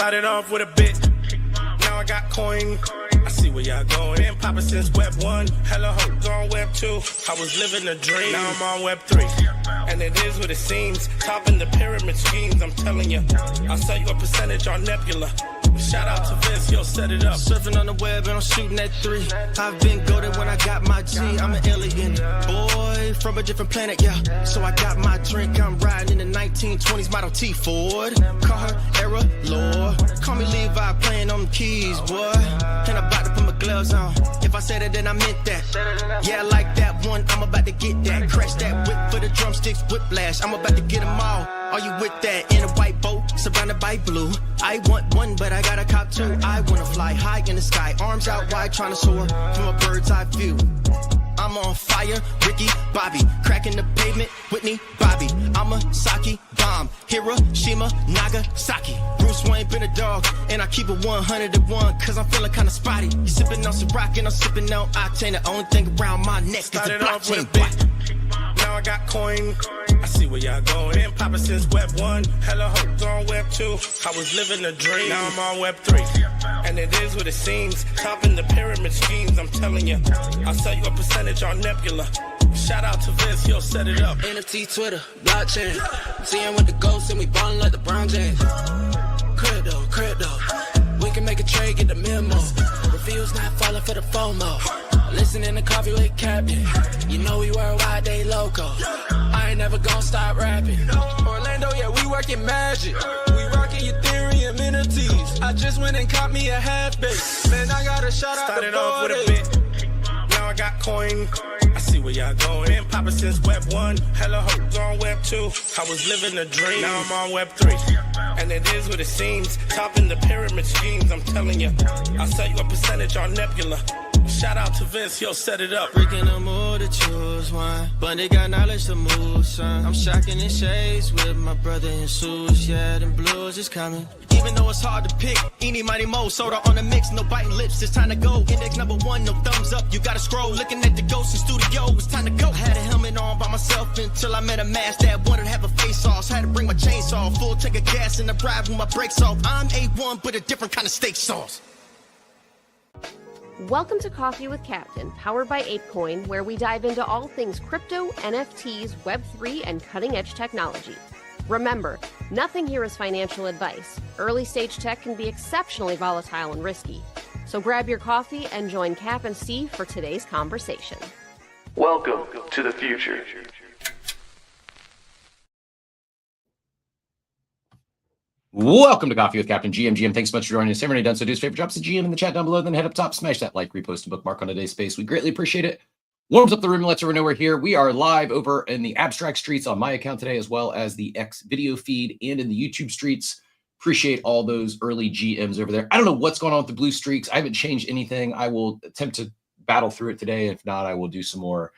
Started off with a bit, now I got coin. I see where y'all going. Been poppin' since Web 1, hella hoes on Web 2. I was living a dream, now I'm on Web 3. And it is what it seems, topping the pyramid schemes, I'm telling you. I'll sell you a percentage on Nebula. Shout out to Vince, he'll set it up. Surfing on the web and I'm shooting at 3. I've been goated when I got my G. I'm an alien, boy, from a different planet, yeah. So I got my drink, I'm riding in the 1920s Model T Ford. Call her era lore. Call me Levi, playing on the keys, boy. And I'm about to put my gloves on. If I said it, then I meant that. Yeah, I like that one, I'm about to get that. Crash that whip for the drumsticks, whiplash. I'm about to get them all. Are you with that? In a white boat, surrounded by blue. I want one, but I got a cop too. I wanna fly high in the sky, arms out wide, trying to soar from a bird's eye view. I'm on fire, Ricky, Bobby, cracking the pavement, Whitney, Bobby. I'm a Saki bomb, Hiroshima, Nagasaki. Bruce Wayne been a dog, and I keep it 101, cause I'm feeling kinda spotty. You sipping on some rock, and I'm sipping on octane. The only thing around my neck is the blockchain. Now I got coin. I see where y'all going. Been poppin' since Web 1, hella hoes on Web 2. I was living a dream, now I'm on Web 3. And it is what it seems, topping the pyramid schemes, I'm telling you. I'll sell you a percentage on Nebula. Shout out to Vince, he'll set it up. NFT, Twitter, blockchain. Seeing with the ghosts and we ballin' like the Brown James. Crypto. We can make a trade, get the memo. Reviews not falling for the FOMO. Listening to Coffee with Captain. You know we worldwide, they loco. I ain't never gonna stop rapping. Orlando, yeah, we working magic. We rocking Ethereum NFTs. I just went and caught me a half base. Man, I got a shout out to Started off with a bit, now I got coin. I see where y'all going. Been poppin' since Web 1, hella hoes on Web 2. I was living a dream, now I'm on Web 3. And it is what it seems, topping the pyramid schemes, I'm telling you. I'll sell you a percentage on Nebula. Shout out to Vince, he'll set it up. Freaking the mood to choose one, but they got knowledge to move, son. I'm shocking in shades with my brother in suits, yeah, them blues is coming. Even though it's hard to pick, eeny, mighty, mo, soda on the mix, no biting lips, it's time to go. Index number 1, no thumbs up, you gotta scroll. Looking at the ghost in studio, it's time to go. I had a helmet on by myself until I met a mask that wanted to have a face off. So I had to bring my chainsaw, full tank of gas in the ride with my brakes off. I'm A1, but a different kind of steak sauce. Welcome to Coffee with Captain, powered by ApeCoin, where we dive into all things crypto, NFTs, Web3, and cutting-edge technology. Remember, nothing here is financial advice. Early-stage tech can be exceptionally volatile and risky. So grab your coffee and join Cap and Steve for today's conversation. Welcome to the future. Welcome to Coffee with Captain GM. Thanks so much for joining us. If you've already done so, do us a favor, drop us a GM in the chat down below, then head up top, smash that like, repost, and bookmark on today's space. We greatly appreciate it. Warms up the room and lets everyone know we're here. We are live over in the abstract streets on my account today, as well as the X video feed and in the YouTube streets. Appreciate all those early GMs over there. I don't know what's going on with the blue streaks. I haven't changed anything. I will attempt to battle through it today. If not, I will do some more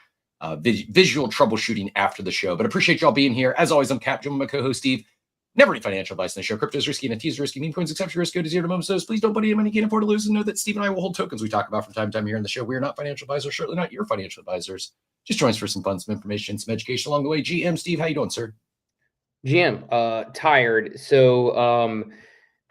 visual troubleshooting after the show. But I appreciate y'all being here. As always, I'm Cap, joined by my co-host Steve. Never any financial advice in the show. Crypto is risky, NFTs are risky, meme coins, except risk go to zero to moment. So please don't put any money you can't afford to lose. And know that Steve and I will hold tokens we talk about from time to time here on the show. We are not financial advisors, certainly not your financial advisors. Just join us for some fun, some information, some education along the way. GM, Steve, how you doing, sir? GM, tired. So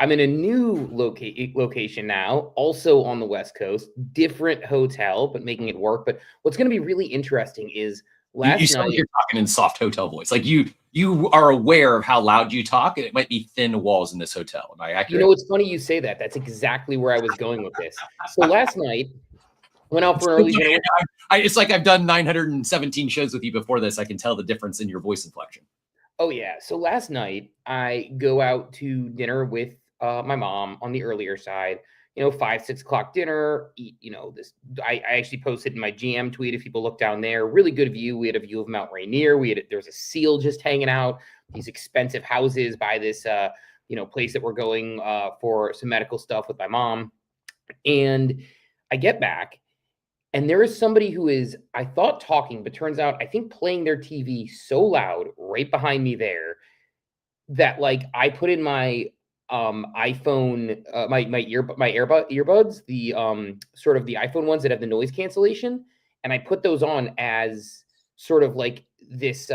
I'm in a new location now, also on the West Coast, different hotel, but making it work. But what's going to be really interesting is last you sound night, like you're talking in soft hotel voice. Like you are aware of how loud you talk, and it might be thin walls in this hotel. Am I accurate? You know, it's funny you say that. That's exactly where I was going with this. So last night, went out for an early dinner. It's like I've done 917 shows with you before this. I can tell the difference in your voice inflection. Oh, yeah. So last night, I go out to dinner with my mom on the earlier side. 5, 6 o'clock dinner, eat, this, I actually posted in my GM tweet. If people look down there, really good view. We had a view of Mount Rainier. There's a seal just hanging out, these expensive houses by this, place that we're going for some medical stuff with my mom. And I get back and there is somebody who is, I thought talking, but turns out, I think playing their TV so loud right behind me there that like I put in my iPhone, my earbuds, the sort of the iPhone ones that have the noise cancellation, and I put those on as sort of like this,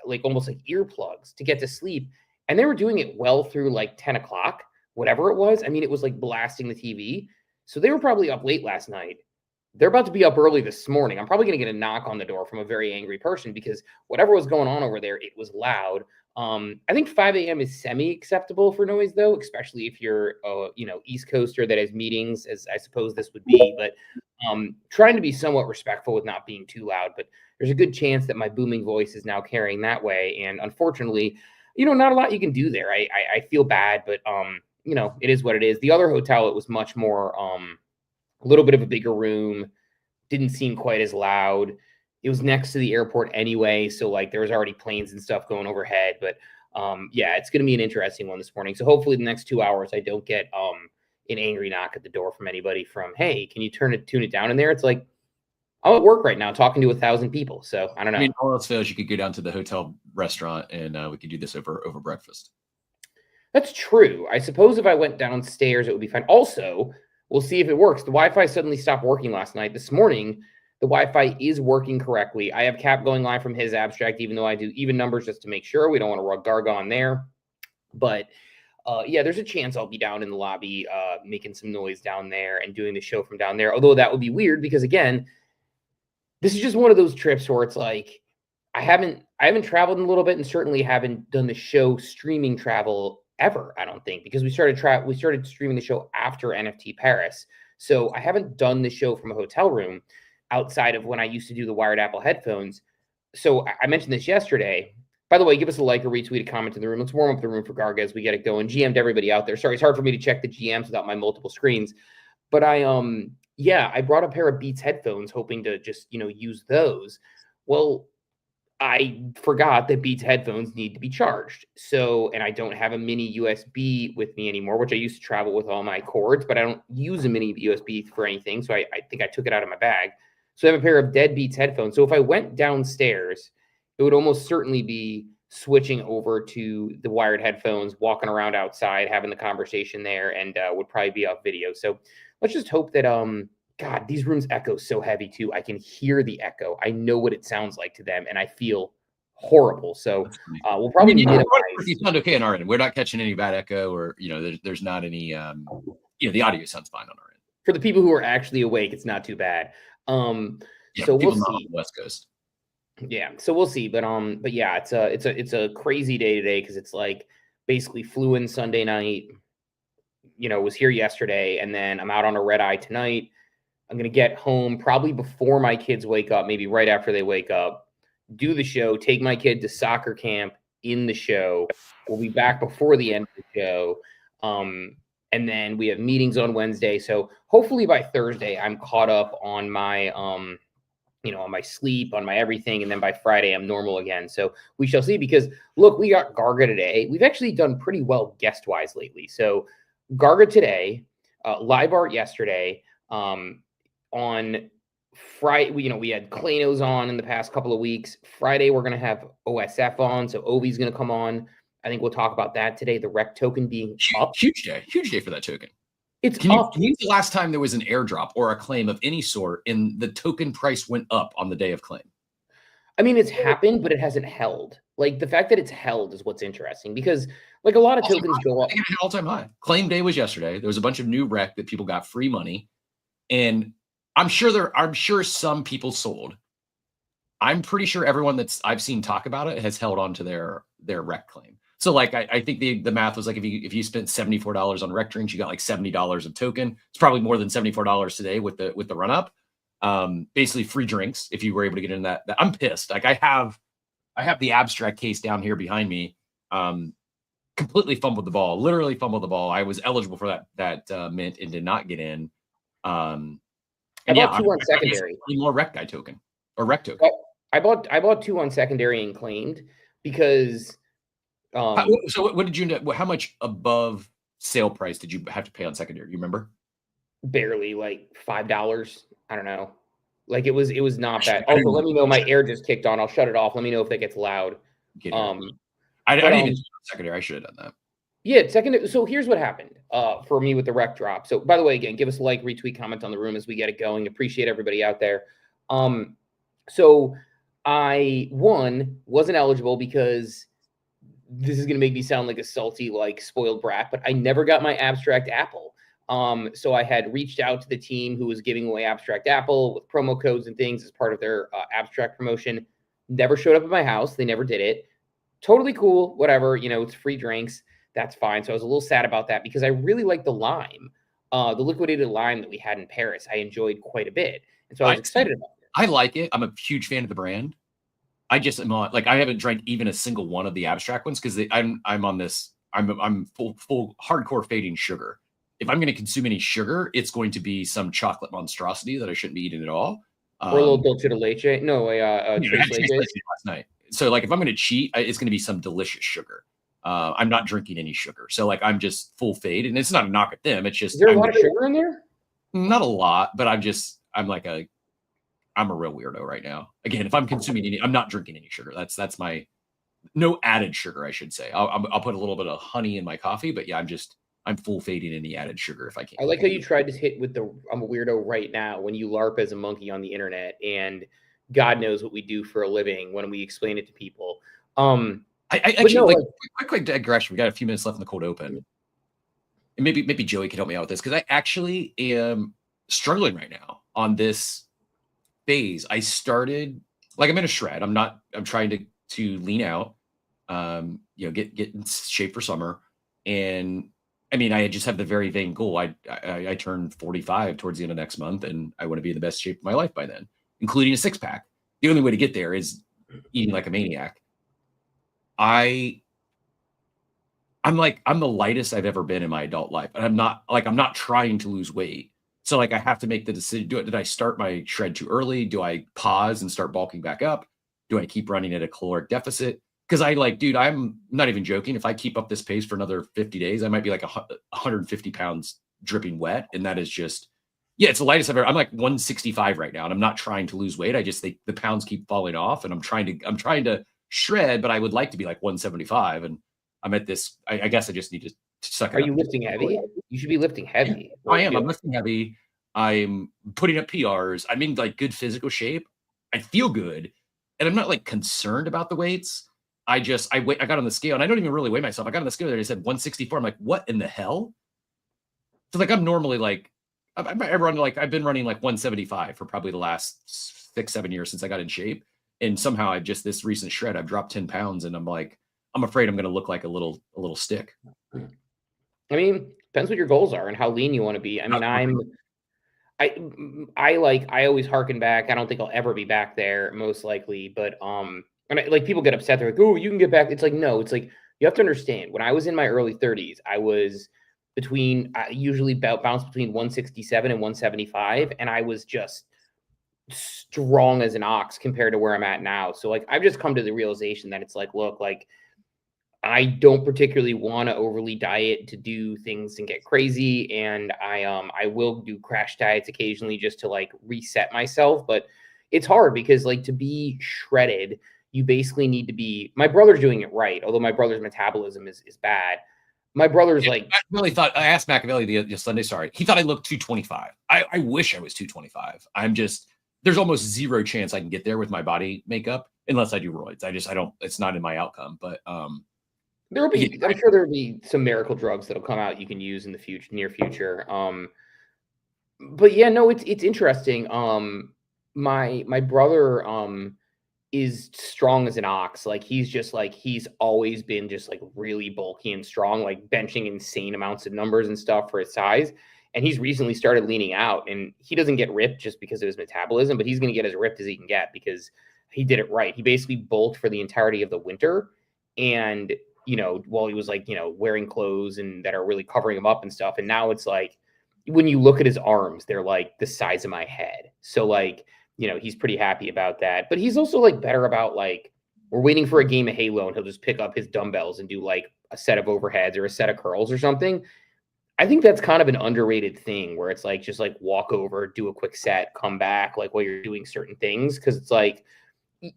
like almost like earplugs to get to sleep. And they were doing it well through like 10 o'clock whatever it was. I mean, it was like blasting the TV. So they were probably up late last night. They're about to be up early this morning. I'm probably going to get a knock on the door from a very angry person because whatever was going on over there, it was loud. I think 5 a.m. is semi-acceptable for noise, though, especially if you're, East Coaster that has meetings, as I suppose this would be. But trying to be somewhat respectful with not being too loud. But there's a good chance that my booming voice is now carrying that way. And unfortunately, not a lot you can do there. I feel bad, but it is what it is. The other hotel, it was much more, a little bit of a bigger room, didn't seem quite as loud. It was next to the airport anyway, so like there was already planes and stuff going overhead. But it's going to be an interesting one this morning. So hopefully the next 2 hours I don't get an angry knock at the door from anybody from, hey, can you tune it down in there? It's like I'm at work right now talking to 1,000 people. So I don't know. I mean, all else fails, you could go down to the hotel restaurant and we could do this over breakfast. That's true. I suppose if I went downstairs, it would be fine. Also, we'll see if it works. The Wi-Fi suddenly stopped working last night. This morning, the Wi-Fi is working correctly. I have Cap going live from his abstract, even though I do even numbers just to make sure. We don't want to run Garga on there. But there's a chance I'll be down in the lobby making some noise down there and doing the show from down there. Although that would be weird because, again, this is just one of those trips where it's like I haven't traveled in a little bit and certainly haven't done the show streaming travel ever, I don't think, because we started streaming the show after NFT Paris. So I haven't done the show from a hotel room outside of when I used to do the wired Apple headphones. So I mentioned this yesterday. By the way, give us a like or retweet a comment in the room. Let's warm up the room for Garga as we get it going. GM'd everybody out there. Sorry, it's hard for me to check the GMs without my multiple screens. But I brought a pair of Beats headphones hoping to just, use those. Well, I forgot that Beats headphones need to be charged. So, and I don't have a mini USB with me anymore, which I used to travel with all my cords, but I don't use a mini USB for anything. So I think I took it out of my bag. So I have a pair of dead Beats headphones. So if I went downstairs, it would almost certainly be switching over to the wired headphones, walking around outside, having the conversation there, and would probably be off video. So let's just hope that, God, these rooms echo so heavy too. I can hear the echo. I know what it sounds like to them, and I feel horrible. So we'll probably minimize. You sound okay on our end. We're not catching any bad echo, or there's not any. The audio sounds fine on our end. For the people who are actually awake, it's not too bad. So we'll see. On the West Coast. Yeah, so we'll see. But yeah, it's a crazy day today because it's like basically flew in Sunday night. Was here yesterday, and then I'm out on a red eye tonight. I'm going to get home probably before my kids wake up, maybe right after they wake up, do the show, take my kid to soccer camp in the show. We'll be back before the end of the show. And then we have meetings on Wednesday. So hopefully by Thursday, I'm caught up on my, on my sleep, on my everything. And then by Friday, I'm normal again. So we shall see, because look, we got Garga today. We've actually done pretty well guest-wise lately. So Garga today, live art yesterday, on Friday, we had Klanos on in the past couple of weeks. Friday, we're going to have OSF on. So Ovi's going to come on. I think we'll talk about that today. The REC token being up. Huge day for that token. It's up. Can you the last time there was an airdrop or a claim of any sort and the token price went up on the day of claim? I mean, it's happened, but it hasn't held. Like the fact that it's held is what's interesting, because like a lot of tokens go up. All-time high. Claim day was yesterday. There was a bunch of new REC that people got free money, and I'm sure some people sold. I'm pretty sure everyone I've seen talk about it has held on to their REC claim. So like I think the math was like if you spent $74 on REC drinks, you got like $70 of token. It's probably more than $74 today with the run up. Basically free drinks if you were able to get in that. I'm pissed. Like I have the abstract case down here behind me. Completely fumbled the ball. Literally fumbled the ball. I was eligible for that mint and did not get in. I bought 2 on secondary. More REC guy token or REC token. I bought 2 on secondary and claimed because. So what did you end up? How much above sale price did you have to pay on secondary? You remember? Barely, like $5. I don't know. Like it was not bad. Also, let me know. My air just kicked on. I'll shut it off. Let me know if that gets loud. I didn't even secondary. I should have done that. Yeah, secondary. So here's what happened for me with the REC drop. So by the way, again, give us a like, retweet, comment on the room as we get it going. Appreciate everybody out there. So I wasn't eligible because this is going to make me sound like a salty, like spoiled brat, but I never got my abstract apple. So I had reached out to the team who was giving away abstract apple with promo codes and things as part of their abstract promotion. Never showed up at my house. They never did it. Totally cool. Whatever, it's free drinks. That's fine. So I was a little sad about that because I really like the lime, the liquidated lime that we had in Paris. I enjoyed quite a bit. And so I was excited about it. I like it. I'm a huge fan of the brand. I just am on, like, I haven't drank even a single one of the abstract ones because I'm on this. I'm full hardcore fading sugar. If I'm going to consume any sugar, it's going to be some chocolate monstrosity that I shouldn't be eating at all. Or a little dulce de leche. No, tres leches. Last night. So like, if I'm going to cheat, it's going to be some delicious sugar. I'm not drinking any sugar. So like, I'm just full fade, and it's not a knock at them. It's just, is there a lot of sugar in there? Not a lot, but I'm a real weirdo right now. Again, if I'm consuming I'm not drinking any sugar. That's my no added sugar, I should say. I'll put a little bit of honey in my coffee, but yeah, I'm full fading any added sugar if I can. I like how you tried to hit with I'm a weirdo right now when you LARP as a monkey on the internet, and God knows what we do for a living when we explain it to people. I actually quick digression. We got a few minutes left in the cold open. And maybe Joey can help me out with this, because I actually am struggling right now on this phase. I started, like, I'm in a shred. I'm trying to lean out, get in shape for summer. And I mean, I just have the very vain goal. I turn 45 towards the end of next month, and I want to be in the best shape of my life by then, including a 6-pack. The only way to get there is eating like a maniac. I'm the lightest I've ever been in my adult life. And I'm not trying to lose weight. So like, I have to make the decision. Did I start my shred too early? Do I pause and start bulking back up? Do I keep running at a caloric deficit? Because dude, I'm not even joking. If I keep up this pace for another 50 days, I might be like 150 pounds dripping wet. And that is just, it's the lightest I've ever. I'm like 165 right now, and I'm not trying to lose weight. I just think the pounds keep falling off, and I'm trying to shred, but I would like to be like 175. And I'm at this, I guess I just need to suck it up. Are you lifting heavy? You should be lifting heavy. I am. I'm lifting heavy. I'm putting up PRs. I'm in like good physical shape. I feel good. And I'm not like concerned about the weights. I got on the scale, and I don't even really weigh myself. I got on the scale there. They said 164. I'm like, what in the hell? So like, I'm normally like, I've been running like 175 for probably the last 6-7 years since I got in shape. And somehow this recent shred, I've dropped 10 pounds, and I'm afraid I'm going to look like a little stick. I mean, depends what your goals are and how lean you want to be. I mean, I always harken back. I don't think I'll ever be back there, most likely. But people get upset. They're like, "Oh, you can get back." It's like, no. It's like, you have to understand. When I was in my early 30s, I was usually bounced between 167 and 175, and I was just strong as an ox compared to where I'm at now. So like, I've just come to the realization that it's like, look, like, I don't particularly want to overly diet to do things and get crazy. And I will do crash diets occasionally just to like reset myself. But it's hard because like, to be shredded, you basically need to be, my brother's doing it right. Although my brother's metabolism is bad. My brother's I asked Machiavelli the Sunday, sorry. He thought I looked 225. I wish I was 225. There's almost zero chance I can get there with my body makeup unless I do roids. It's not in my outcome, but I'm sure there'll be some miracle drugs that'll come out you can use in the near future. But yeah, no, it's interesting. My brother is strong as an ox. Like, he's always been just like really bulky and strong, like benching insane amounts of numbers and stuff for his size. And he's recently started leaning out, and he doesn't get ripped just because of his metabolism, but he's going to get as ripped as he can get because he did it right. He basically bulked for the entirety of the winter. And, while he was like, wearing clothes and that are really covering him up and stuff. And now it's like, when you look at his arms, they're like the size of my head. So like, he's pretty happy about that. But he's also like better about like, we're waiting for a game of Halo and he'll just pick up his dumbbells and do like a set of overheads or a set of curls or something. I think that's kind of an underrated thing where it's like, just like walk over, do a quick set, come back, like while you're doing certain things. Cause it's like,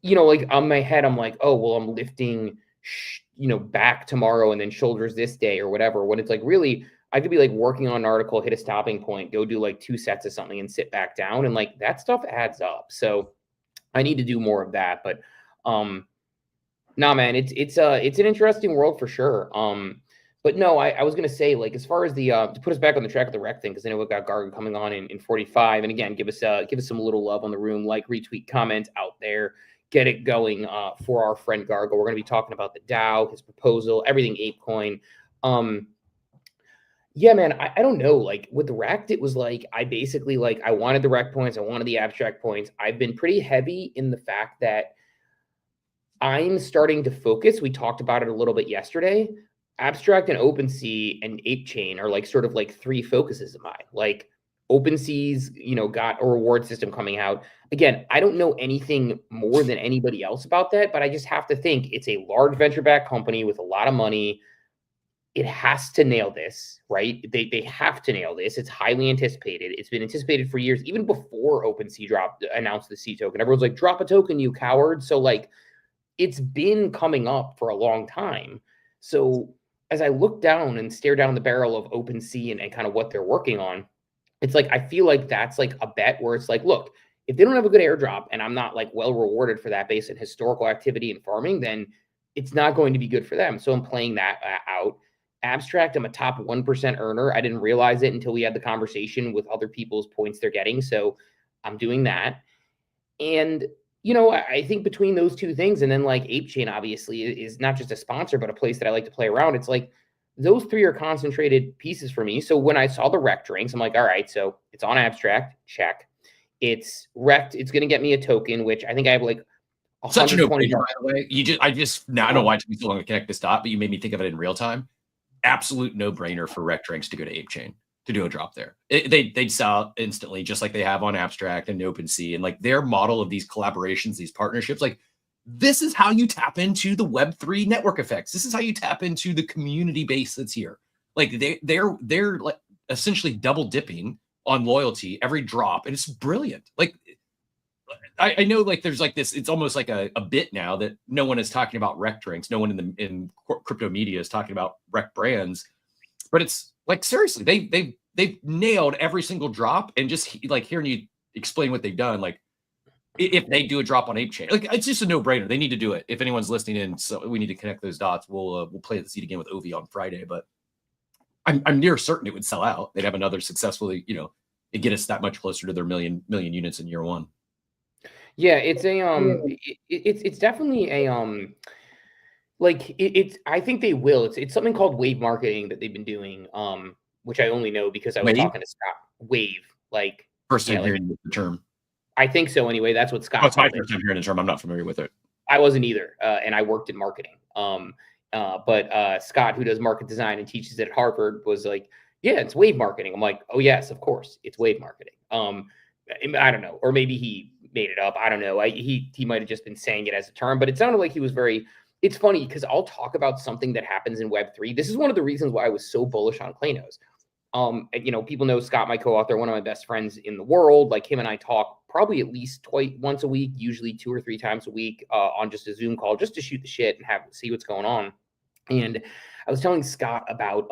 like on my head, I'm like, oh, well, I'm lifting, back tomorrow and then shoulders this day or whatever. When it's like, really, I could be like working on an article, hit a stopping point, go do like 2 sets of something and sit back down. And like, that stuff adds up. So I need to do more of that. But Nah, man, it's an interesting world for sure. But no, I was gonna say, like, as far as the to put us back on the track of the rec thing, because I know we've got Garga coming on in 45. And again, give us some little love on the room, like, retweet, comment out there, get it going for our friend Garga. We're gonna be talking about the DAO, his proposal, everything ApeCoin. Yeah, man, I don't know. Like with the Rect, it was like I basically like I wanted the Rect points, I wanted the abstract points. I've been pretty heavy in the fact that I'm starting to focus. We talked about it a little bit yesterday. Abstract and OpenSea and ApeChain are like sort of like three focuses of mine. Like OpenSea's, got a reward system coming out. Again, I don't know anything more than anybody else about that, but I just have to think it's a large venture-backed company with a lot of money. It has to nail this, right? They have to nail this. It's highly anticipated. It's been anticipated for years, even before OpenSea announced the C token. Everyone's like, drop a token, you coward. So like, it's been coming up for a long time. So as I look down and stare down the barrel of OpenSea and kind of what they're working on, it's like, I feel like that's like a bet where it's like, look, if they don't have a good airdrop and I'm not like well rewarded for that based on historical activity and farming, then it's not going to be good for them. So I'm playing that out. Abstract, I'm a top 1% earner. I didn't realize it until we had the conversation with other people's points they're getting. So I'm doing that. And, I think between those two things, and then like ApeChain obviously is not just a sponsor, but a place that I like to play around. It's like those three are concentrated pieces for me. So when I saw the Rect drinks, I'm like, all right, so it's on abstract, check. It's Rect, it's going to get me a token, which I think I have like such a no-brainer, by the way. I don't know why it took me so long to connect this dot, but you made me think of it in real time. Absolute no-brainer for Rect drinks to go to ApeChain to do a drop there. They'd sell instantly, just like they have on Abstract and OpenSea, and like their model of these collaborations, these partnerships. Like this is how you tap into the Web3 network effects. This is how you tap into the community base that's here. Like they're like essentially double dipping on loyalty every drop, and it's brilliant. Like I know like there's like this, it's almost like a bit now that no one is talking about Rect drinks. No one in crypto media is talking about Rect brands, but it's like, seriously, they've nailed every single drop. And just like hearing you explain what they've done, like if they do a drop on ApeChain, like it's just a no brainer. They need to do it. If anyone's listening in, so we need to connect those dots. We'll play the seed again with Ovi on Friday, but I'm near certain it would sell out. They'd have another successfully, it'd get us that much closer to their million units in year one. Yeah, it's it's definitely a like it's I think they will. It's something called wave marketing that they've been doing, which I only know because I was talking to Scott. Wave, like first time hearing the term. I think so anyway. That's what Scott. Oh, it's my first time hearing the term. I'm not familiar with it. I wasn't either, and I worked in marketing. But Scott, who does market design and teaches it at Harvard, was like, "Yeah, it's wave marketing." I'm like, "Oh yes, of course, it's wave marketing." I don't know, or maybe he made it up. I don't know. He might have just been saying it as a term, but it sounded like he was very. It's funny because I'll talk about something that happens in Web3. This is one of the reasons why I was so bullish on Klanos. People know Scott, my co-author, one of my best friends in the world. Like him and I talk probably at least once a week, usually 2 or 3 times a week on just a Zoom call, just to shoot the shit and see what's going on. And I was telling Scott about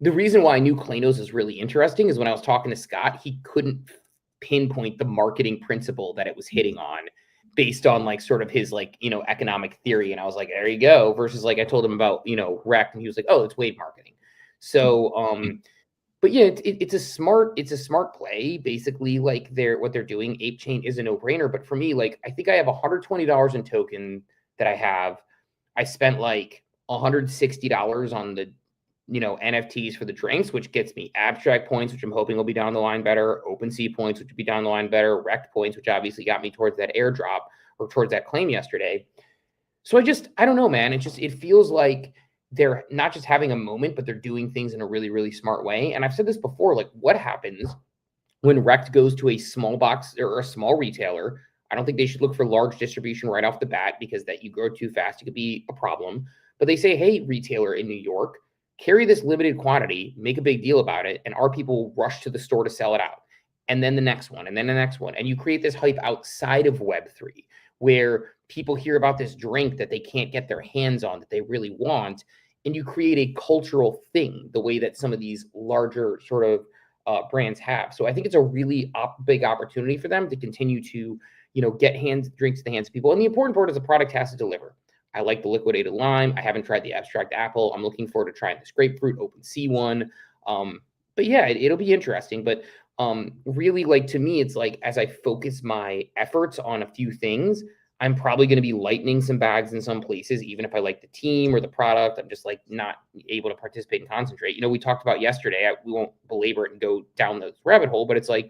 the reason why I knew Klanos is really interesting is when I was talking to Scott, he couldn't pinpoint the marketing principle that it was hitting on based on like sort of his like, economic theory. And I was like, there you go. Versus like I told him about, Rect, and he was like, oh, it's wave marketing. So, but yeah, it's a smart play. Basically, like what they're doing, ApeChain is a no-brainer. But for me, like I think I have $120 in token that I have. I spent like $160 on the NFTs for the drinks, which gets me abstract points, which I'm hoping will be down the line better, OpenSea points, which will be down the line better, Rect points, which obviously got me towards that airdrop or towards that claim yesterday. So I don't know, man. It feels like they're not just having a moment, but they're doing things in a really, really smart way. And I've said this before, like what happens when Rect goes to a small box or a small retailer? I don't think they should look for large distribution right off the bat because that you grow too fast, it could be a problem. But they say, hey, retailer in New York, carry this limited quantity, make a big deal about it, and our people rush to the store to sell it out. And then the next one, and then the next one. And you create this hype outside of Web3 where people hear about this drink that they can't get their hands on that they really want. And you create a cultural thing the way that some of these larger sort of brands have. So I think it's a really big opportunity for them to continue to, get drinks in the hands of people. And the important part is the product has to deliver. I like the liquidated lime. I haven't tried the abstract apple. I'm looking forward to trying this grapefruit OpenSea one. But yeah, it'll be interesting. But really, like, to me, it's like, as I focus my efforts on a few things, I'm probably going to be lightening some bags in some places, even if I like the team or the product. I'm just like not able to participate and concentrate. You know, we talked about yesterday, we won't belabor it and go down the rabbit hole, but it's like,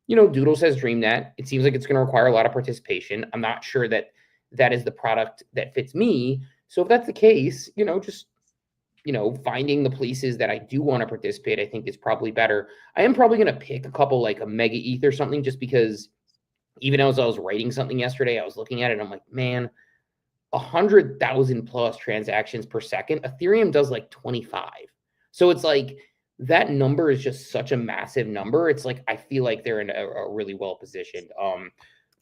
you know, Doodle says DreamNet. It seems like it's going to require a lot of participation. I'm not sure that that is the product that fits me. So if that's the case, you know, just, you know, finding the places that I do want to participate, I think is probably better. I am probably going to pick a couple, like a mega ETH or something, just because even as I was writing something yesterday, I was looking at it and I'm like, man, 100,000 plus transactions per second. Ethereum does like 25. So it's like, that number is just such a massive number. It's like, I feel like they're in a really well positioned.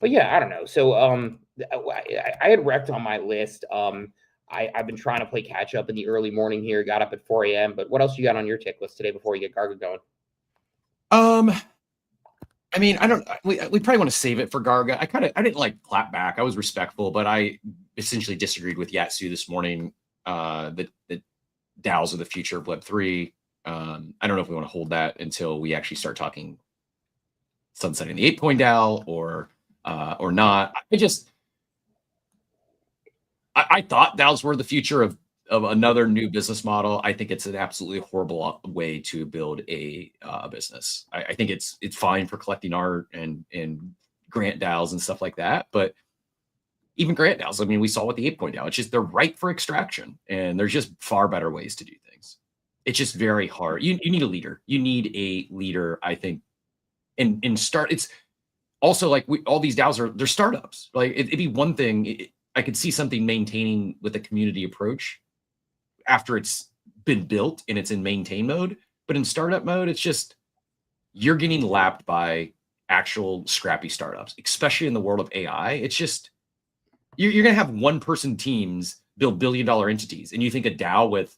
But yeah, I don't know. So I had wrecked on my list. I've been trying to play catch up in the early morning here, got up at 4 a.m. But what else you got on your tick list today before you get Garga going? I mean, I don't. We probably want to save it for Garga. I didn't like clap back. I was respectful, but I essentially disagreed with Yatsu this morning. That DAOs are the future of Web3. I don't know if we want to hold that until we actually start talking sunsetting the ApeCoin DAO or not. I thought DAOs were the future of another new business model. I think it's an absolutely horrible way to build a business. I think it's fine for collecting art and grant DAOs and stuff like that, but even grant DAOs, I mean, we saw with the ApeCoin DAO, it's just they're ripe for extraction, and there's just far better ways to do things. It's just very hard. You need a leader. You need a leader, I think, and start. It's also like all these DAOs they're startups. Like it'd be one thing. I could see something maintaining with a community approach after it's been built and it's in maintain mode, but in startup mode, it's just you're getting lapped by actual scrappy startups, especially in the world of AI. It's just you're going to have one-person teams build billion-dollar entities, and you think a DAO with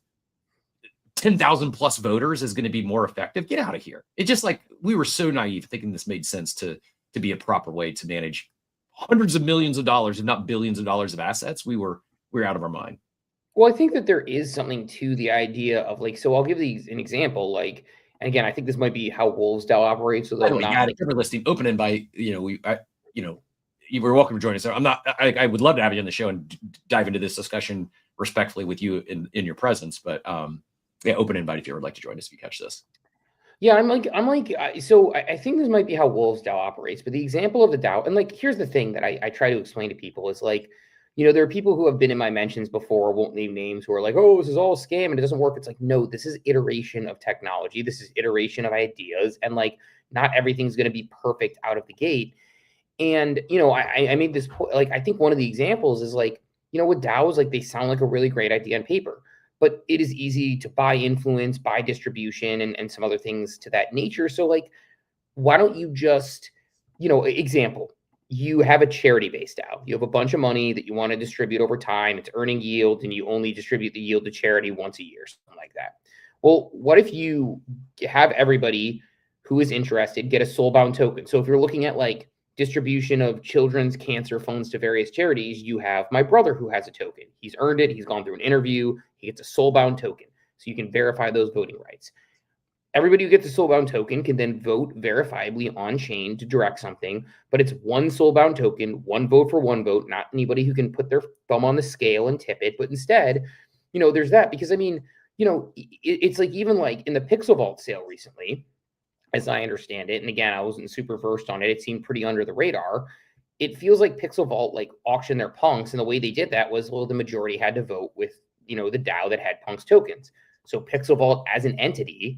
10,000 plus voters is going to be more effective? Get out of here. It's just like we were so naive thinking this made sense to be a proper way to manage hundreds of millions of dollars, if not billions of dollars of assets. We were out of our mind. Well, I think that there is something to the idea of, like, so I'll give these an example. Like, and again, I think this might be how Wolves DAO operates. So that you're listening, open invite. You were welcome to join us. I would love to have you on the show and dive into this discussion respectfully with you in your presence. But yeah, open invite if you would like to join us if you catch this. Yeah, so I think this might be how Wolves DAO operates, but the example of the DAO, and like, here's the thing that I try to explain to people is like, you know, there are people who have been in my mentions before, won't name names, who are like, oh, this is all a scam and it doesn't work. It's like, no, this is iteration of technology. This is iteration of ideas. And like, not everything's going to be perfect out of the gate. And, you know, I made this point, like, I think one of the examples is like, you know, with DAOs, like, they sound like a really great idea on paper, but it is easy to buy influence, buy distribution, and some other things to that nature. So like, why don't you just, you know, example, you have a charity-based DAO. You have a bunch of money that you want to distribute over time. It's earning yield, and you only distribute the yield to charity once a year, something like that. Well, what if you have everybody who is interested get a soul-bound token? So if you're looking at like distribution of children's cancer funds to various charities, you have my brother who has a token. He's earned it. He's gone through an interview. He gets a soul-bound token. So you can verify those voting rights. Everybody who gets a soul-bound token can then vote verifiably on-chain to direct something, but it's one soul-bound token, one vote for one vote, not anybody who can put their thumb on the scale and tip it. But instead, you know, there's that. Because, I mean, you know, it's like, even like in the Pixel Vault sale recently, as I understand it, and again, I wasn't super versed on it, it seemed pretty under the radar. It feels like Pixel Vault like auctioned their punks, and the way they did that was, well, the majority had to vote with, you know, the DAO that had punks tokens. So Pixel Vault as an entity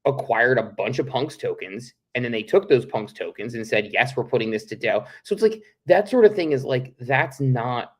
acquired a bunch of punks tokens, and then they took those punks tokens and said, yes, we're putting this to DAO. So it's like that sort of thing is like, that's not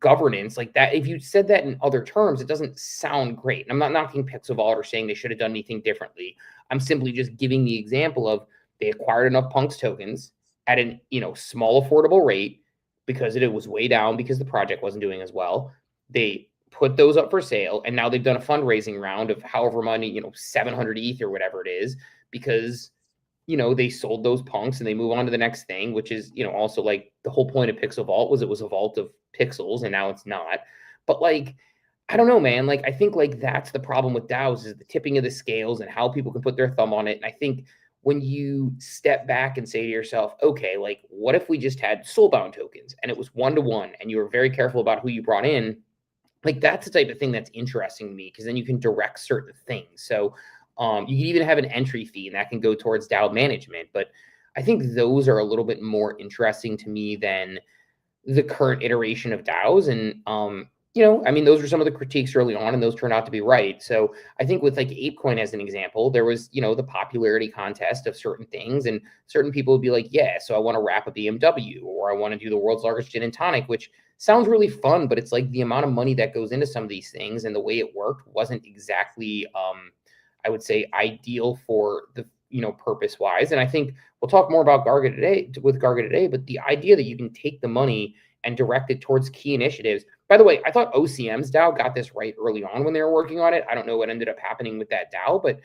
governance like that. If you said that in other terms, it doesn't sound great. And I'm not knocking Pixel Vault or saying they should have done anything differently. I'm simply just giving the example of they acquired enough punks tokens at an, you know, small affordable rate because it was way down because the project wasn't doing as well. They put those up for sale, and now they've done a fundraising round of however money, you know, 700 ETH or whatever it is, because, you know, they sold those punks and they move on to the next thing, which is, you know, also like the whole point of Pixel Vault was it was a vault of pixels, and now it's not. But like, I don't know, man. Like, I think like that's the problem with DAOs is the tipping of the scales and how people can put their thumb on it. And I think when you step back and say to yourself, okay, like what if we just had soulbound tokens and it was 1-to-1 and you were very careful about who you brought in? Like that's the type of thing that's interesting to me because then you can direct certain things. So you can even have an entry fee and that can go towards DAO management. But I think those are a little bit more interesting to me than the current iteration of DAOs. And I mean, those were some of the critiques early on, and those turned out to be right. So I think with like ApeCoin as an example, there was, the popularity contest of certain things, and certain people would be like, yeah, so I want to wrap a BMW, or I want to do the world's largest gin and tonic, which sounds really fun, but it's like the amount of money that goes into some of these things and the way it worked wasn't exactly, I would say, ideal for the, purpose wise. And I think we'll talk more about Garga today, but the idea that you can take the money and direct it towards key initiatives. By the way, I thought OCM's DAO got this right early on when they were working on it. I don't know what ended up happening with that DAO, but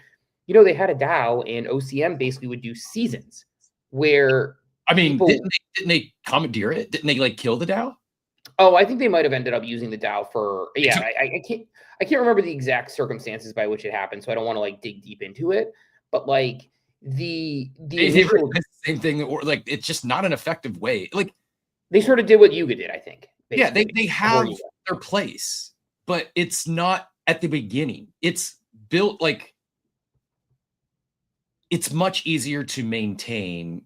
they had a DAO and OCM basically would do seasons where didn't they commandeer it? Didn't they like kill the DAO? Oh, I think they might have ended up using the DAO for I can't remember the exact circumstances by which it happened, so I don't want to like dig deep into it. But like the initial, same thing, or like it's just not an effective way. Like they sort of did what Yuga did, I think. Yeah, they have their place, but it's not at the beginning. It's built like it's much easier to maintain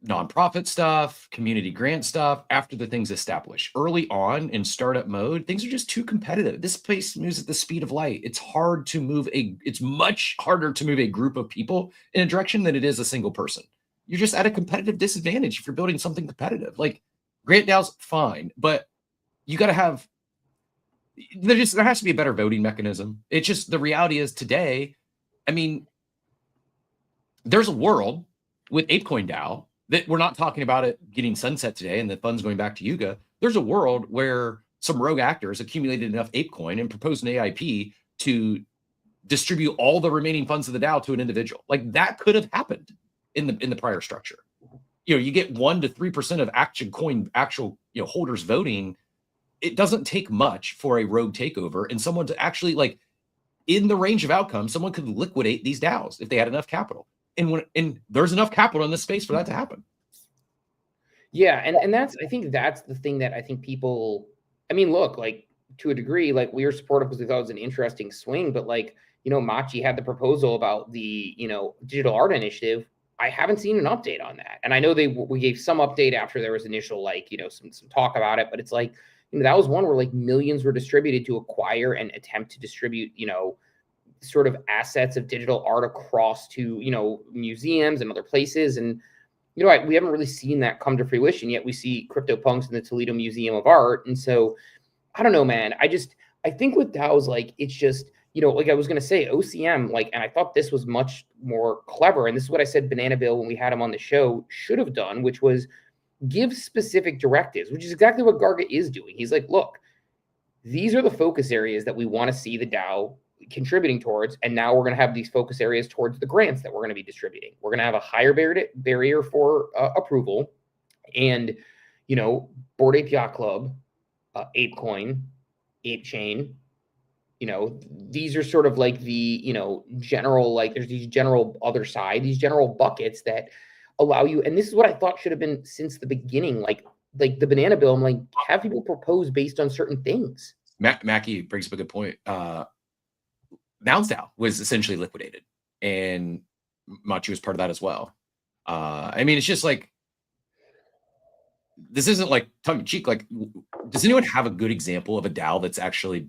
nonprofit stuff, community grant stuff after the thing's established. Early on in startup mode, things are just too competitive. This place moves at the speed of light. It's much harder to move a group of people in a direction than it is a single person. You're just at a competitive disadvantage if you're building something competitive. Like grant DAOs, fine, but you got to have, there has to be a better voting mechanism. It's just, the reality is today, I mean, there's a world with ApeCoin DAO that we're not talking about it getting sunset today and the funds going back to Yuga. There's a world where some rogue actors accumulated enough ApeCoin and proposed an AIP to distribute all the remaining funds of the DAO to an individual. Like that could have happened in the prior structure. You get 1 to 3% of actual holders voting. It doesn't take much for a rogue takeover and someone to actually, like, in the range of outcomes, someone could liquidate these DAOs if they had enough capital. And there's enough capital in this space for that to happen. Yeah, and I think that's the thing that I think people, I mean, look, like to a degree, like we were supportive because we thought it was an interesting swing, but like, Machi had the proposal about the, digital art initiative. I haven't seen an update on that. And I know we gave some update after there was initial, like, some talk about it, but it's like, that was one where like millions were distributed to acquire and attempt to distribute, sort of assets of digital art across to, museums and other places. And, we haven't really seen that come to fruition yet. We see CryptoPunks in the Toledo Museum of Art. And so I don't know, man. I think with DAOs, like, it's just, like I was going to say, OCM, like, and I thought this was much more clever. And this is what I said Banana Bill, when we had him on the show, should have done, which was give specific directives, which is exactly what Garga is doing. He's like, look, these are the focus areas that we want to see the DAO contributing towards. And now we're going to have these focus areas towards the grants that we're going to be distributing. We're going to have a higher barrier for approval. And, Bored Ape Yacht Club, ApeCoin, ApeChain, these are sort of like the, general, like there's these general other side, these general buckets that allow you. And this is what I thought should have been since the beginning, like the Banana Bill. I'm like, have people propose based on certain things. Mackie brings up a good point. DAO was essentially liquidated, and Machi was part of that as well. I mean, it's just like, this isn't like tongue in cheek. Like, does anyone have a good example of a DAO that's actually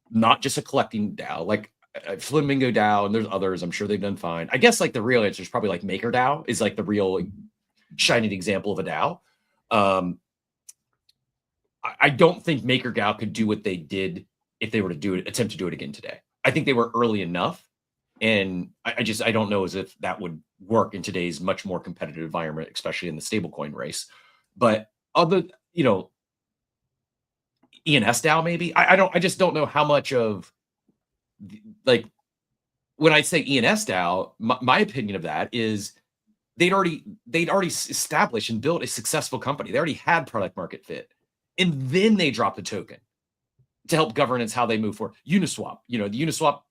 not just a collecting DAO? Like Flamingo DAO, and there's others. I'm sure they've done fine. I guess like the real answer is probably like Maker DAO is like the real like, shining example of a DAO. I don't think Maker DAO could do what they did if they were to attempt to do it again today. I think they were early enough, and I don't know as if that would work in today's much more competitive environment, especially in the stablecoin race. But other, ENS DAO maybe. I just don't know how much of, like, when I say ENS DAO, my opinion of that is they'd already established and built a successful company. They already had product market fit, and then they dropped the token. to help governance how they move forward. Uniswap, the Uniswap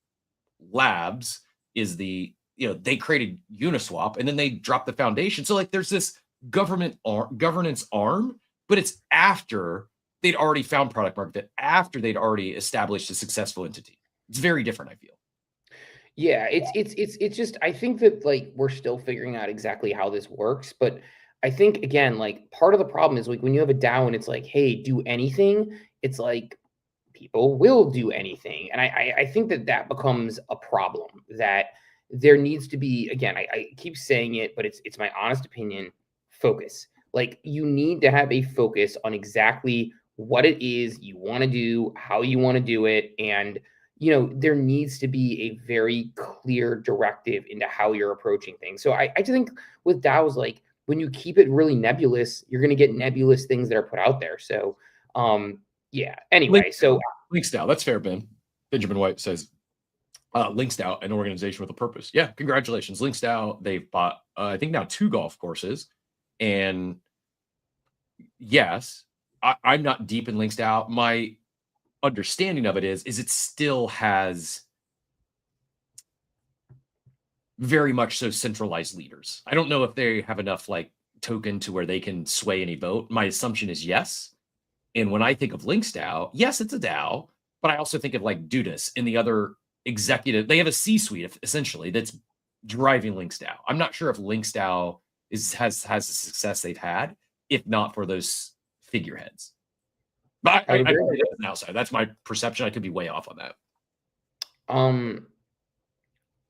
Labs is the, they created Uniswap and then they dropped the foundation. So like there's this governance arm, but it's after they'd already found product market fit, after they'd already established a successful entity. It's very different, I feel. Yeah, it's just, I think that like we're still figuring out exactly how this works, but I think again, like part of the problem is like when you have a DAO and it's like, hey, do anything, it's like people will do anything. And I think that becomes a problem, that there needs to be, again, I keep saying it, but it's my honest opinion, focus. Like you need to have a focus on exactly what it is you want to do, how you want to do it. And, there needs to be a very clear directive into how you're approaching things. So I just think with DAOs, like when you keep it really nebulous, you're going to get nebulous things that are put out there. So, yeah. Anyway, Links DAO. That's fair, Ben. Benjamin White says, Links DAO, an organization with a purpose. Yeah, congratulations. Links DAO, they've bought, I think now 2 golf courses. And yes, I'm not deep in Links DAO. My understanding of it is it still has very much so centralized leaders. I don't know if they have enough like token to where they can sway any vote. My assumption is yes. And when I think of Links DAO, yes, it's a DAO, but I also think of like Dudas and the other executive. They have a C-suite essentially that's driving Links DAO. I'm not sure if Links DAO has the success they've had, if not for those figureheads. But I agree with it now, so that's my perception. I could be way off on that.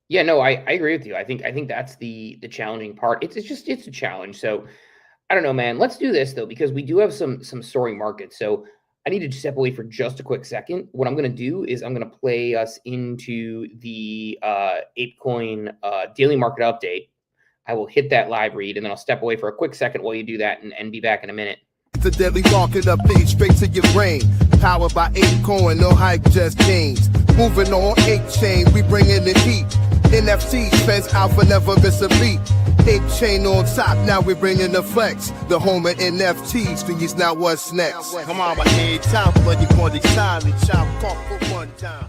Yeah, no, I agree with you. I think that's the challenging part. It's a challenge. So I don't know, man. Let's do this though, because we do have some soaring markets. So I need to step away for just a quick second. What I'm going to do is I'm going to play us into the ApeCoin daily market update. I will hit that live read and then I'll step away for a quick second while you do that and be back in a minute. The daily market update straight to your brain. Powered by ApeCoin, no hype, just gains. Moving on ApeChain, we bring in the heat. NFTs, fence alpha, never miss a beat. ApeChain on top, now we bringing the flex. The home of NFTs, these now what's next. Come on, my head top, but you want the time and chop for one time.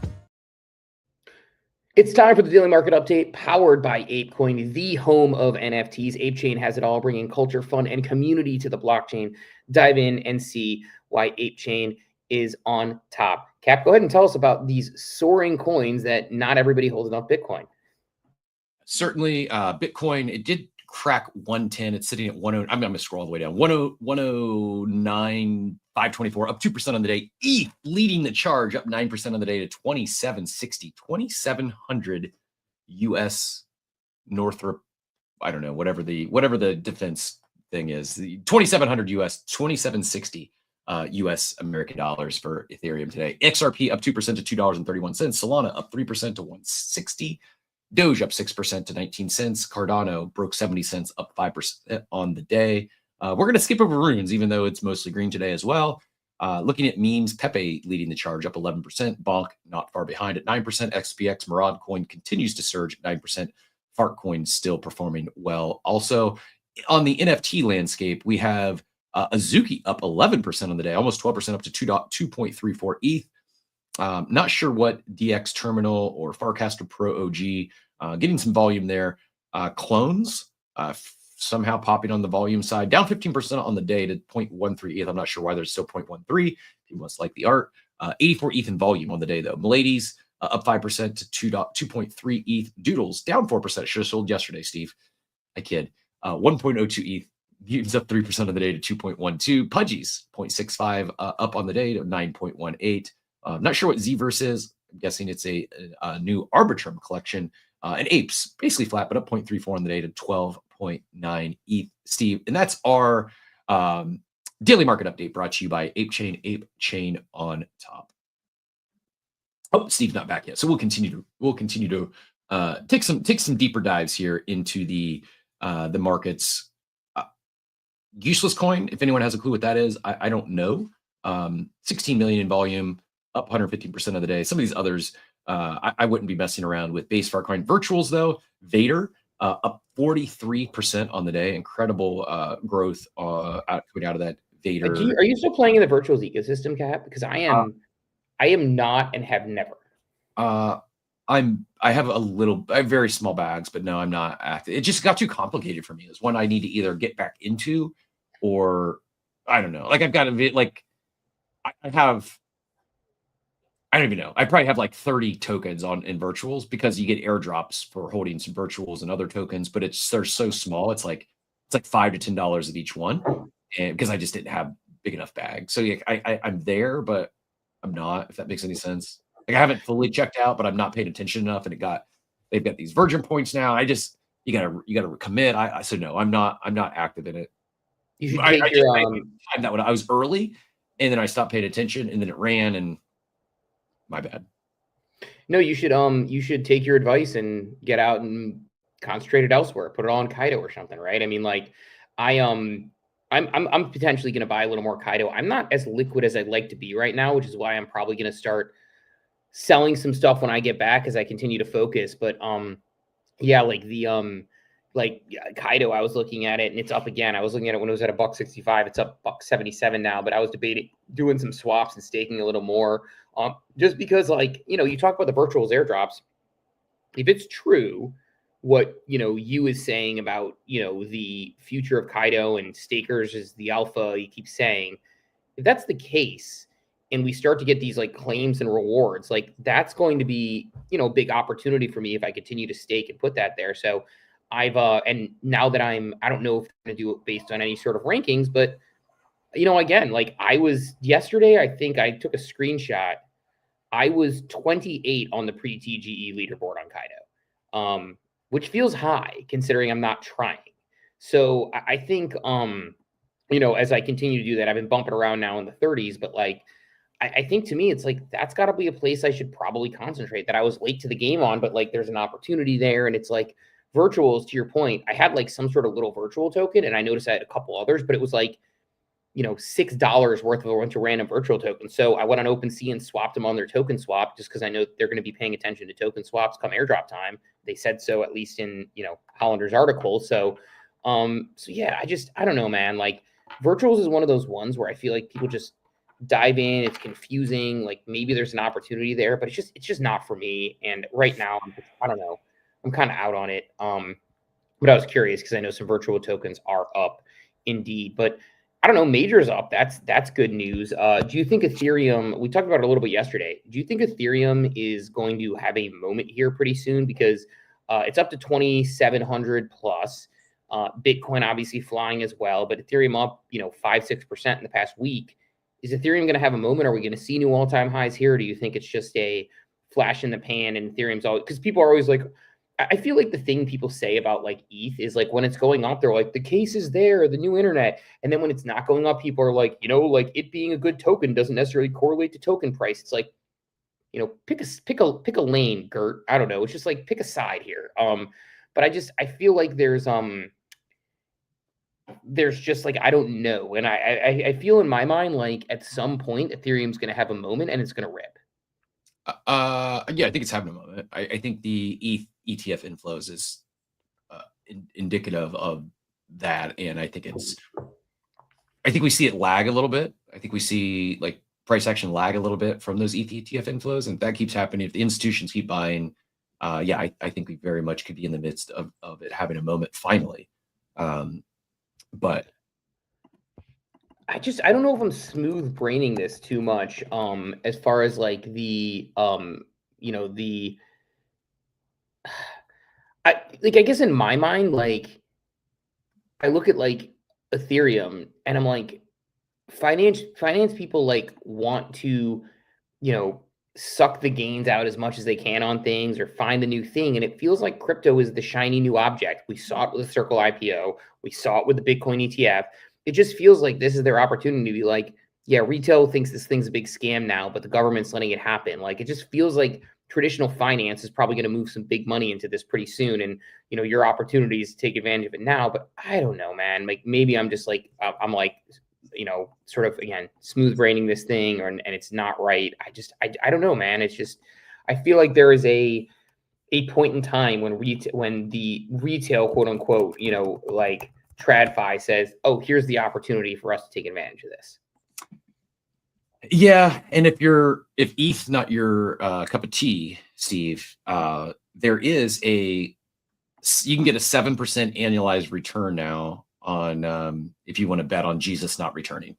It's time for the daily market update powered by ApeCoin, the home of NFTs. ApeChain has it all, bringing culture, fun, and community to the blockchain. Dive in and see why ApeChain is on top. Cap, go ahead and tell us about these soaring coins that not everybody holds enough Bitcoin. Certainly, Bitcoin, it did crack 110. It's sitting at 10. I'm going to scroll all the way down. 109,524, up 2% on the day. ETH leading the charge, up 9% on the day to 2760, 2,700 US Northrop. I don't know, whatever the defense thing is. The 2,700 US, 2,760 US American dollars for Ethereum today. XRP up 2% to $2.31. Solana up 3% to 160. Doge up 6% to 19 cents. Cardano broke 70 cents, up 5% on the day. We're going to skip over runes, even though it's mostly green today as well. Looking at memes, Pepe leading the charge, up 11%. Bonk not far behind at 9%. XPX Murad coin continues to surge at 9%. Fart coin still performing well. Also, on the NFT landscape, we have Azuki up 11% on the day, almost 12% up to 2.34 ETH. Not sure what DX Terminal or Farcaster Pro OG, getting some volume there. Clones somehow popping on the volume side, down 15% on the day to 0.13 ETH. I'm not sure why there's still 0.13. You must like the art. 84 ETH in volume on the day though. Miladies up 5% to 2.3 ETH. Doodles down 4%. Should have sold yesterday, Steve. I kid. 1.02 ETH. Mutants up 3% on the day to 2.12. Pudgies 0.65 up on the day to 9.18. Not sure what Zverse is. I'm guessing it's a new Arbitrum collection. And Apes basically flat, but up 0.34 on the day to 12.9 ETH. Steve, and that's our daily market update brought to you by ApeChain. ApeChain on top. Oh, Steve's not back yet, so we'll continue to take some deeper dives here into the markets. Useless coin. If anyone has a clue what that is, I don't know. 16 million in volume, up 115% of the day. Some of these others, I wouldn't be messing around with. Base Farcoin virtuals though. Vader up 43% on the day. Incredible growth coming out of that Vader. Are you still playing in the virtuals ecosystem, Cap? Because I am I am not and have never. I have I have very small bags, but no, I'm not active. It just got too complicated for me. It's one I need to either get back into, or I don't know. Like I've got a bit like I don't even know. I probably have like 30 tokens in virtuals, because you get airdrops for holding some virtuals and other tokens, but they're so small. It's like $5 to $10 of each one, and because I just didn't have big enough bags. So yeah, I'm there, but I'm not. If that makes any sense. Like I haven't fully checked out, but I'm not paying attention enough, and they've got these virgin points now. You gotta commit. So no, I'm not active in it. You should take time that when I was early, and then I stopped paying attention, and then it ran, and my bad. No, you should take your advice and get out and concentrate it elsewhere. Put it all on Kaido or something, right? I mean, like I'm potentially going to buy a little more Kaido. I'm not as liquid as I'd like to be right now, which is why I'm probably going to start selling some stuff when I get back as I continue to focus. But yeah, like Kaido, I was looking at it and it's up again. I was looking at it when it was at $1.65. It's up $1.77 now, but I was debating doing some swaps and staking a little more. Just because, like, you talk about the virtuals airdrops. If it's true what you is saying about the future of Kaido and stakers is the alpha, you keep saying, if that's the case and we start to get these like claims and rewards, like that's going to be a big opportunity for me if I continue to stake and put that there. So I've and now that I don't know if I'm going to do it based on any sort of rankings, but again, like I was yesterday, I think I took a screenshot. I was 28 on the pre-TGE leaderboard on Kaido, which feels high considering I'm not trying. So I think, as I continue to do that, I've been bumping around now in the 30s, but like, I think to me, it's like, that's gotta be a place I should probably concentrate, that I was late to the game on, but like, there's an opportunity there. And it's like virtuals, to your point, I had like some sort of little virtual token, and I noticed I had a couple others, but it was like, $6 worth of a bunch of random virtual tokens. So I went on OpenSea and swapped them on their token swap, just because I know they're going to be paying attention to token swaps come airdrop time. They said so, at least in, Hollander's article. So, yeah, I don't know, man. Like virtuals is one of those ones where I feel like people just dive in. It's confusing. Like maybe there's an opportunity there, but it's just not for me. And right now, I don't know. I'm kind of out on it. But I was curious because I know some virtual tokens are up indeed, but I don't know, Major's up. That's good news. Do you think Ethereum, we talked about it a little bit yesterday, do you think Ethereum is going to have a moment here pretty soon? Because it's up to 2,700 plus. Bitcoin obviously flying as well, but Ethereum up, 5-6% in the past week. Is Ethereum going to have a moment? Are we going to see new all-time highs here? Or do you think it's just a flash in the pan and Ethereum's always, because people are always like, I feel like the thing people say about like ETH is like when it's going up, they're like, the case is there, the new internet. And then when it's not going up, people are like, like it being a good token doesn't necessarily correlate to token price. It's like, pick a lane, Gert. I don't know. It's just like, pick a side here. But I feel like there's just like, I don't know. And I feel in my mind, like at some point Ethereum's going to have a moment and it's going to rip. Yeah, I think it's having a moment. I think the ETH ETF inflows is indicative of that, and I think we see it lag a little bit. I think we see like price action lag a little bit from those ETH ETF inflows, and if that keeps happening, if the institutions keep buying, yeah, I think we very much could be in the midst of it having a moment finally. But I don't know if I'm smooth braining this too much. As far as like I guess in my mind, like I look at like Ethereum and I'm like, finance people like want to, suck the gains out as much as they can on things or find the new thing. And it feels like crypto is the shiny new object. We saw it with the Circle IPO. We saw it with the Bitcoin ETF. It just feels like this is their opportunity to be like, yeah, retail thinks this thing's a big scam now, but the government's letting it happen. Like, it just feels like traditional finance is probably going to move some big money into this pretty soon. And, your opportunity is to take advantage of it now, but I don't know, man. Like maybe I'm just like, I'm like, sort of, again, smooth braining this thing and it's not right. I don't know, man. It's just, I feel like there is a point in time when the retail, quote unquote, like TradFi says, oh, here's the opportunity for us to take advantage of this. Yeah, and if ETH not your cup of tea, Steve, there is you can get a 7% annualized return now on if you want to bet on Jesus not returning.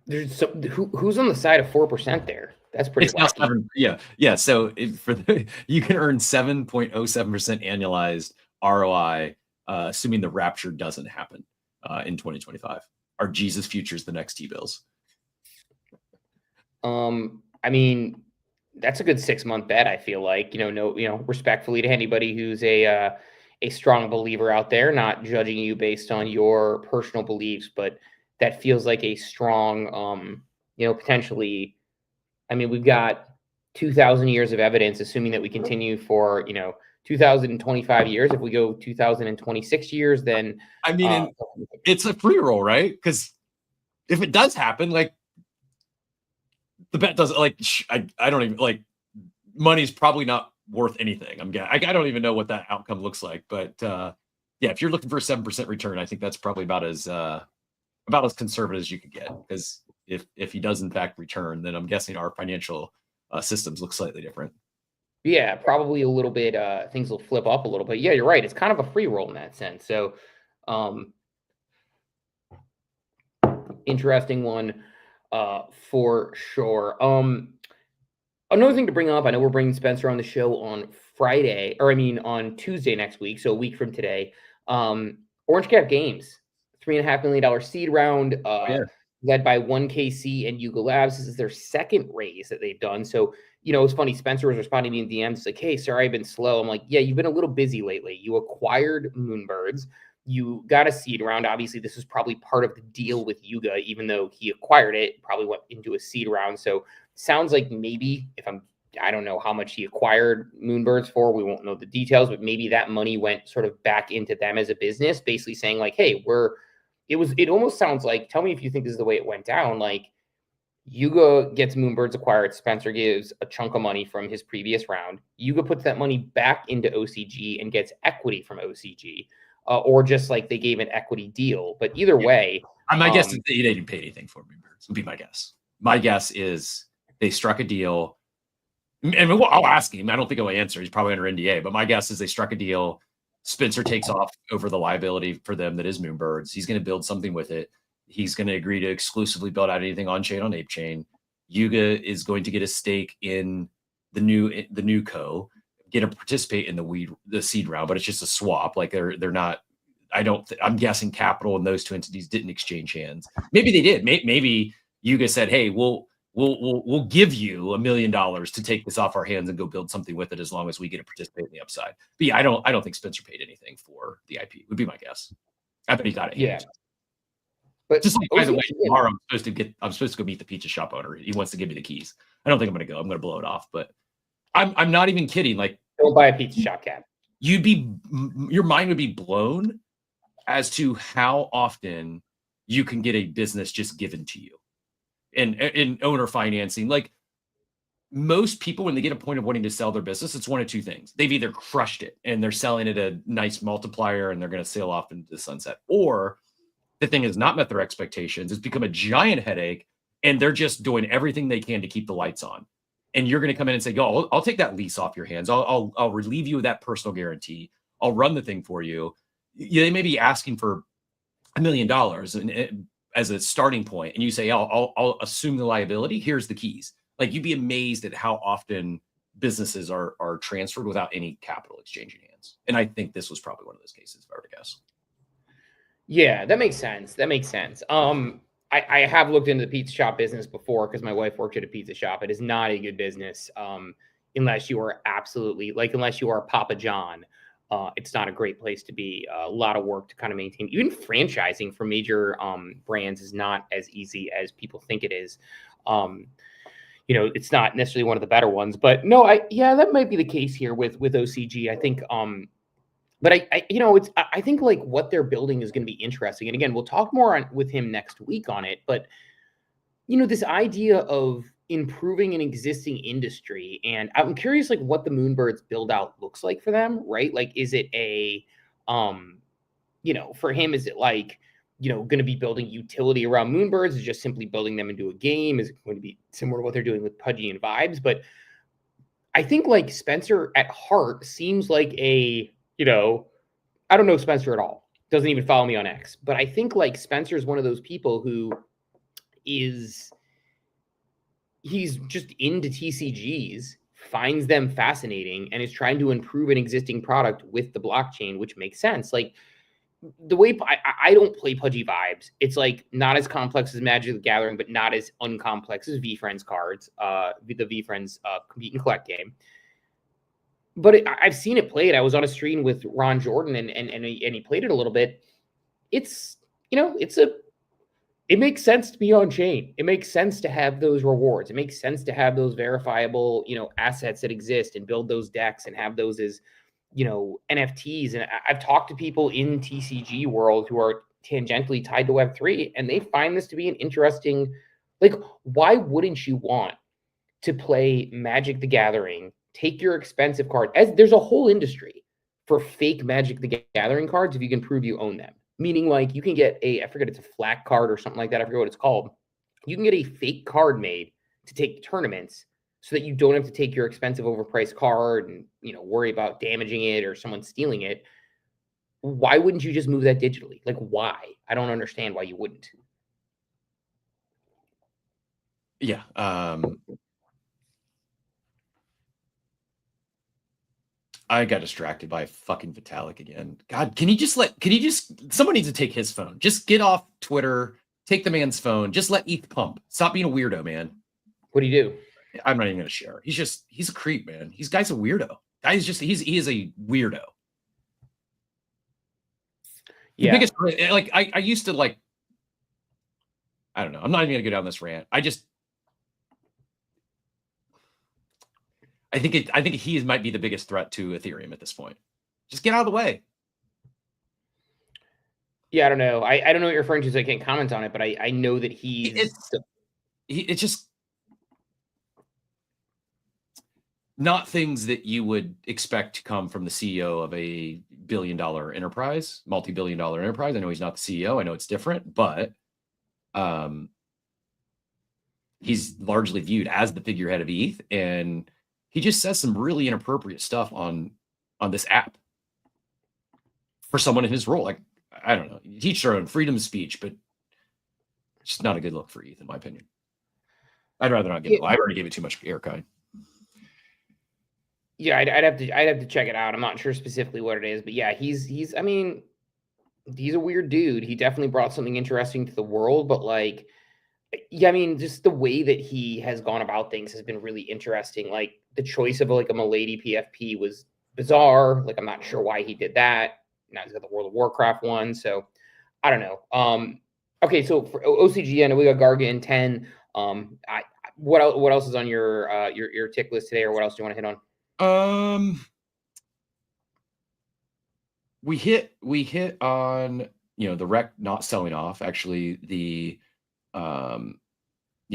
There's who's on the side of 4% there? That's pretty wacky. Yeah. So you can earn 7.07% annualized ROI, assuming the rapture doesn't happen in 2025. Are Jesus futures the next T-bills? I mean, that's a good 6-month bet. I feel like, respectfully to anybody who's a strong believer out there, not judging you based on your personal beliefs, but that feels like a strong, potentially. I mean, we've got 2,000 years of evidence, assuming that we continue for 2,025 years. If we go 2,026 years, then I mean, it's a free roll, right? Because if it does happen, like the bet doesn't I don't even like money's probably not worth anything. I don't even know what that outcome looks like, but yeah, if you're looking for a 7% return, I think that's probably about as conservative as you could get. Because if he does in fact return, then I'm guessing our financial systems look slightly different. Yeah, probably a little bit. Things will flip up a little bit. Yeah, you're right. It's kind of a free roll in that sense. So, interesting one for sure. Another thing to bring up, I know we're bringing Spencer on the show on on Tuesday next week, so a week from today. Orange Cap Games, $3.5 million seed round, led by 1KC and Yuga Labs. This is their second raise that they've done. So, it's funny. Spencer was responding to me in DMs like, "Hey, sorry, I've been slow." I'm like, "Yeah, you've been a little busy lately. You acquired Moonbirds. You got a seed round. Obviously, this was probably part of the deal with Yuga, even though he acquired it, probably went into a seed round. So sounds like maybe I don't know how much he acquired Moonbirds for. We won't know the details, but maybe that money went sort of back into them as a business, basically saying like, hey, it almost sounds like, tell me if you think this is the way it went down. Like Yuga gets Moonbirds acquired. Spencer gives a chunk of money from his previous round. Yuga puts that money back into OCG and gets equity from OCG. Or just like they gave an equity deal. But either way. My guess is they didn't pay anything for Moonbirds, would be my guess. My guess is they struck a deal. And I'll ask him. I don't think he'll answer. He's probably under NDA. But my guess is they struck a deal. Spencer takes off over the liability for them that is Moonbirds. He's going to build something with it. He's going to agree to exclusively build out anything on-chain on ApeChain. Yuga is going to get a stake in the new co. Get to participate in the seed round, but it's just a swap. Like they're not. I'm guessing Capital and those two entities didn't exchange hands. Maybe they did. Maybe Yuga said, "Hey, we'll give you $1 million to take this off our hands and go build something with it as long as we get to participate in the upside." But yeah, I don't think Spencer paid anything for the IP. Would be my guess. I bet he got it. Yeah. But just like, by the way, tomorrow I'm supposed to go meet the pizza shop owner. He wants to give me the keys. I don't think I'm going to go. I'm going to blow it off. But I'm not even kidding. Like, don't buy a pizza shop, Cap. Your mind would be blown as to how often you can get a business just given to you in owner financing. Like most people, when they get a point of wanting to sell their business, it's one of two things. They've either crushed it and they're selling it a nice multiplier and they're going to sail off into the sunset, or the thing has not met their expectations. It's become a giant headache and they're just doing everything they can to keep the lights on. And you're going to come in and say, "Yo, I'll take that lease off your hands. I'll relieve you of that personal guarantee. I'll run the thing for you." They may be asking for $1 million as a starting point, and you say, I'll assume the liability. Here's the keys. Like you'd be amazed at how often businesses are transferred without any capital exchanging hands. And I think this was probably one of those cases, if I were to guess. Yeah, that makes sense. I have looked into the pizza shop business before because my wife worked at a pizza shop. It is not a good business unless you are unless you are Papa John. It's not a great place to be. A lot of work to kind of maintain. Even franchising for major brands is not as easy as people think it is. It's not necessarily one of the better ones, but no, that might be the case here with OCG. I think, but I think like what they're building is going to be interesting. And again, we'll talk more with him next week on it. But this idea of improving an existing industry, and I'm curious like what the Moonbirds build out looks like for them, right? Like, is it a for him, is it like going to be building utility around Moonbirds? Is it just simply building them into a game? Is it going to be similar to what they're doing with Pudgy and Vibes? But I think like Spencer at heart seems like I don't know Spencer at all. Doesn't even follow me on X. But I think like Spencer is one of those people who he's just into TCGs, finds them fascinating, and is trying to improve an existing product with the blockchain, which makes sense. Like the way I don't play Pudgy Vibes. It's like not as complex as Magic the Gathering, but not as uncomplex as VFriends cards, the VFriends compete and collect game. But I've seen it played. I was on a stream with Ron Jordan and he played it a little bit. It's, it makes sense to be on chain. It makes sense to have those rewards. It makes sense to have those verifiable, assets that exist and build those decks and have those as, NFTs. And I've talked to people in TCG world who are tangentially tied to Web3, and they find this to be an interesting, like, why wouldn't you want to play Magic the Gathering, take your expensive card, as there's a whole industry for fake Magic the Gathering cards if you can prove you own them. Meaning like you can get I forget, it's a flat card or something like that. I forget what it's called. You can get a fake card made to take tournaments so that you don't have to take your expensive overpriced card and, worry about damaging it or someone stealing it. Why wouldn't you just move that digitally? Like, why? I don't understand why you wouldn't. Yeah. I got distracted by fucking Vitalik again. God, someone needs to take his phone. Just get off Twitter, take the man's phone, just let ETH pump. Stop being a weirdo, man. What do you do? I'm not even going to share. He's a creep, man. Guy's a weirdo. He is a weirdo. Yeah. The biggest, like, I used to like, I don't know. I'm not even going to go down this rant. I think he might be the biggest threat to Ethereum at this point. Just get out of the way. Yeah, I don't know. I don't know what you're referring to, so I can't comment on it, but I know that it's just not things that you would expect to come from the CEO of a billion-dollar enterprise, multi-billion-dollar enterprise. I know he's not the CEO. I know it's different, but he's largely viewed as the figurehead of ETH, and he just says some really inappropriate stuff on this app for someone in his role. Like, I don't know, you teach their own freedom of speech, but it's just not a good look for ETH, in my opinion. I'd rather not give it. I already gave it too much airtime. Yeah, I'd have to check it out. I'm not sure specifically what it is, but yeah, he's I mean, he's a weird dude. He definitely brought something interesting to the world, but like, yeah, I mean, just the way that he has gone about things has been really interesting. Like the choice of like a Milady PFP was bizarre. Like, I'm not sure why he did that. Now he's got the World of Warcraft one, so I don't know. Okay, so for OCG, I know we got Garga in 10. What else is on your tick list today, or what else do you want to hit on? We hit on the rec not selling off. Actually, the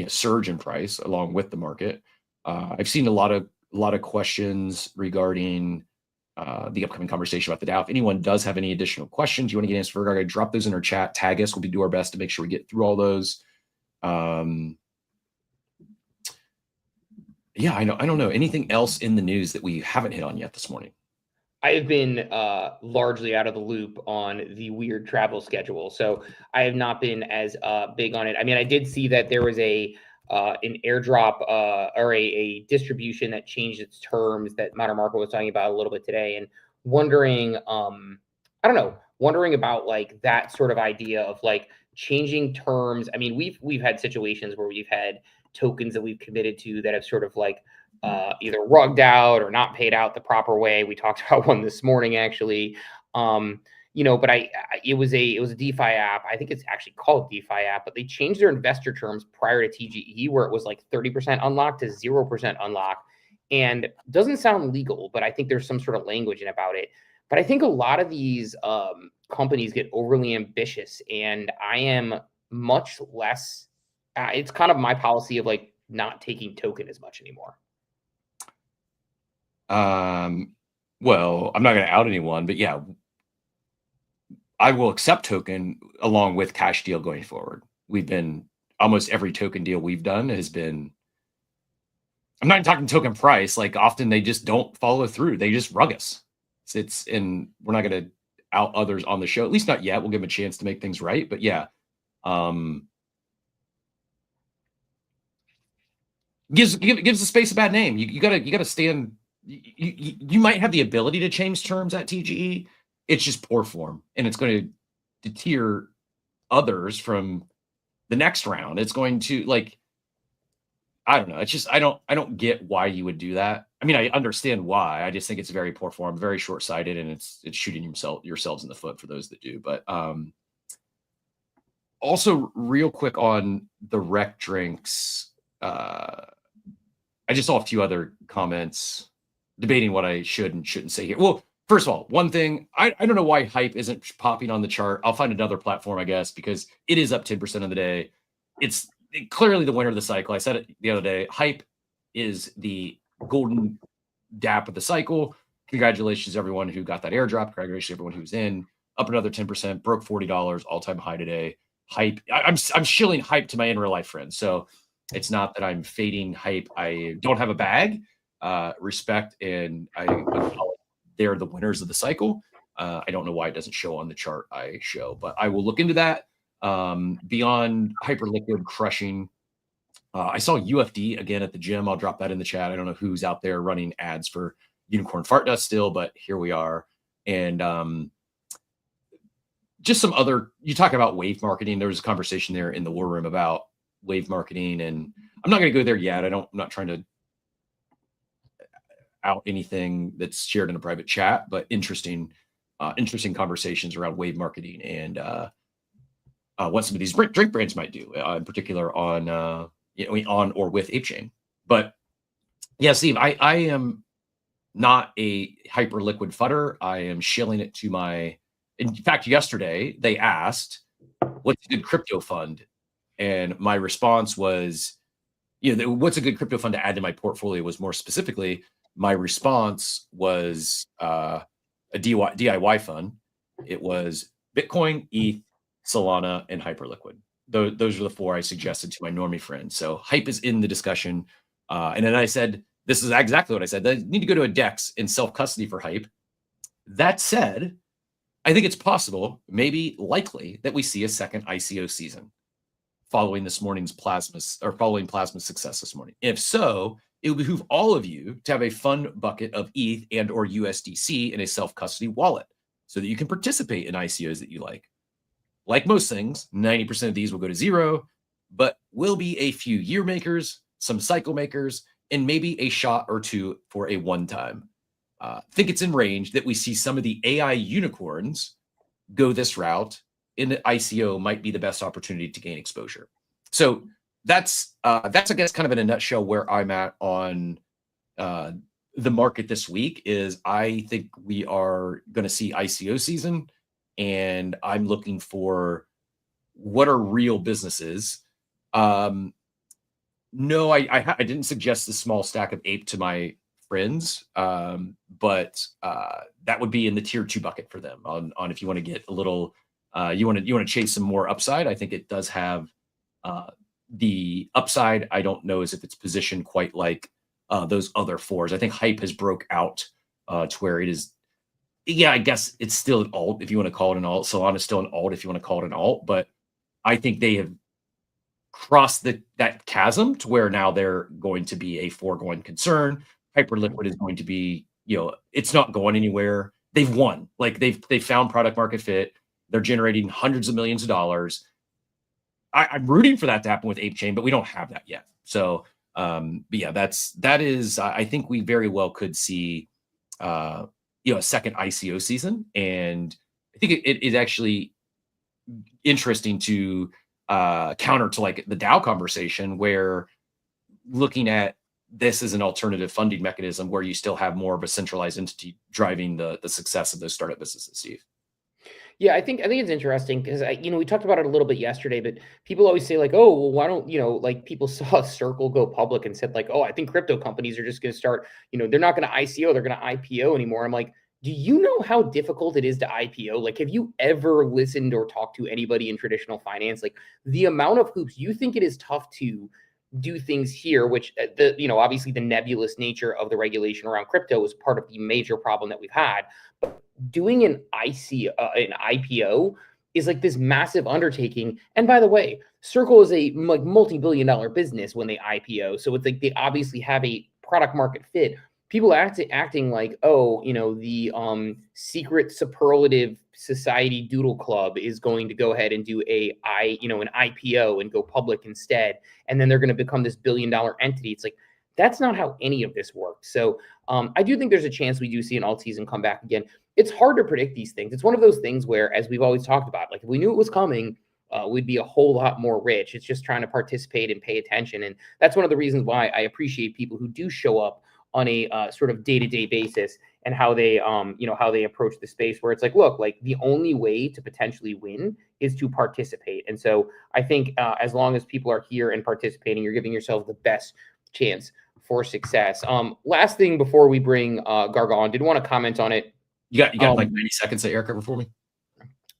surge in price along with the market. I've seen a lot of questions regarding the upcoming conversation about the DAO. If anyone does have any additional questions you want to get answered for Garga, drop those in our chat. Tag us. We'll do our best to make sure we get through all those. Yeah, I don't know anything else in the news that we haven't hit on yet this morning. I have been largely out of the loop on the weird travel schedule, so I have not been as big on it. I mean, I did see that there was an airdrop or a distribution that changed its terms that Modern Market was talking about a little bit today, and wondering about like that sort of idea of like changing terms. I mean, we've had situations where we've had tokens that we've committed to that have sort of like either rugged out or not paid out the proper way. We talked about one this morning, actually. But it was a DeFi app. I think it's actually called DeFi app, but they changed their investor terms prior to TGE, where it was like 30% unlocked to 0% unlock. And it doesn't sound legal, but I think there's some sort of language in about it. But I think a lot of these companies get overly ambitious, and I am much less. It's kind of my policy of like not taking token as much anymore. Well, I'm not going to out anyone, but yeah, I will accept token along with cash deal going forward. We've been almost every token deal we've done has been. I'm not even talking token price. Like often they just don't follow through. They just rug us. And we're not going to out others on the show, at least not yet. We'll give them a chance to make things right. But yeah, gives the space a bad name. You gotta stand. You might have the ability to change terms at TGE. It's just poor form, and it's going to deter others from the next round. It's going to like. I don't know. It's just I don't get why you would do that. I mean, I understand why. I just think it's very poor form, very short-sighted, and it's shooting yourselves in the foot for those that do. But also, real quick on the rec drinks, I just saw a few other comments debating what I should and shouldn't say here. Well, first of all, one thing I don't know why Hype isn't popping on the chart. I'll find another platform, I guess, because it is up 10% of the day. It's clearly the winner of the cycle. I said it the other day. Hype is the golden dap of the cycle. Congratulations, everyone who got that airdrop. Congratulations, everyone who's in. Up another 10%. Broke $40, all-time high today. Hype. I'm shilling Hype to my in real life friends. So it's not that I'm fading Hype. I don't have a bag. Respect, and they're the winners of the cycle. I don't know why it doesn't show on the chart I show, but I will look into that. Beyond Hyperliquid crushing, I saw UFD again at the gym. I'll drop that in the chat. I don't know who's out there running ads for Unicorn Fart Dust still, but here we are. And just some other, you talk about wave marketing. There was a conversation there in the war room about wave marketing, and I'm not going to go there yet. I'm not trying to out anything that's shared in a private chat, but interesting conversations around wave marketing and what some of these drink brands might do, in particular on or with ApeChain. But yeah, Steve, I am not a Hyperliquid fudder. I am shilling it to my. In fact, yesterday they asked, "What's a good crypto fund?" And my response was, what's a good crypto fund to add to my portfolio? Was more specifically, my response was a DIY fund. It was Bitcoin, ETH, Solana, and Hyperliquid. Those are the four I suggested to my normie friends. So Hype is in the discussion. And then I said, this is exactly what I said. They need to go to a DEX in self-custody for Hype. That said, I think it's possible, maybe likely, that we see a second ICO season following this morning's Plasma's success this morning. If so, it would behoove all of you to have a fund bucket of ETH and or USDC in a self-custody wallet so that you can participate in ICOs that you like. Like most things, 90% of these will go to zero, but will be a few year makers, some cycle makers, and maybe a shot or two for a one-time. Think it's in range that we see some of the AI unicorns go this route, and the ICO might be the best opportunity to gain exposure. So that's I guess kind of in a nutshell where I'm at on the market this week. Is I think we are going to see ICO season, and I'm looking for what are real businesses. No, I didn't suggest the small stack of Ape to my friends, but that would be in the tier 2 bucket for them. On if you want to get a little, you want to chase some more upside. I think it does have the upside. I don't know as if it's positioned quite like those other fours. I think Hype has broke out to where it is. Yeah, I guess it's still an alt if you want to call it an alt. Solana is still an alt if you want to call it an alt, but I think they have crossed that chasm to where now they're going to be a foregoing concern. Hyperliquid is going to be, it's not going anywhere. They've won. Like they've found product market fit. They're generating hundreds of millions of dollars. I'm rooting for that to happen with ApeChain, but we don't have that yet. So, but yeah, that is. I think we very well could see, a second ICO season, and I think it is actually interesting to counter to like the DAO conversation, where looking at this as an alternative funding mechanism where you still have more of a centralized entity driving the success of those startup businesses, Steve. Yeah, I think it's interesting because we talked about it a little bit yesterday, but people always say like, oh, well, why don't like people saw Circle go public and said like, oh, I think crypto companies are just going to start, they're not going to ICO, they're going to IPO anymore. I'm like, do you know how difficult it is to IPO? Like, have you ever listened or talked to anybody in traditional finance? Like, the amount of hoops, you think it is tough to do things here, which obviously the nebulous nature of the regulation around crypto is part of the major problem that we've had. But doing an IPO is like this massive undertaking. And by the way, Circle is a like multi-billion-dollar business when they IPO. So it's like they obviously have a product market fit. People acting like, oh, the secret superlative society doodle club is going to go ahead and do an IPO and go public instead. And then they're going to become this billion-dollar entity. It's like, that's not how any of this works. So I do think there's a chance we do see an alt season come back again. It's hard to predict these things. It's one of those things where, as we've always talked about, like if we knew it was coming, we'd be a whole lot more rich. It's just trying to participate and pay attention. And that's one of the reasons why I appreciate people who do show up on a sort of day-to-day basis and how they, how they approach the space, where it's like, look, like the only way to potentially win is to participate. And so I think as long as people are here and participating, you're giving yourself the best chance for success. Last thing before we bring Garga on, did want to comment on it. You got like 90 seconds to air cover for me?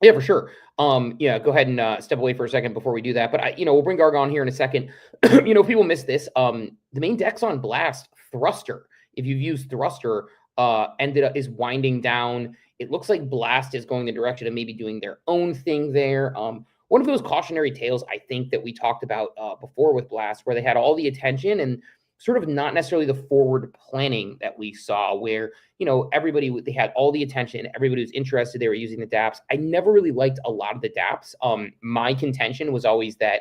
Yeah, for sure. Go ahead and step away for a second before we do that. But we'll bring Garga on here in a second. People miss this. The main dex on Blast, Thruster, if you've used Thruster, is winding down. It looks like Blast is going the direction of maybe doing their own thing there. One of those cautionary tales, I think, that we talked about before with Blast, where they had all the attention and sort of not necessarily the forward planning that we saw, where, they had all the attention, everybody was interested, they were using the dApps. I never really liked a lot of the dApps. My contention was always that,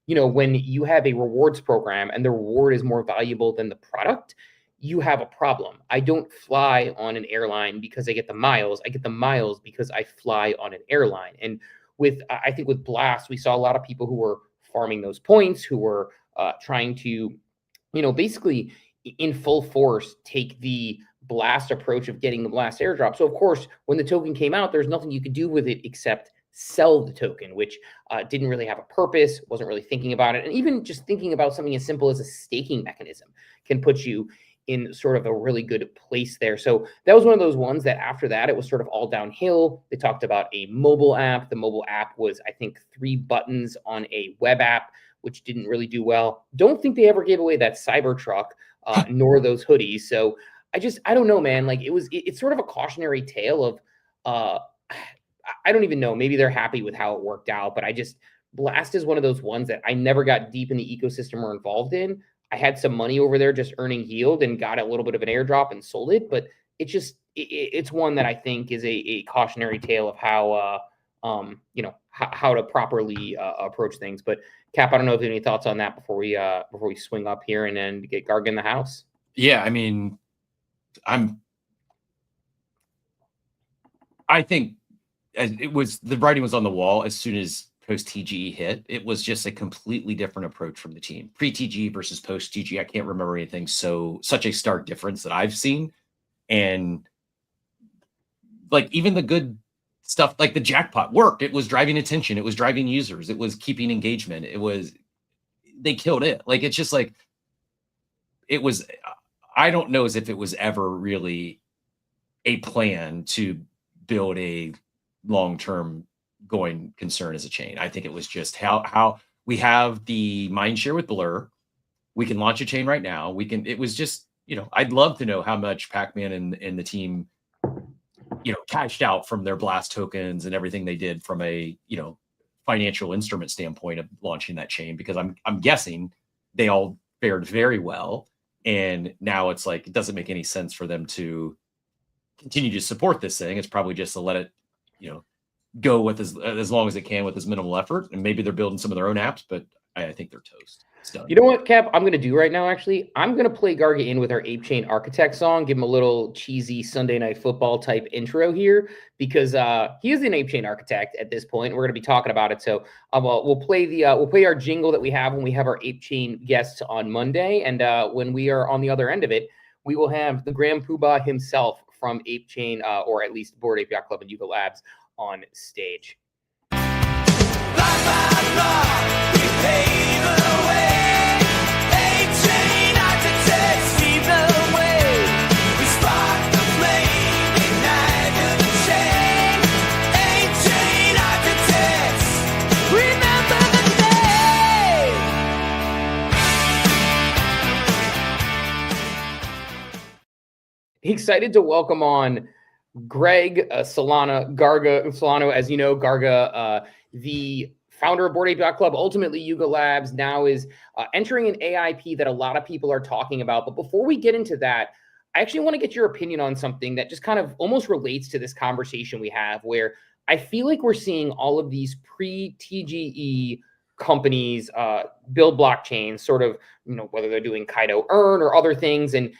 when you have a rewards program and the reward is more valuable than the product, you have a problem. I don't fly on an airline because I get the miles. I get the miles because I fly on an airline. And I think with Blast, we saw a lot of people who were farming those points, who were trying to, basically in full force take the Blast approach of getting the Blast airdrop. So of course, when the token came out, there's nothing you could do with it except sell the token, which didn't really have a purpose, wasn't really thinking about it. And even just thinking about something as simple as a staking mechanism can put you in sort of a really good place there. So that was one of those ones that after that, it was sort of all downhill. They talked about a mobile app. The mobile app was, I think, 3 buttons on a web app, which didn't really do well. Don't think they ever gave away that Cybertruck, nor those hoodies. So I don't know, man. Like it's sort of a cautionary tale of, I don't even know. Maybe they're happy with how it worked out, but Blast is one of those ones that I never got deep in the ecosystem or involved in. I had some money over there just earning yield and got a little bit of an airdrop and sold it. But it's one that I think is a cautionary tale of how, how to properly approach things. But Cap, I don't know if you have any thoughts on that before we swing up here and then get Garga in the house. Yeah, I mean, I think the writing was on the wall as soon as post TGE hit. It was just a completely different approach from the team. Pre TGE versus post TGE, I can't remember anything such a stark difference that I've seen. And like even the good stuff, like the jackpot worked. It was driving attention. It was driving users. It was keeping engagement. They killed it. Like, it's just like, I don't know as if it was ever really a plan to build a long-term going concern as a chain. I think it was just how we have the mind share with Blur. We can launch a chain right now. It was just, I'd love to know how much Pac-Man and the team, cashed out from their Blast tokens and everything they did from a, financial instrument standpoint of launching that chain, because I'm guessing they all fared very well. And now it's like, it doesn't make any sense for them to continue to support this thing. It's probably just to let it, go with as long as it can with as minimal effort. And maybe they're building some of their own apps, but I think they're toast. It's done. You know what, Cap? I'm going to do right now, actually. I'm going to play Garga in with our ApeChain Architect song, give him a little cheesy Sunday Night Football type intro here, because he is an ApeChain Architect at this point. We're going to be talking about it. So we'll play our jingle that we have when we have our ApeChain guests on Monday. And when we are on the other end of it, we will have the Grand Poobah himself from ApeChain, or at least Bored Ape Yacht Club and Yuga Labs, on stage. Blah, blah, blah. We pave the way. ApeChain architects lead the way. We spark the flame, ignite. excited to welcome on Greg Solano. As you know, Garga, the founder of Bored Ape Club, ultimately Yuga Labs, now is entering an AIP that a lot of people are talking about. But before we get into that, I actually want to get your opinion on something that just kind of almost relates to this conversation we have, where I feel like we're seeing all of these pre-TGE companies build blockchains, sort of, whether they're doing Kaido Earn or other things. And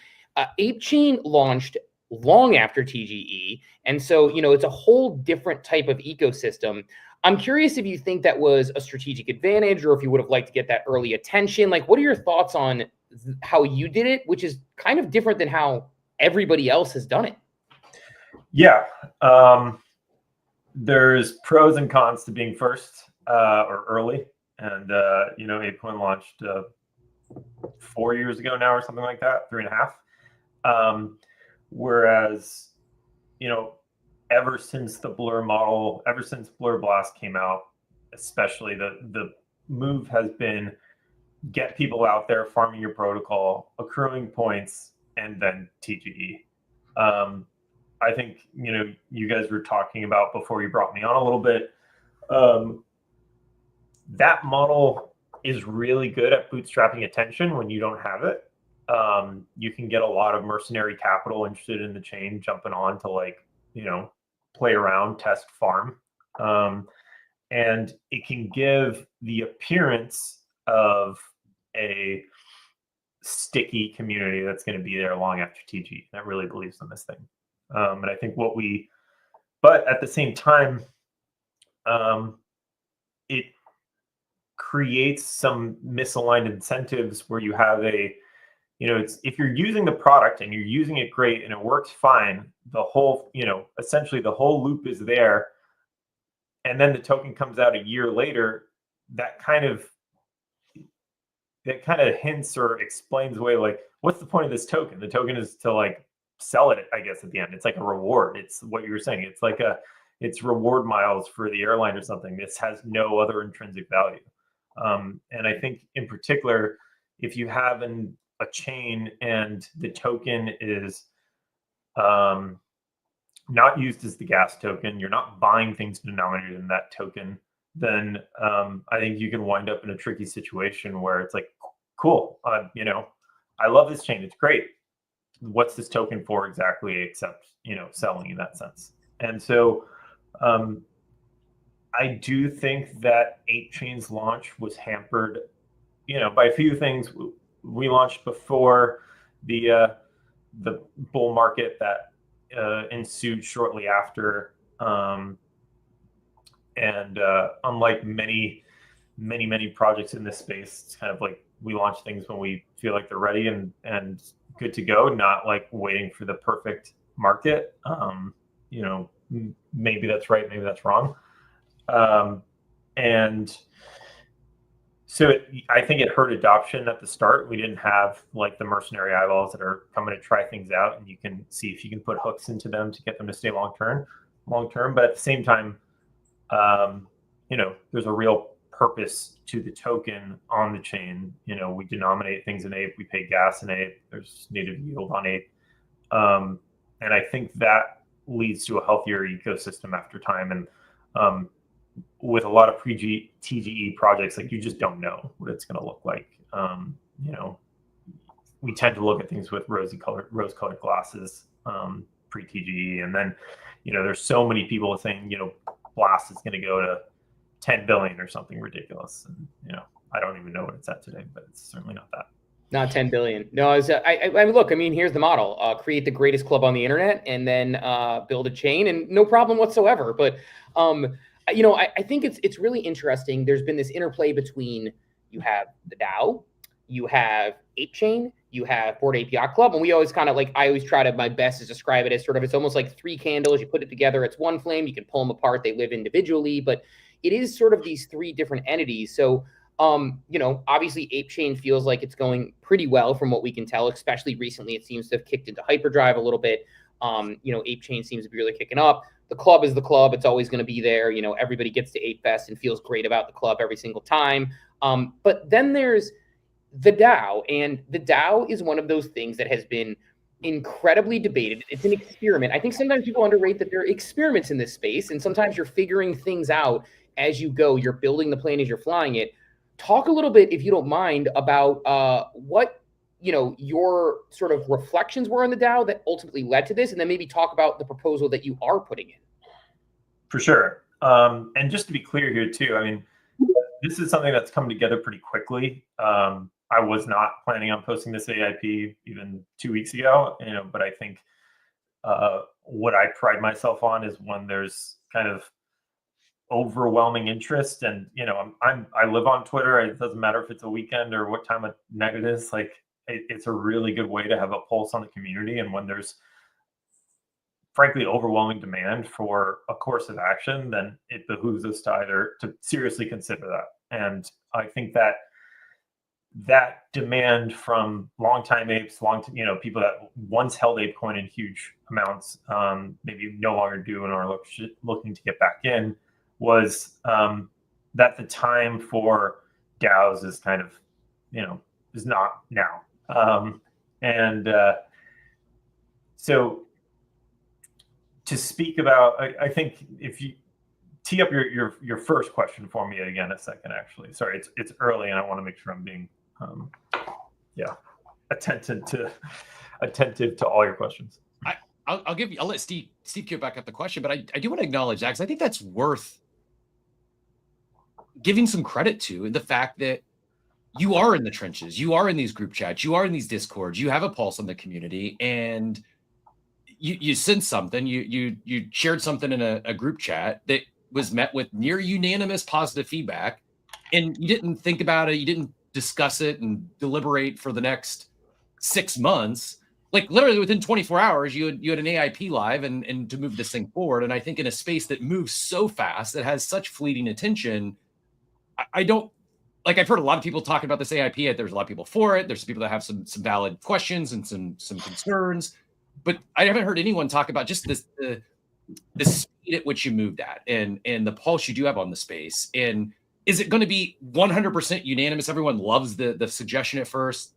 ApeChain launched long after TGE. And so, it's a whole different type of ecosystem. I'm curious if you think that was a strategic advantage, or if you would have liked to get that early attention. Like, what are your thoughts on how you did it, which is kind of different than how everybody else has done it? Yeah. There's pros and cons to being first or early. And, ApeCoin launched 4 years ago now or something like that, 3.5. Whereas, ever since the Blur model, ever since Blur Blast came out, especially the move has been get people out there farming your protocol, accruing points, and then TGE. I think, you guys were talking about before you brought me on a little bit, that model is really good at bootstrapping attention when you don't have it. You can get a lot of mercenary capital interested in the chain jumping on to play around, test, farm. And it can give the appearance of a sticky community that's going to be there long after TG that really believes in this thing. And I think but at the same time, it creates some misaligned incentives where you have if you're using the product and you're using it great and it works fine, the whole, essentially the whole loop is there. And then the token comes out a year later, that kind of hints or explains away, what's the point of this token? The token is to sell it, I guess, at the end. It's like a reward. It's what you were saying. It's it's reward miles for the airline or something. This has no other intrinsic value. And I think in particular, if you have a chain and the token is not used as the gas token, you're not buying things denominated in that token, then I think you can wind up in a tricky situation where it's cool, I love this chain, it's great. What's this token for exactly, except selling in that sense? And so I do think that ApeChain's launch was hampered, by a few things. We launched before the bull market that ensued shortly after, and unlike many projects in this space, it's kind of we launch things when we feel like they're ready and good to go, not waiting for the perfect market. Maybe that's right, maybe that's wrong. And so I think it hurt adoption at the start. We didn't have the mercenary eyeballs that are coming to try things out, and you can see if you can put hooks into them to get them to stay long term. But at the same time, there's a real purpose to the token on the chain. We denominate things in Ape, we pay gas in Ape, there's native yield on Ape. And I think that leads to a healthier ecosystem after time. And with a lot of pre-TGE projects, you just don't know what it's going to look like. We tend to look at things with rose-colored glasses pre-TGE, and then there's so many people saying Blast is going to go to 10 billion or something ridiculous, and I don't even know what it's at today, but it's certainly not that. Not 10 billion. No, I look, here's the model. Create the greatest club on the internet and then build a chain, and no problem whatsoever. But I think it's really interesting. There's been this interplay between, you have the DAO, you have ApeChain, you have Bored Ape Yacht Club, and we always kind of I always try to my best to describe it as it's almost like three candles. You put it together, it's one flame. You can pull them apart. They live individually, but it is sort of these three different entities. So, obviously ApeChain feels like it's going pretty well from what we can tell, especially recently. It seems to have kicked into hyperdrive a little bit. ApeChain seems to be really kicking up. The club is the club. It's always going to be there. Everybody gets to Ape Fest and feels great about the club every single time. But then there's the DAO, and the DAO is one of those things that has been incredibly debated. It's an experiment. I think sometimes people underrate that there are experiments in this space, and sometimes you're figuring things out as you go. You're building the plane as you're flying it. Talk a little bit, if you don't mind, about what your sort of reflections were on the DAO that ultimately led to this, and then maybe talk about the proposal that you are putting in. For sure. And just to be clear here too, I mean, this is something that's come together pretty quickly. I was not planning on posting this AIP even 2 weeks ago, but I think what I pride myself on is when there's kind of overwhelming interest, and I live on Twitter. It doesn't matter if it's a weekend or what time of night it is. Like, it's a really good way to have a pulse on the community, and when there's frankly overwhelming demand for a course of action, then it behooves us to seriously consider that. And I think that demand from longtime apes, people that once held ApeCoin in huge amounts, maybe no longer do and are looking to get back in, was that the time for DAOs is kind of, is not now. So to speak about, I think if you tee up your first question for me again a second, actually. Sorry, it's early and I want to make sure I'm being attentive to all your questions. I'll let Steve queue back up the question, but I do want to acknowledge that, because I think that's worth giving some credit to, in the fact that you are in the trenches, you are in these group chats, you are in these discords, you have a pulse on the community, and you sense something, you shared something in a group chat that was met with near unanimous positive feedback, and you didn't think about it, you didn't discuss it and deliberate for the next 6 months. Like, literally within 24 hours, you had an AIP live and to move this thing forward. And I think in a space that moves so fast, that has such fleeting attention, I don't, like, I've heard a lot of people talking about this AIP. There's a lot of people for it. There's some people that have some valid questions and some concerns, but I haven't heard anyone talk about just the speed at which you moved at, and the pulse you do have on the space. And is it going to be 100% unanimous? Everyone loves the suggestion at first.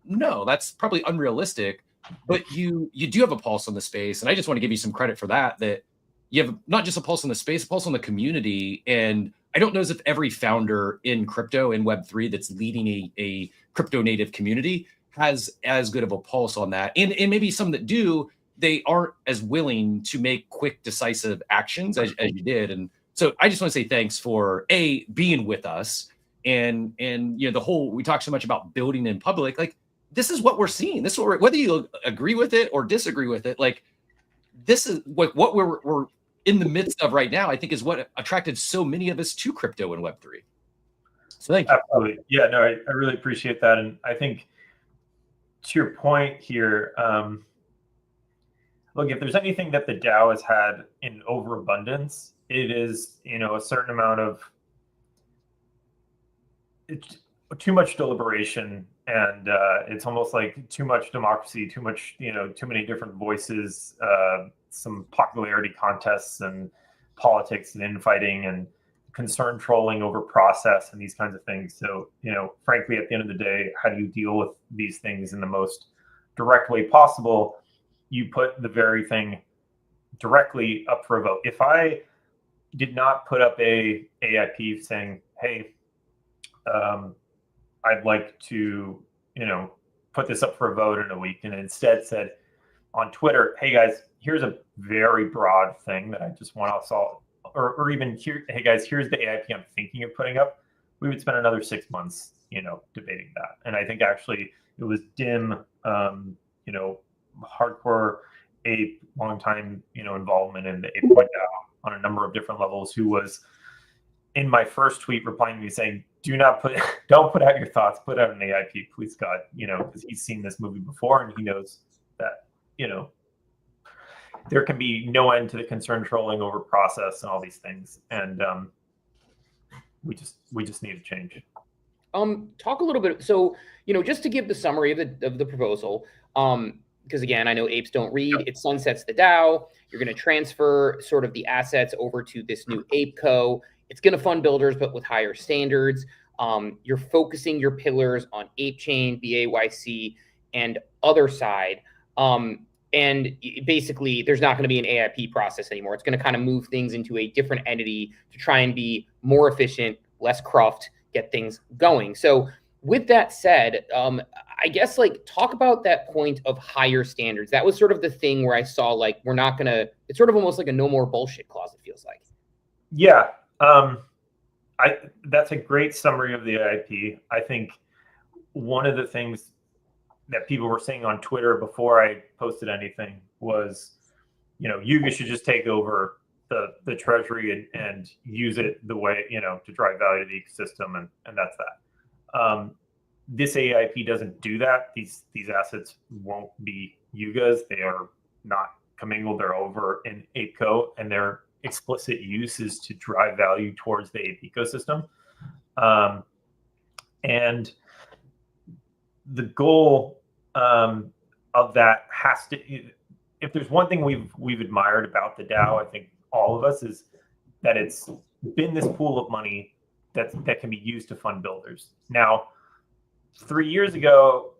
No, that's probably unrealistic, but you do have a pulse on the space. And I just want to give you some credit for that you have not just a pulse on the space, a pulse on the community. And I don't know if every founder in crypto and Web3 that's leading a crypto native community has as good of a pulse on that. And maybe some that do, they aren't as willing to make quick, decisive actions as you did. And so I just want to say thanks for being with us. And the whole, we talk so much about building in public, like, this is what we're seeing. This is what whether you agree with it or disagree with it, like, this is what we're in the midst of right now, I think, is what attracted so many of us to crypto and Web3. So thank you. Absolutely. Yeah, no, I really appreciate that. And I think to your point here, look, if there's anything that the DAO has had in overabundance, it is, a certain amount of too much deliberation, and it's almost like too much democracy, too much, too many different voices, some popularity contests and politics and infighting and concern trolling over process and these kinds of things. So, frankly, at the end of the day, how do you deal with these things in the most direct way possible? You put the very thing directly up for a vote. If I did not put up a AIP saying, hey, I'd like to, put this up for a vote in a week, and instead said on Twitter, hey guys, here's a very broad thing that I just want us all, or even here, hey guys, here's the AIP I'm thinking of putting up, we would spend another 6 months, debating that. And I think actually it was Dim, hardcore ape, long time, involvement in the ApeCoin DAO on a number of different levels, who was in my first tweet replying to me saying, don't put out your thoughts, put out an AIP, please God, because he's seen this movie before and he knows that, there can be no end to the concern trolling over process and all these things. And we just need to change. Talk a little bit. So, just to give the summary of the proposal, because again, I know apes don't read. It sunsets the DAO. You're going to transfer sort of the assets over to this new ApeCo. It's going to fund builders, but with higher standards. You're focusing your pillars on ApeChain, BAYC, and other side. And basically, there's not going to be an AIP process anymore. It's going to kind of move things into a different entity to try and be more efficient, less cruft, get things going. So with that said, I guess like talk about that point of higher standards. That was sort of the thing where I saw like we're not going to, it's sort of almost like a no more bullshit clause, it feels like. Yeah. That's a great summary of the AIP. I think one of the things that people were saying on Twitter before I posted anything was, Yuga should just take over the treasury and use it the way, to drive value to the ecosystem. And that's that. This AIP doesn't do that. These assets won't be Yuga's. They are not commingled. They're over in ApeCo, and their explicit use is to drive value towards the Ape ecosystem. And the goal of that has to, if there's one thing we've admired about the DAO, I think all of us, is that it's been this pool of money that can be used to fund builders. Now, 3 years ago,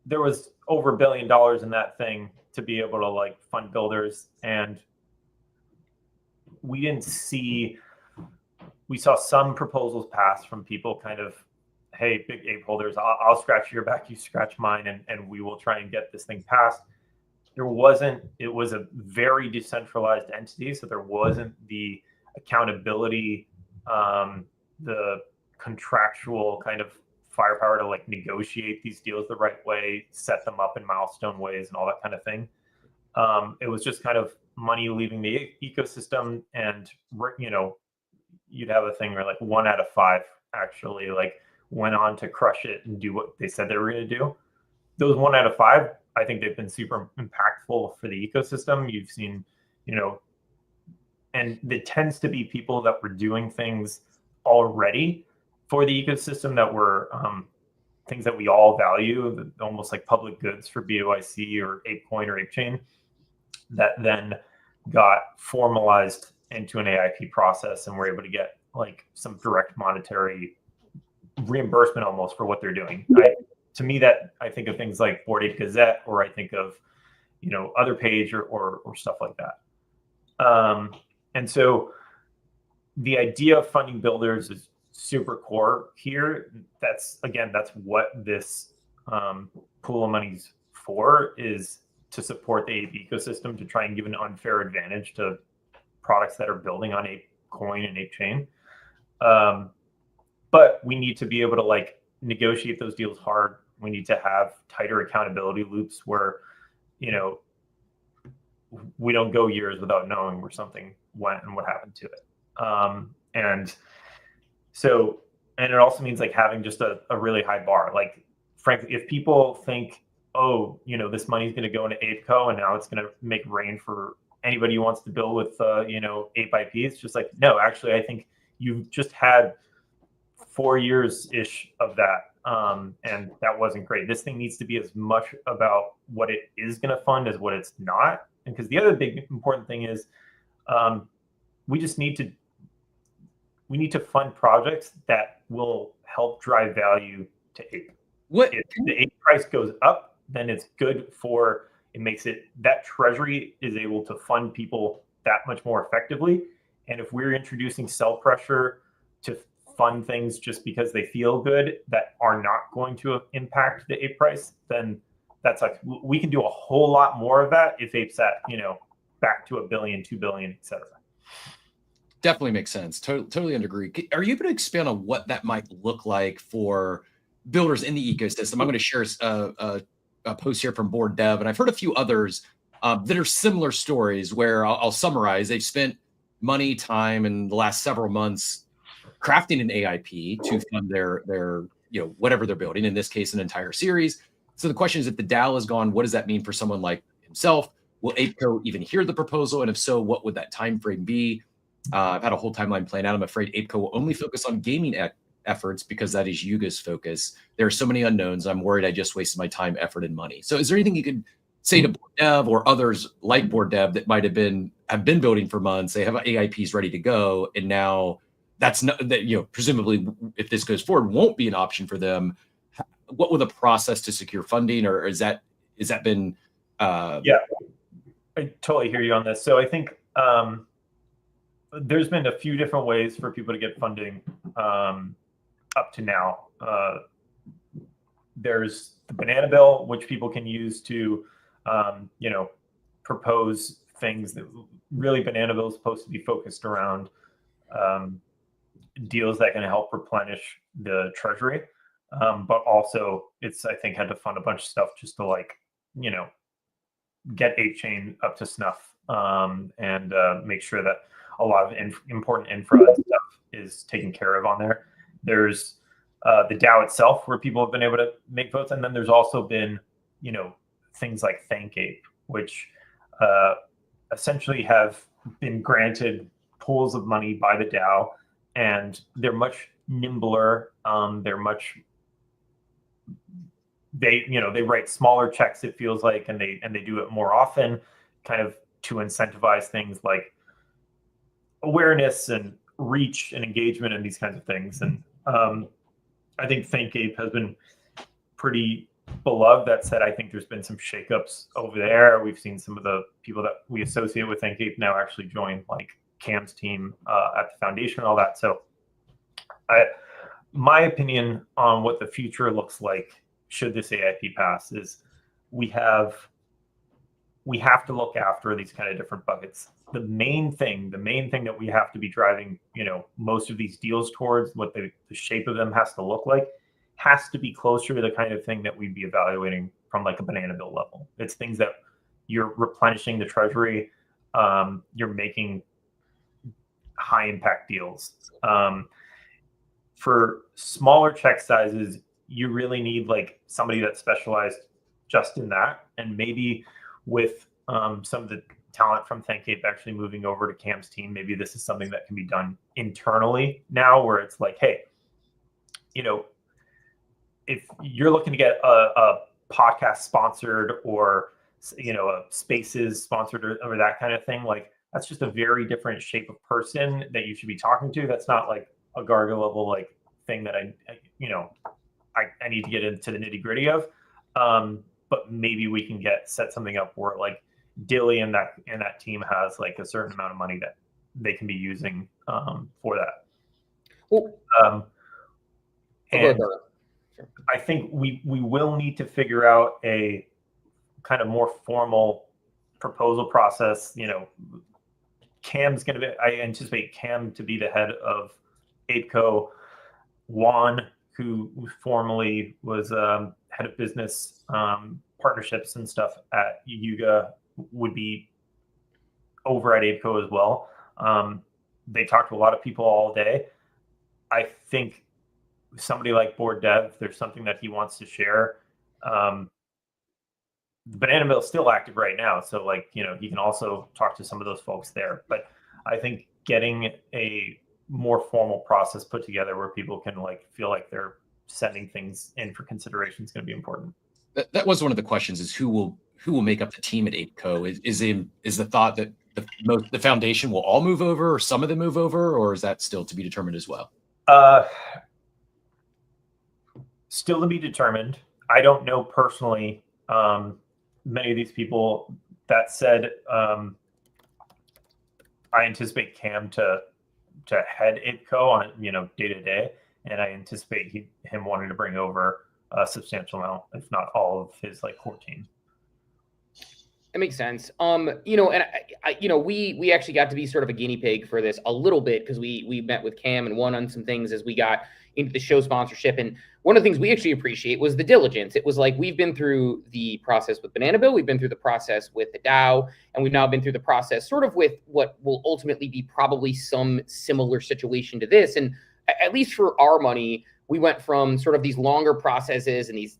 there was over $1 billion in that thing to be able to like fund builders, and we saw some proposals pass from people kind of, hey, big ape holders, I'll scratch your back, you scratch mine, and we will try and get this thing passed. It was a very decentralized entity, so there wasn't the accountability, the contractual kind of firepower to like negotiate these deals the right way, set them up in milestone ways and all that kind of thing. It was just kind of money leaving the ecosystem, and you'd have a thing where like 1 out of 5 actually like went on to crush it and do what they said they were going to do. Those 1 out of 5, I think they've been super impactful for the ecosystem. You've seen, and it tends to be people that were doing things already for the ecosystem that were things that we all value, almost like public goods for BOIC or ApeCoin or ApeChain, that then got formalized into an AIP process and were able to get like some direct monetary reimbursement almost for what they're doing. To me, that I think of things like Bored Ape Gazette, or I think of Other Page or stuff like that. And so the idea of funding builders is super core here. That's what this pool of money's for, is to support the Ape ecosystem, to try and give an unfair advantage to products that are building on ApeCoin and ApeChain. But we need to be able to like negotiate those deals hard. We need to have tighter accountability loops where, we don't go years without knowing where something went and what happened to it. And it also means like having just a really high bar. Like, frankly, if people think, oh, this money is going to go into ApeCo and now it's going to make rain for anybody who wants to build with, Ape IP, it's just like, no, actually, I think you've just had 4 years-ish of that. And that wasn't great. This thing needs to be as much about what it is going to fund as what it's not. And because the other big important thing is we need to fund projects that will help drive value to Ape. If the Ape price goes up, then it's good for, it makes it, that treasury is able to fund people that much more effectively. And if we're introducing sell pressure to fund things just because they feel good that are not going to impact the Ape price, then that's like, we can do a whole lot more of that if Ape's at, back to $1 billion, $2 billion, et cetera. Definitely makes sense. Totally agree. Are you able to expand on what that might look like for builders in the ecosystem? I'm going to share a post here from Board Dev, and I've heard a few others that are similar stories where I'll summarize. They've spent money, time in the last several months crafting an AIP to fund their whatever they're building, in this case, an entire series. So the question is, if the DAO is gone, what does that mean for someone like himself? Will ApeCo even hear the proposal? And if so, what would that time frame be? I've had a whole timeline planned out. I'm afraid ApeCo will only focus on gaming efforts because that is Yuga's focus. There are so many unknowns. I'm worried I just wasted my time, effort, and money. So is there anything you could say to Board Dev or others like Board Dev that might have been building for months? They have AIPs ready to go, and now that's not that, presumably if this goes forward, won't be an option for them. What will the process to secure funding, or is that been Yeah, I totally hear you on this. So I think there's been a few different ways for people to get funding up to now. There's the banana bill, which people can use to, propose things that really banana bill is supposed to be focused around deals that can help replenish the treasury. But also it's, I think, had to fund a bunch of stuff just to get ApeChain up to snuff and make sure that a lot of important infra and stuff is taken care of on there. There's the DAO itself, where people have been able to make votes, and then there's also been, things like ThankApe, which essentially have been granted pools of money by the DAO, and they're much nimbler. They write smaller checks, it feels like, and they do it more often, kind of to incentivize things like awareness and reach and engagement and these kinds of things. And I think ThankApe has been pretty beloved. That said, I think there's been some shakeups over there. We've seen some of the people that we associate with ThankApe now actually join, like Cam's team at the foundation and all that. So my opinion on what the future looks like should this AIP pass is we have to look after these kind of different buckets. The main thing that we have to be driving, most of these deals towards, what the shape of them has to look like, has to be closer to the kind of thing that we'd be evaluating from like a banana bill level. It's things that you're replenishing the treasury, you're making high impact deals. For smaller check sizes, you really need like somebody that's specialized just in that. And maybe with some of the talent from ThankApe actually moving over to Cam's team, maybe this is something that can be done internally now, where it's like, hey, if you're looking to get a podcast sponsored or, a spaces sponsored or that kind of thing, like that's just a very different shape of person that you should be talking to. That's not like a Garga level like thing that I need to get into the nitty gritty of. But maybe we can set something up where like Dilly and that team has like a certain amount of money that they can be using for that. Well, and I think we will need to figure out a kind of more formal proposal process. Cam's going to be, I anticipate Cam to be the head of ApeCo. Juan, who formerly was head of business partnerships and stuff at Yuga, would be over at ApeCo as well. They talk to a lot of people all day. I think somebody like Board Dev, there's something that he wants to share. The Banana Mill is still active right now, so he can also talk to some of those folks there. But I think getting a more formal process put together where people can feel like they're sending things in for consideration is going to be important. That was one of the questions: is who will make up the team at ApeCo? Is the thought that the foundation will all move over, or some of them move over, or is that still to be determined as well? Still to be determined. I don't know personally many of these people. That said, I anticipate Cam to head ApeCo on day to day, and I anticipate him wanting to bring over a substantial amount, if not all, of his core team. It makes sense. And we actually got to be sort of a guinea pig for this a little bit, because we met with Cam and won on some things as we got into the show sponsorship. And one of the things we actually appreciate was the diligence. It was like, we've been through the process with Banana Bill, we've been through the process with the DAO, and we've now been through the process sort of with what will ultimately be probably some similar situation to this. And at least for our money, we went from sort of these longer processes and these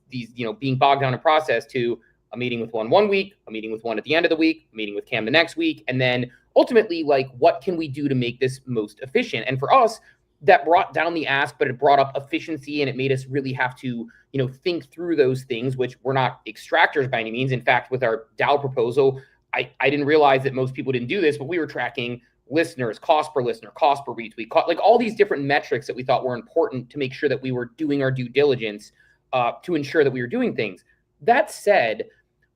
being bogged down in process to a meeting with one week, a meeting with one at the end of the week, a meeting with Cam the next week, and then ultimately, what can we do to make this most efficient? And for us, that brought down the ask, but it brought up efficiency, and it made us really have to, think through those things, which we're not extractors by any means. In fact, with our DAO proposal, I didn't realize that most people didn't do this, but we were tracking listeners, cost per listener, cost per retweet, all these different metrics that we thought were important to make sure that we were doing our due diligence to ensure that we were doing things. That said,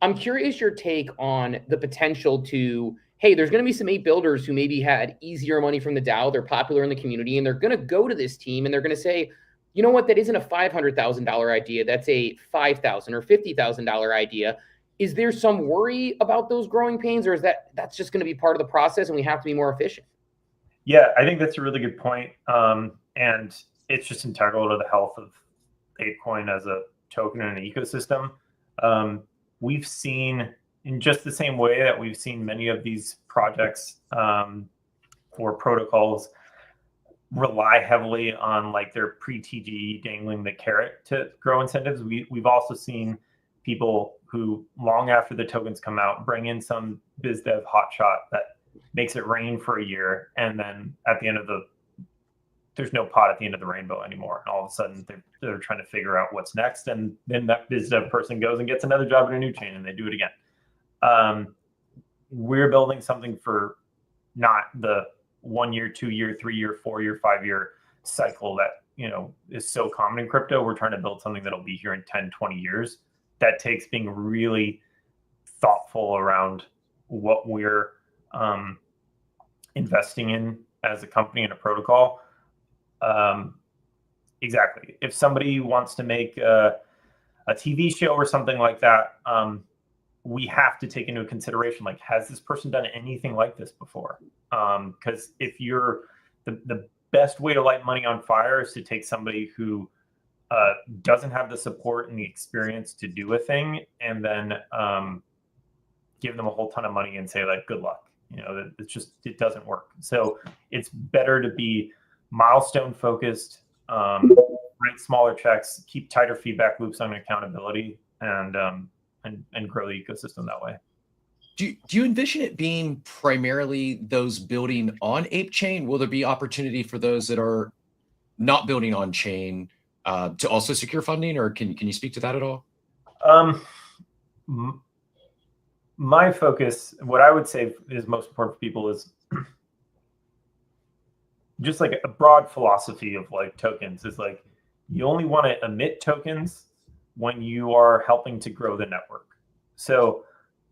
I'm curious your take on the potential to, hey, there's going to be some ape builders who maybe had easier money from the DAO. They're popular in the community, and they're going to go to this team and they're going to say, you know what, that isn't a $500,000 idea. That's a $5,000 or $50,000 idea. Is there some worry about those growing pains, or is that's just going to be part of the process and we have to be more efficient? Yeah, I think that's a really good point. And it's just integral to the health of ApeCoin as a token and an ecosystem. We've seen, in just the same way that we've seen many of these projects or protocols rely heavily on like their pre-TGE dangling the carrot to grow incentives, we've also seen people who, long after the tokens come out, bring in some biz dev hotshot that makes it rain for a year, and then at the end of there's no pot at the end of the rainbow anymore. And all of a sudden they're trying to figure out what's next. And then that biz dev person goes and gets another job in a new chain and they do it again. We're building something for not the 1 year, 2 year, 3 year, 4 year, 5 year cycle that, is so common in crypto. We're trying to build something that'll be here in 10, 20 years. That takes being really thoughtful around what we're investing in as a company and a protocol. Exactly. If somebody wants to make a TV show or something like that, we have to take into consideration, like, has this person done anything like this before? Because if you're the best way to light money on fire is to take somebody who doesn't have the support and the experience to do a thing, and then give them a whole ton of money and say, like, good luck. It doesn't work. So it's better to be milestone focused, write smaller checks, keep tighter feedback loops on accountability, and grow the ecosystem that way. Do you envision it being primarily those building on ApeChain? Will there be opportunity for those that are not building on chain to also secure funding, or can you speak to that at all? My focus, what I would say is most important for people, is just like a broad philosophy of like tokens is like, you only want to emit tokens when you are helping to grow the network. So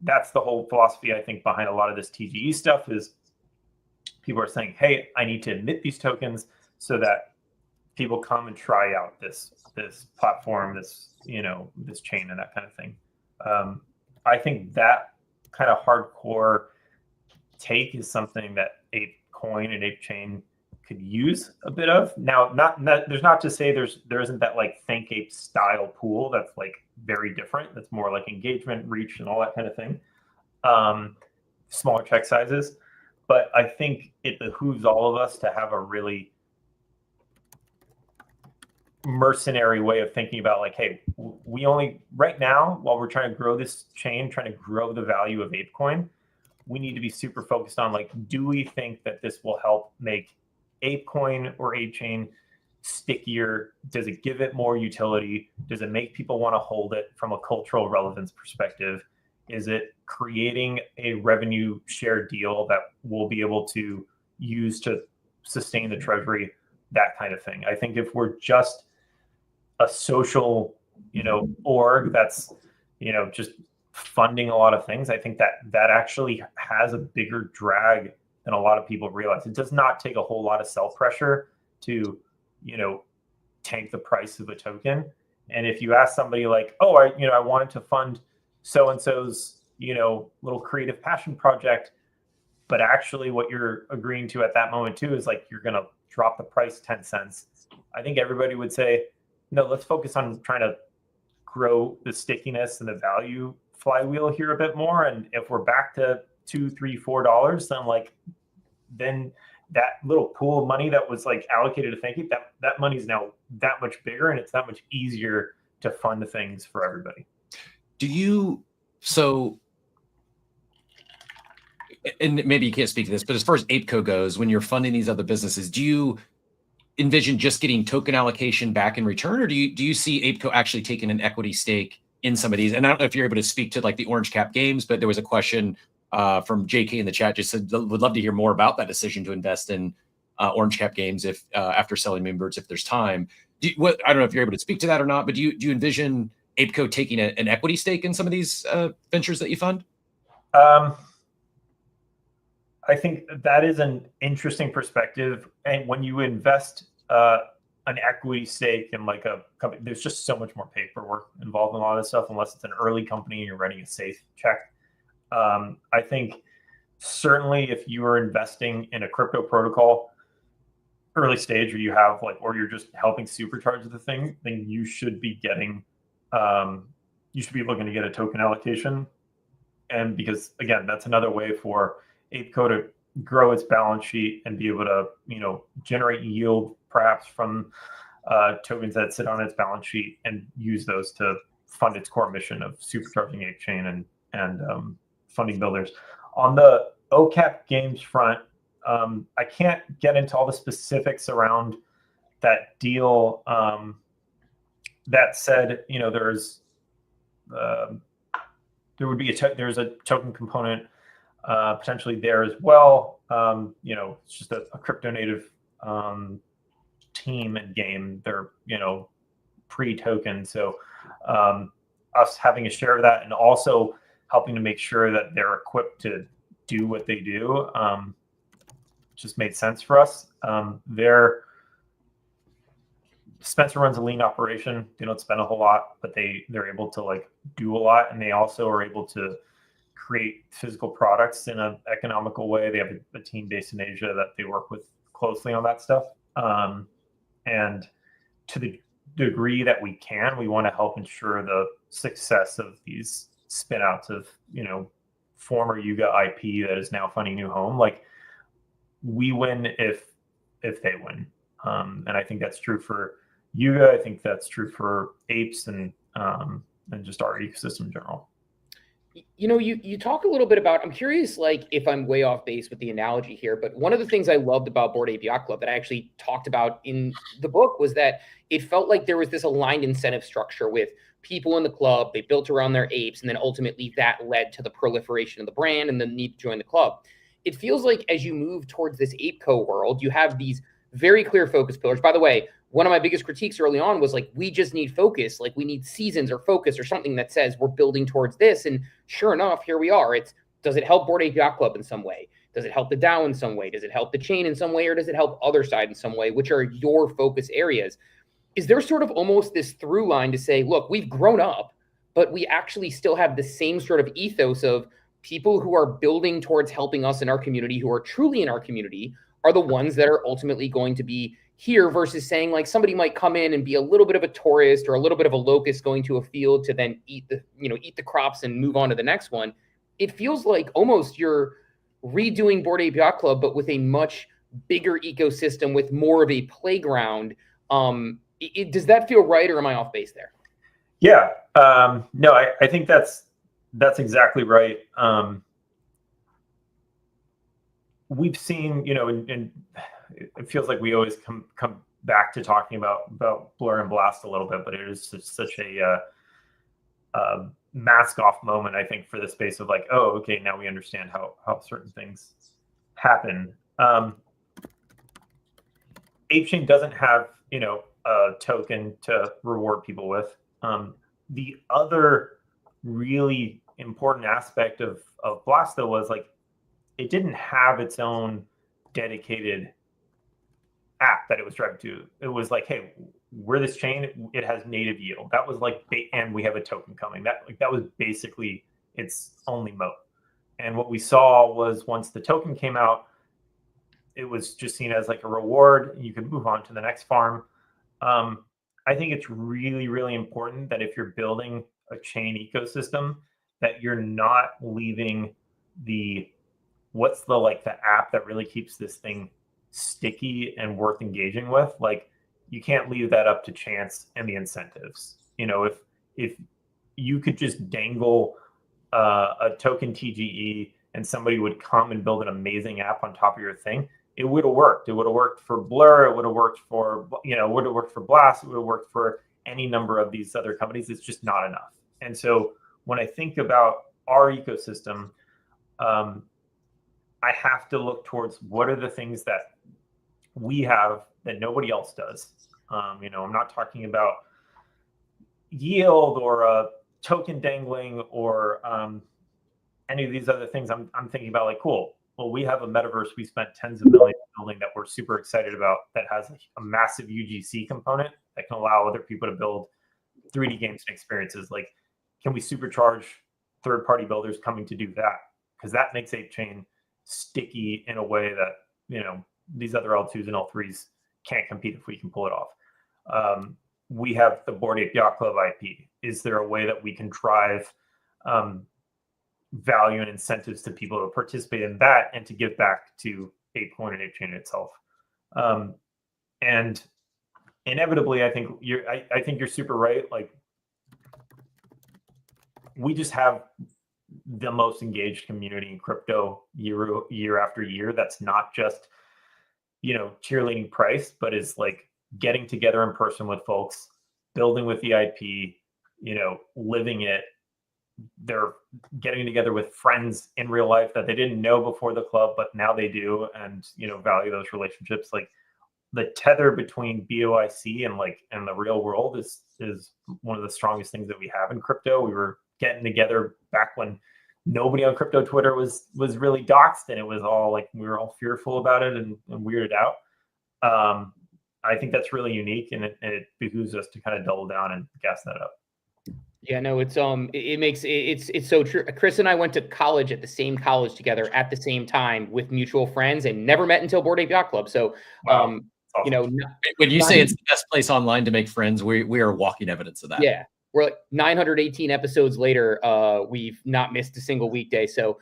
that's the whole philosophy, I think, behind a lot of this TGE stuff is people are saying, hey, I need to emit these tokens so that people come and try out this platform, this chain and that kind of thing. I think that kind of hardcore take is something that ApeCoin and ApeChain could use a bit of. Now, there's not to say there isn't that like ThinkApe style pool that's like very different. That's more like engagement, reach, and all that kind of thing. Smaller check sizes, but I think it behooves all of us to have a really mercenary way of thinking about like, hey, we only right now, while we're trying to grow this chain, trying to grow the value of ApeCoin, we need to be super focused on like, do we think that this will help make ApeCoin or ApeChain stickier? Does it give it more utility? Does it make people want to hold it from a cultural relevance perspective? Is it creating a revenue share deal that we'll be able to use to sustain the treasury? That kind of thing. I think if we're just a social, org that's, just funding a lot of things, I think that actually has a bigger drag than a lot of people realize. It does not take a whole lot of self pressure to, tank the price of a token. And if you ask somebody like, oh, I wanted to fund so-and-so's, little creative passion project, but actually what you're agreeing to at that moment too is like, you're going to drop the price 10 cents. I think everybody would say, no, let's focus on trying to grow the stickiness and the value flywheel here a bit more. And if we're back to $2, $3, $4, then that little pool of money that was like allocated to thinking, that money is now that much bigger, and it's that much easier to fund the things for everybody. And maybe you can't speak to this, but as far as ApeCo goes, when you're funding these other businesses, do you envision just getting token allocation back in return, or do you see ApeCo actually taking an equity stake in some of these? And I don't know if you're able to speak to like the Orange Cap games, but there was a question from JK in the chat, just said, would love to hear more about that decision to invest in Orange Cap games if after selling Moonbirds, if there's time. I don't know if you're able to speak to that or not, but do you envision ApeCo taking an equity stake in some of these ventures that you fund? I think that is an interesting perspective. And when you invest an equity stake in like a company, there's just so much more paperwork involved in a lot of this stuff, unless it's an early company and you're writing a safe check. I think certainly if you are investing in a crypto protocol early stage, or you have like, or you're just helping supercharge the thing, then you should be getting, you should be looking to get a token allocation. And because again, that's another way for ApeCo to grow its balance sheet and be able to, generate yield perhaps from tokens that sit on its balance sheet and use those to fund its core mission of supercharging ApeChain and funding builders. On the OCAP Games front, I can't get into all the specifics around that deal. That said, there's a token component potentially there as well. It's just a crypto native team and game. They're pre-token, so us having a share of that and also helping to make sure that they're equipped to do what they do just made sense for us. Spencer runs a lean operation. They don't spend a whole lot, but they're able to like do a lot, and they also are able to create physical products in an economical way. They have a team based in Asia that they work with closely on that stuff. And to the degree that we can, we want to help ensure the success of these spin-outs of, former Yuga IP that is now finding a new home. Like, we win if they win. And I think that's true for Yuga. I think that's true for Apes and just our ecosystem in general. You talk a little bit about, I'm curious, like, if I'm way off base with the analogy here, but one of the things I loved about Bored Ape Yacht Club that I actually talked about in the book was that it felt like there was this aligned incentive structure with people in the club. They built around their apes, and then ultimately that led to the proliferation of the brand and the need to join the club. It feels like as you move towards this ApeCo world, you have these very clear focus pillars. By the way, one of my biggest critiques early on was like, we just need focus. Like, we need seasons or focus or something that says we're building towards this. And sure enough, here we are. Does it help Bored Ape Yacht Club in some way? Does it help the DAO in some way? Does it help the chain in some way? Or does it help other side in some way, which are your focus areas? Is there sort of almost this through line to say, look, we've grown up, but we actually still have the same sort of ethos of people who are building towards helping us in our community, who are truly in our community, are the ones that are ultimately going to be here, versus saying like somebody might come in and be a little bit of a tourist or a little bit of a locust going to a field to then eat the crops and move on to the next one. It feels like almost you're redoing Bored Ape Yacht Club, but with a much bigger ecosystem, with more of a playground. Does that feel right, or am I off base there? Yeah, no, I think that's exactly right. We've seen, and it feels like we always come back to talking about Blur and Blast a little bit, but it is just such a mask off moment, I think, for the space of like, oh, okay, now we understand how certain things happen. ApeChain doesn't have, a token to reward people with. The other really important aspect of Blast, though, was like, it didn't have its own dedicated app that it was driving to. It was like, hey, we're this chain, it has native yield. That was like, and we have a token coming. That was basically its only moat. And what we saw was, once the token came out, it was just seen as like a reward. You could move on to the next farm. I think it's really, really important that if you're building a chain ecosystem, that you're not leaving the app that really keeps this thing sticky and worth engaging with. Like, you can't leave that up to chance and the incentives. If you could just dangle a token TGE and somebody would come and build an amazing app on top of your thing, it would have worked. It would have worked for Blur. It would have worked for, would have worked for Blast. It would have worked for any number of these other companies. It's just not enough. And so when I think about our ecosystem, I have to look towards what are the things that we have that nobody else does. I'm not talking about, yield or a token dangling or any of these other things, I'm thinking about like, cool. Well, we have a metaverse we spent tens of millions building that we're super excited about that has a massive UGC component that can allow other people to build 3D games and experiences. Like, can we supercharge third-party builders coming to do that? Because that makes ApeChain sticky in a way that, you know, these other L2s and L3s can't compete if we can pull it off. We have the Bored Ape Yacht Club IP. Is there a way that we can drive value and incentives to people to participate in that and to give back to ApeCoin and ApeChain itself? And inevitably, I think you're super right. Like, we just have the most engaged community in crypto year after year. That's not just, you know, cheerleading price, but is like getting together in person with folks, building with the IP, you know, living it. They're getting together with friends in real life that they didn't know before the club, but now they do, and, you know, value those relationships. Like, the tether between BOIC and the real world is one of the strongest things that we have in crypto. We were getting together back when nobody on crypto Twitter was really doxxed, and it was all like, we were all fearful about it and weirded out. I think that's really unique, and it behooves us to kind of double down and gas that up. Yeah, no, it's so true. Chris and I went to college at the same college together at the same time with mutual friends, and never met until Bored Ape Yacht Club. So, Wow. Awesome. You know, when you say it's the best place online to make friends, we are walking evidence of that. Yeah, we're like 918 episodes later. We've not missed a single weekday. So,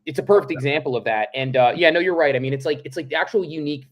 it's a perfect example of that. And yeah, no, you're right. I mean, it's like the actual unique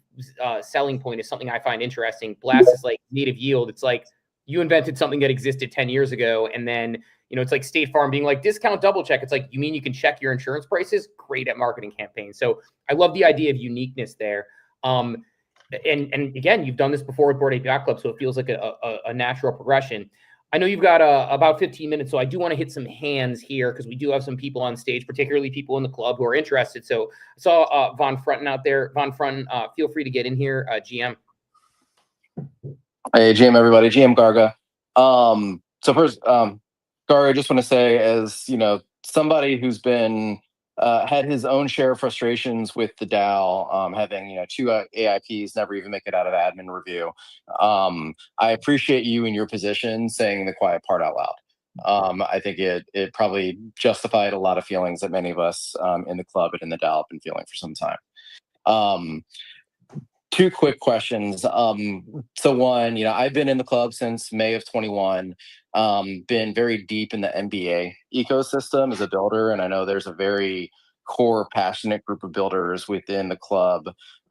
selling point is something I find interesting. Blast is like native yield. It's like you invented something that existed 10 years ago, and then, you know, it's like State Farm being like, discount double check. It's like, you mean you can check your insurance prices? Great at marketing campaigns. So I love the idea of uniqueness there. And again, you've done this before with Bored Ape Yacht Club, so it feels like a natural progression. I know you've got about 15 minutes, so I do want to hit some hands here because we do have some people on stage, particularly people in the club who are interested. So I saw Von Frunten out there. Von Frunten, feel free to get in here, GM. Hey, GM, everybody. GM Garga. So first, Garga, I just want to say, as you know, somebody who's been had his own share of frustrations with the DAO, having, you know, 2 AIPs never even make it out of admin review. I appreciate you in your position saying the quiet part out loud. I think it probably justified a lot of feelings that many of us in the club and in the DAO have been feeling for some time. 2 quick questions. So one, you know, I've been in the club since May of 21, been very deep in the MBA ecosystem as a builder. And I know there's a very core, passionate group of builders within the club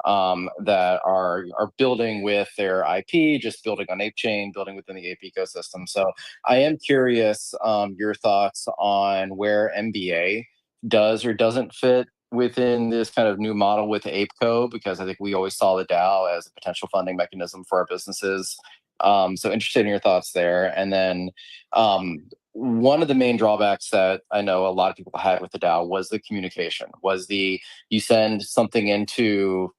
that are building with their IP, just building on ApeChain, building within the Ape ecosystem. So I am curious your thoughts on where MBA does or doesn't fit within this kind of new model with ApeCo, because I think we always saw the DAO as a potential funding mechanism for our businesses. So interested in your thoughts there. And then one of the main drawbacks that I know a lot of people had with the DAO was the communication, was you send something into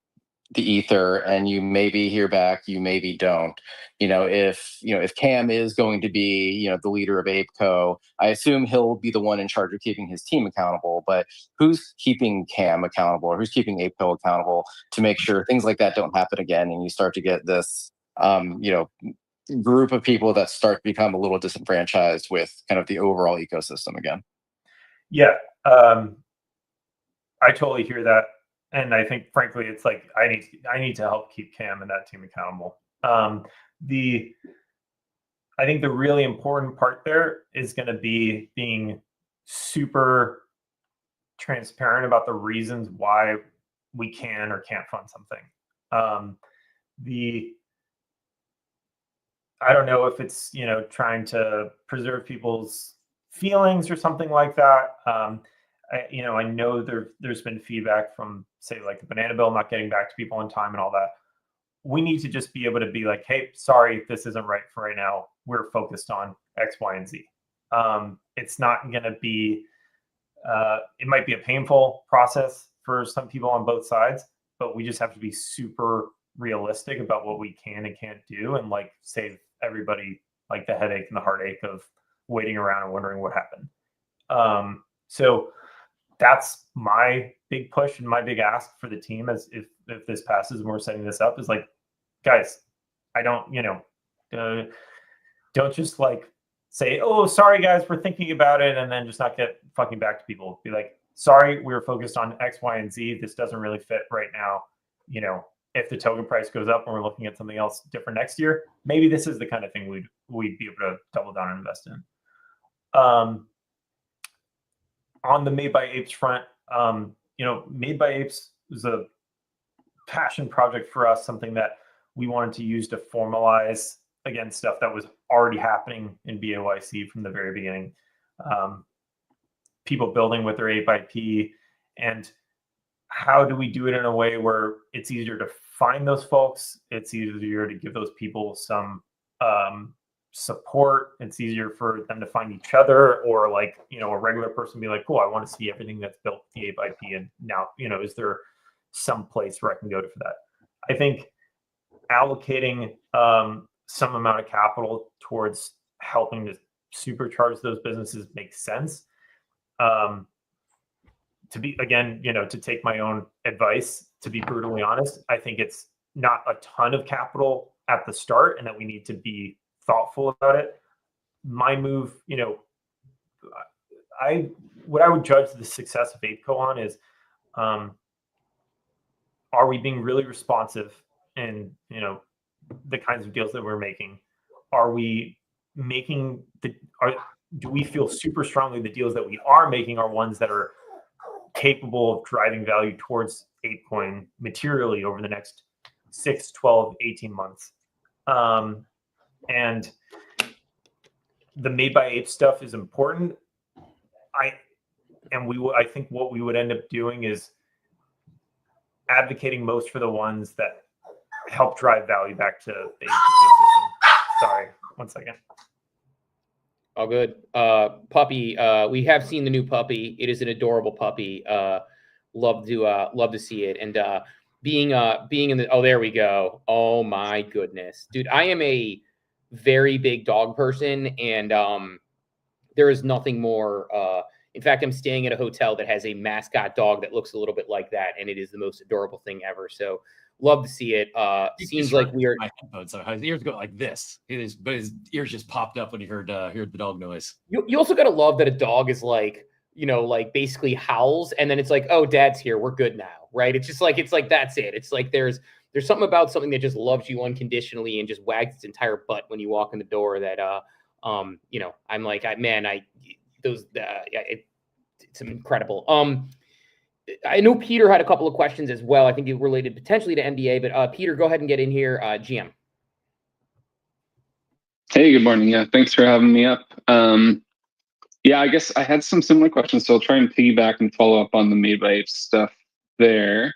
the ether and you maybe hear back, you maybe don't. If Cam is going to be, the leader of ApeCo, I assume he'll be the one in charge of keeping his team accountable, but who's keeping Cam accountable, or who's keeping ApeCo accountable to make sure things like that don't happen again, and you start to get this group of people that start to become a little disenfranchised with kind of the overall ecosystem again? Yeah, I totally hear that. And I think, frankly, it's like I need to help keep Cam and that team accountable. I think the really important part there is going to be being super transparent about the reasons why we can or can't fund something. I don't know if it's, trying to preserve people's feelings or something like that. I know there's been feedback from, say, like the banana bill not getting back to people on time and all that. We need to just be able to be like, hey, sorry, this isn't right for right now. We're focused on X, Y, and Z. It's not going to be, it might be a painful process for some people on both sides, but we just have to be super realistic about what we can and can't do, and like save everybody like the headache and the heartache of waiting around and wondering what happened. So that's my big push and my big ask for the team, as if this passes and we're setting this up, is like, guys, I don't, don't just like say, oh, sorry guys, we're thinking about it, and then just not get fucking back to people. Be like, sorry, we were focused on X, Y, and Z. This doesn't really fit right now. If the token price goes up and we're looking at something else different next year, maybe this is the kind of thing we'd be able to double down and invest in. On the Made by Apes front, Made by Apes was a passion project for us, something that we wanted to use to formalize, again, stuff that was already happening in BAYC from the very beginning. People building with their Ape IP, and how do we do it in a way where it's easier to find those folks? It's easier to give those people some support. It's easier for them to find each other, or like, a regular person be like, cool, I want to see everything that's built with the Ape IP. And now, is there some place where I can go to for that? I think allocating some amount of capital towards helping to supercharge those businesses makes sense. To be, again, to take my own advice, to be brutally honest, I think it's not a ton of capital at the start, and that we need to be thoughtful about it. My move, what I would judge the success of ApeCo on is, are we being really responsive in, the kinds of deals that we're making? Are we making do we feel super strongly the deals that we are making are ones that are capable of driving value towards ApeCoin materially over the next 6, 12, 18 months? And the Made by Ape stuff is important. I think what we would end up doing is advocating most for the ones that help drive value back to the ecosystem. Sorry, one second. All good. Puppy, we have seen the new puppy. It is an adorable puppy. Love to see it. And being in the, oh, there we go. Oh my goodness, dude, I am a very big dog person, and there is nothing more. In fact, I'm staying at a hotel that has a mascot dog that looks a little bit like that, and it is the most adorable thing ever. So love to see it. Seems like we are. My headphones, so his ears go like this. But his ears just popped up when he heard the dog noise. You also gotta love that a dog is like, like basically howls, and then it's like, oh, dad's here, we're good now, right? It's just like, that's it. It's like there's something about something that just loves you unconditionally and just wags its entire butt when you walk in the door that I'm like, it's incredible. I know Peter had a couple of questions as well. I think it related potentially to NBA, but Peter, go ahead and get in here. GM. Hey, good morning. Yeah, thanks for having me up. Yeah, I guess I had some similar questions, so I'll try and piggyback and follow up on the Made by Apes stuff there,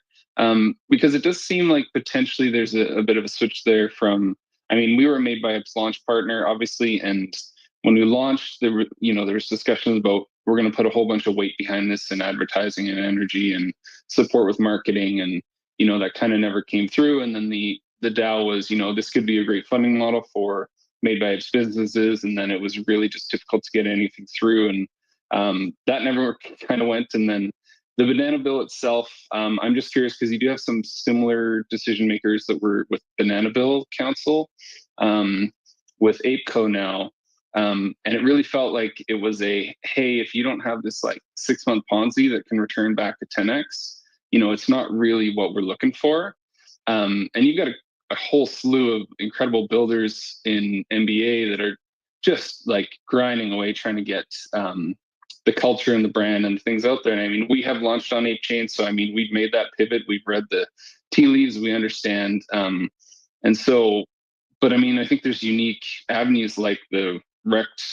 because it does seem like potentially there's a bit of a switch there from, we were a Made by Apes launch partner, obviously, and when we launched, there was discussions about we're going to put a whole bunch of weight behind this and advertising and energy and support with marketing, and that kind of never came through. And then the DAO was, this could be a great funding model for Made by Apes businesses, and then it was really just difficult to get anything through, and that never kind of went. And then the banana bill itself, I'm just curious because you do have some similar decision makers that were with Banana Bill Council, with ApeCo now. And it really felt like it was hey, if you don't have this like 6-month Ponzi that can return back to 10x, it's not really what we're looking for. And you've got a whole slew of incredible builders in NBA that are just like grinding away, trying to get the culture and the brand and things out there. And we have launched on ApeChain, so we've made that pivot. We've read the tea leaves, we understand. And so, but I think there's unique avenues like the Rect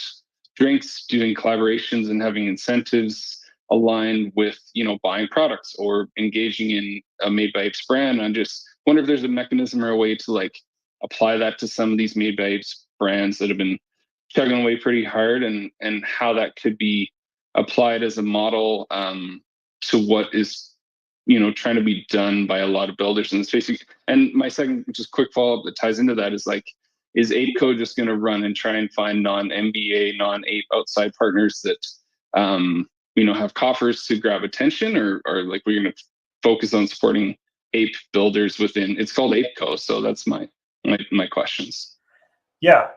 Drinks doing collaborations and having incentives aligned with buying products or engaging in a Made by Apes brand. I just wonder if there's a mechanism or a way to like apply that to some of these Made by Apes brands that have been chugging away pretty hard, and how that could be applied as a model to what is trying to be done by a lot of builders in the space. And my second just quick follow-up that ties into that is like, is ApeCo just going to run and try and find non-MBA, non-Ape outside partners that have coffers to grab attention, or like we're going to focus on supporting Ape builders within? It's called ApeCo, so that's my questions. Yeah.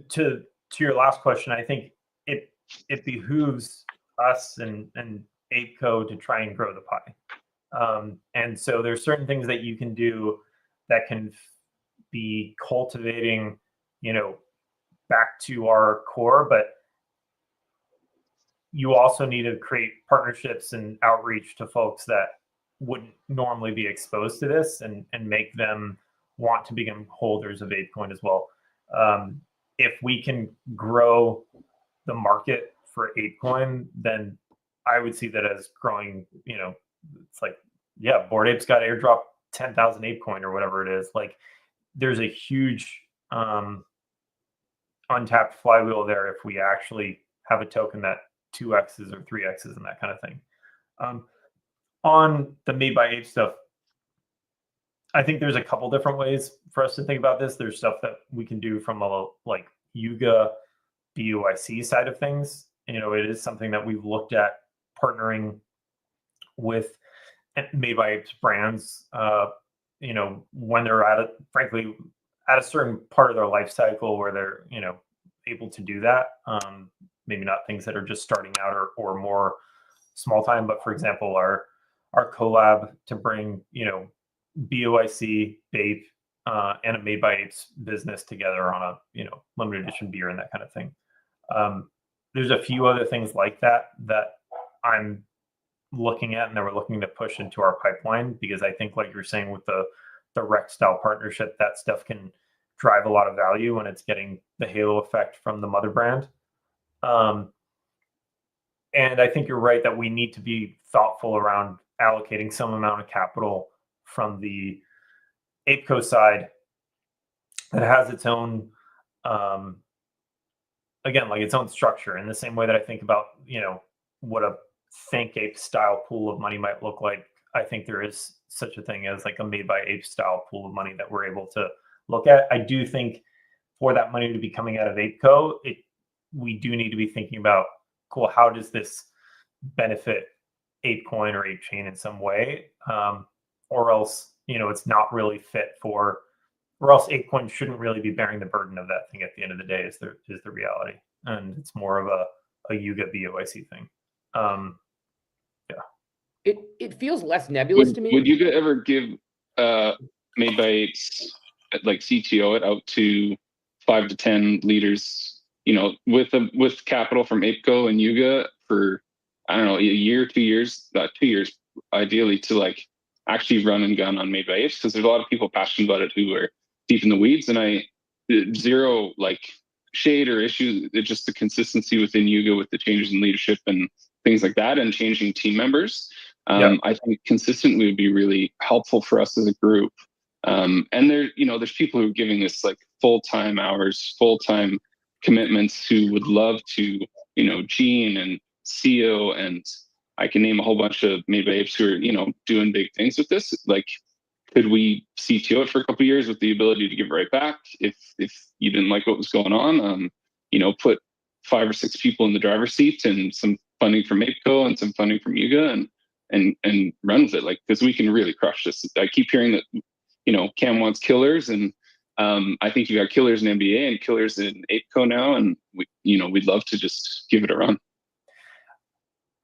To your last question, I think it behooves us and ApeCo to try and grow the pie. And so there's certain things that you can do that can be cultivating, back to our core, but you also need to create partnerships and outreach to folks that wouldn't normally be exposed to this, and make them want to become holders of ApeCoin as well. If we can grow the market for ApeCoin, then I would see that as growing. It's like, yeah, Bored Ape's got airdrop 10,000 ApeCoin or whatever it is. Like, there's a huge untapped flywheel there if we actually have a token that 2x's or 3x's and that kind of thing. On the Made by Ape stuff, I think there's a couple different ways for us to think about this. There's stuff that we can do from a like Yuga BUIC side of things. It is something that we've looked at partnering with Made by Apes brands, when they're frankly at a certain part of their life cycle where they're, able to do that. Maybe not things that are just starting out or more small time, but for example, our collab to bring, BOIC, Bape, and a Made by Apes business together on a, limited edition beer and that kind of thing. There's a few other things like that I'm looking at and that we're looking to push into our pipeline, because I think, like you're saying, with the rec style partnership, that stuff can drive a lot of value when it's getting the halo effect from the mother brand. And I think you're right that we need to be thoughtful around allocating some amount of capital from the ApeCo side that has its own, again, like its own structure, in the same way that I think about, what a Think Ape style pool of money might look like. I think there is such a thing as like a Made by Ape style pool of money that we're able to look at. I do think for that money to be coming out of ApeCo, we do need to be thinking about, cool, how does this benefit ApeCoin or ApeChain in some way? Or else, it's not really fit for, or else ApeCoin shouldn't really be bearing the burden of that thing at the end of the day, is the reality. And it's more of a Yuga BOIC thing. Yeah. It feels less nebulous to me. Would Yuga ever give Made by Apes, like CTO it out to 5 to 10 leaders, with capital from ApeCo and Yuga for, I don't know, a year, 2 years, 2 years ideally, to like actually run and gun on Made by Apes? Because there's a lot of people passionate about it who are deep in the weeds, and zero like shade or issues. It's just the consistency within Yuga with the changes in leadership and things like that, and changing team members. I think consistently would be really helpful for us as a group. And there's people who are giving this like full-time hours, full-time commitments, who would love to, Gene and CEO, and I can name a whole bunch of Made by Apes who are, doing big things with this. Like, could we CTO it for a couple of years with the ability to give right back if you didn't like what was going on? Put 5 or 6 people in the driver's seat, and some funding from ApeCo and some funding from Yuga, and run with it. Like, because we can really crush this. I keep hearing that, Cam wants killers, and I think you got killers in NBA and killers in ApeCo now, and we'd love to just give it a run.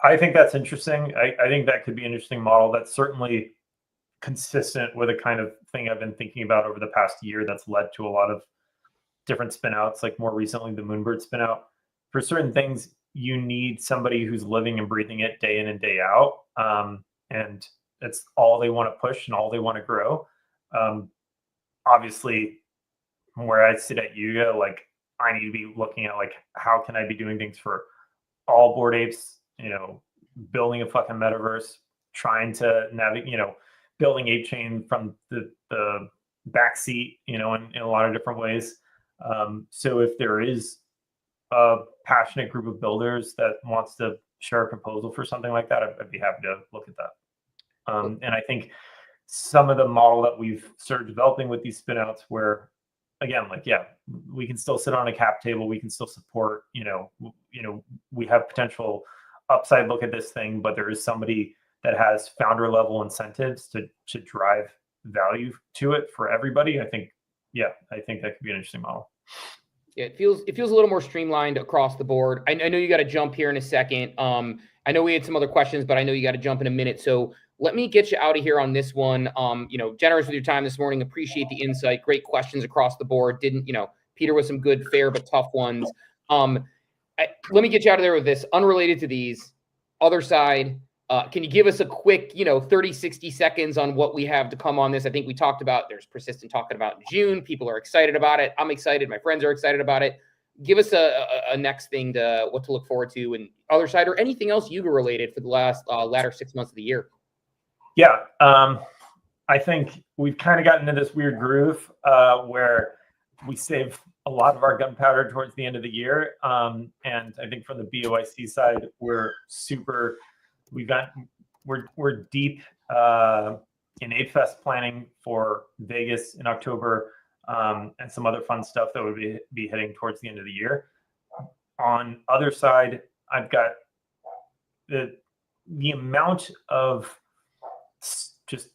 I think that's interesting. I think that could be an interesting model. That's certainly consistent with the kind of thing I've been thinking about over the past year that's led to a lot of different spin-outs, like more recently the Moonbird spin-out. For certain things, you need somebody who's living and breathing it day in and day out. And it's all they want to push and all they want to grow. Obviously, from where I sit at Yuga, like, I need to be looking at, like, how can I be doing things for all Bored Apes, building a fucking metaverse, trying to navigate, building ApeChain from the backseat, in a lot of different ways. So if there is a passionate group of builders that wants to share a proposal for something like that, I'd be happy to look at that. And I think some of the model that we've started developing with these spinouts where, again, like, yeah, we can still sit on a cap table. We can still support, we have potential upside look at this thing, but there is somebody that has founder level incentives to drive value to it for everybody. I think that could be an interesting model. Yeah, it feels a little more streamlined across the board. I know you got to jump here in a second. I know we had some other questions, but I know you got to jump in a minute. So let me get you out of here on this one. Generous with your time this morning. Appreciate the insight. Great questions across the board. Peter with some good, fair, but tough ones. Let me get you out of there with this. Unrelated to these, other side, can you give us a quick, 30, 60 seconds on what we have to come on this? I think we talked about, there's persistent talking about in June. People are excited about it. I'm excited. My friends are excited about it. Give us a next thing what to look forward to, and other side, or anything else Yuga related for the latter 6 months of the year. Yeah. I think we've kind of gotten into this weird groove where we save a lot of our gunpowder towards the end of the year. And I think from the BOIC side, we're deep in ApeFest planning for Vegas in October, and some other fun stuff that would be hitting towards the end of the year. On other side, I've got the amount of just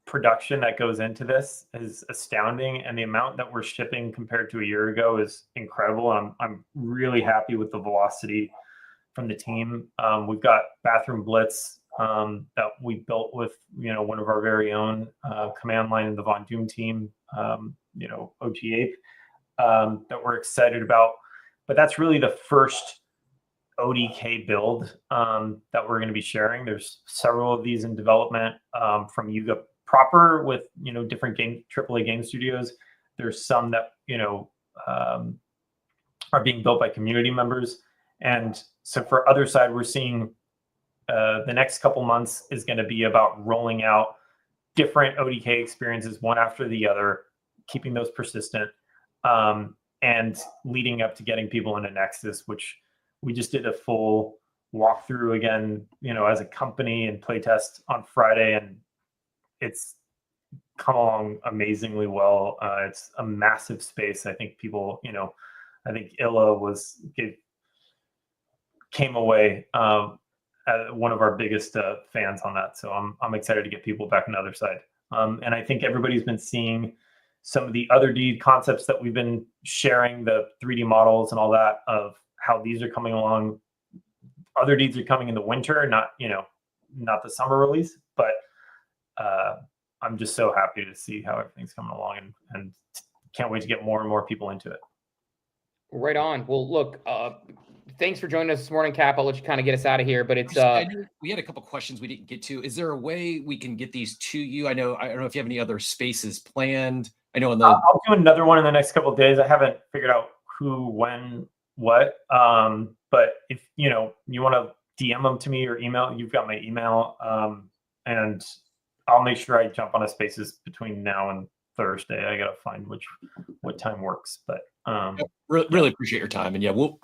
production that goes into this is astounding, and the amount that we're shipping compared to a year ago is incredible. I'm really happy with the velocity from the team. We've got Bathroom Blitz that we built with one of our very own command line in the Von Doom team, OG Ape, that we're excited about. But that's really the first ODK build that we're going to be sharing. There's several of these in development from Yuga proper with different AAA game studios. There's some that are being built by community members. And so for other side, we're seeing the next couple months is going to be about rolling out different ODK experiences one after the other, keeping those persistent, and leading up to getting people into Nexus, which we just did a full walkthrough again, as a company and playtest on Friday, and it's come along amazingly well. It's a massive space. I think people, I think Illa came away one of our biggest fans on that. So I'm excited to get people back on the other side. And I think everybody's been seeing some of the other deed concepts that we've been sharing, the 3D models and all that, of how these are coming along. Other deeds are coming in the winter, not the summer release, but I'm just so happy to see how everything's coming along, and can't wait to get more and more people into it. Right on. Well, look, thanks for joining us this morning, Cap. I'll let you kind of get us out of here, but it's we had a couple questions we didn't get to. Is there a way we can get these to you? I don't know if you have any other spaces planned. I know I'll do another one in the next couple of days. I haven't figured out who, when, what. But if you want to DM them to me or email, you've got my email, and I'll make sure I jump on a spaces between now and Thursday. I gotta find what time works, but really appreciate your time. And yeah, we'll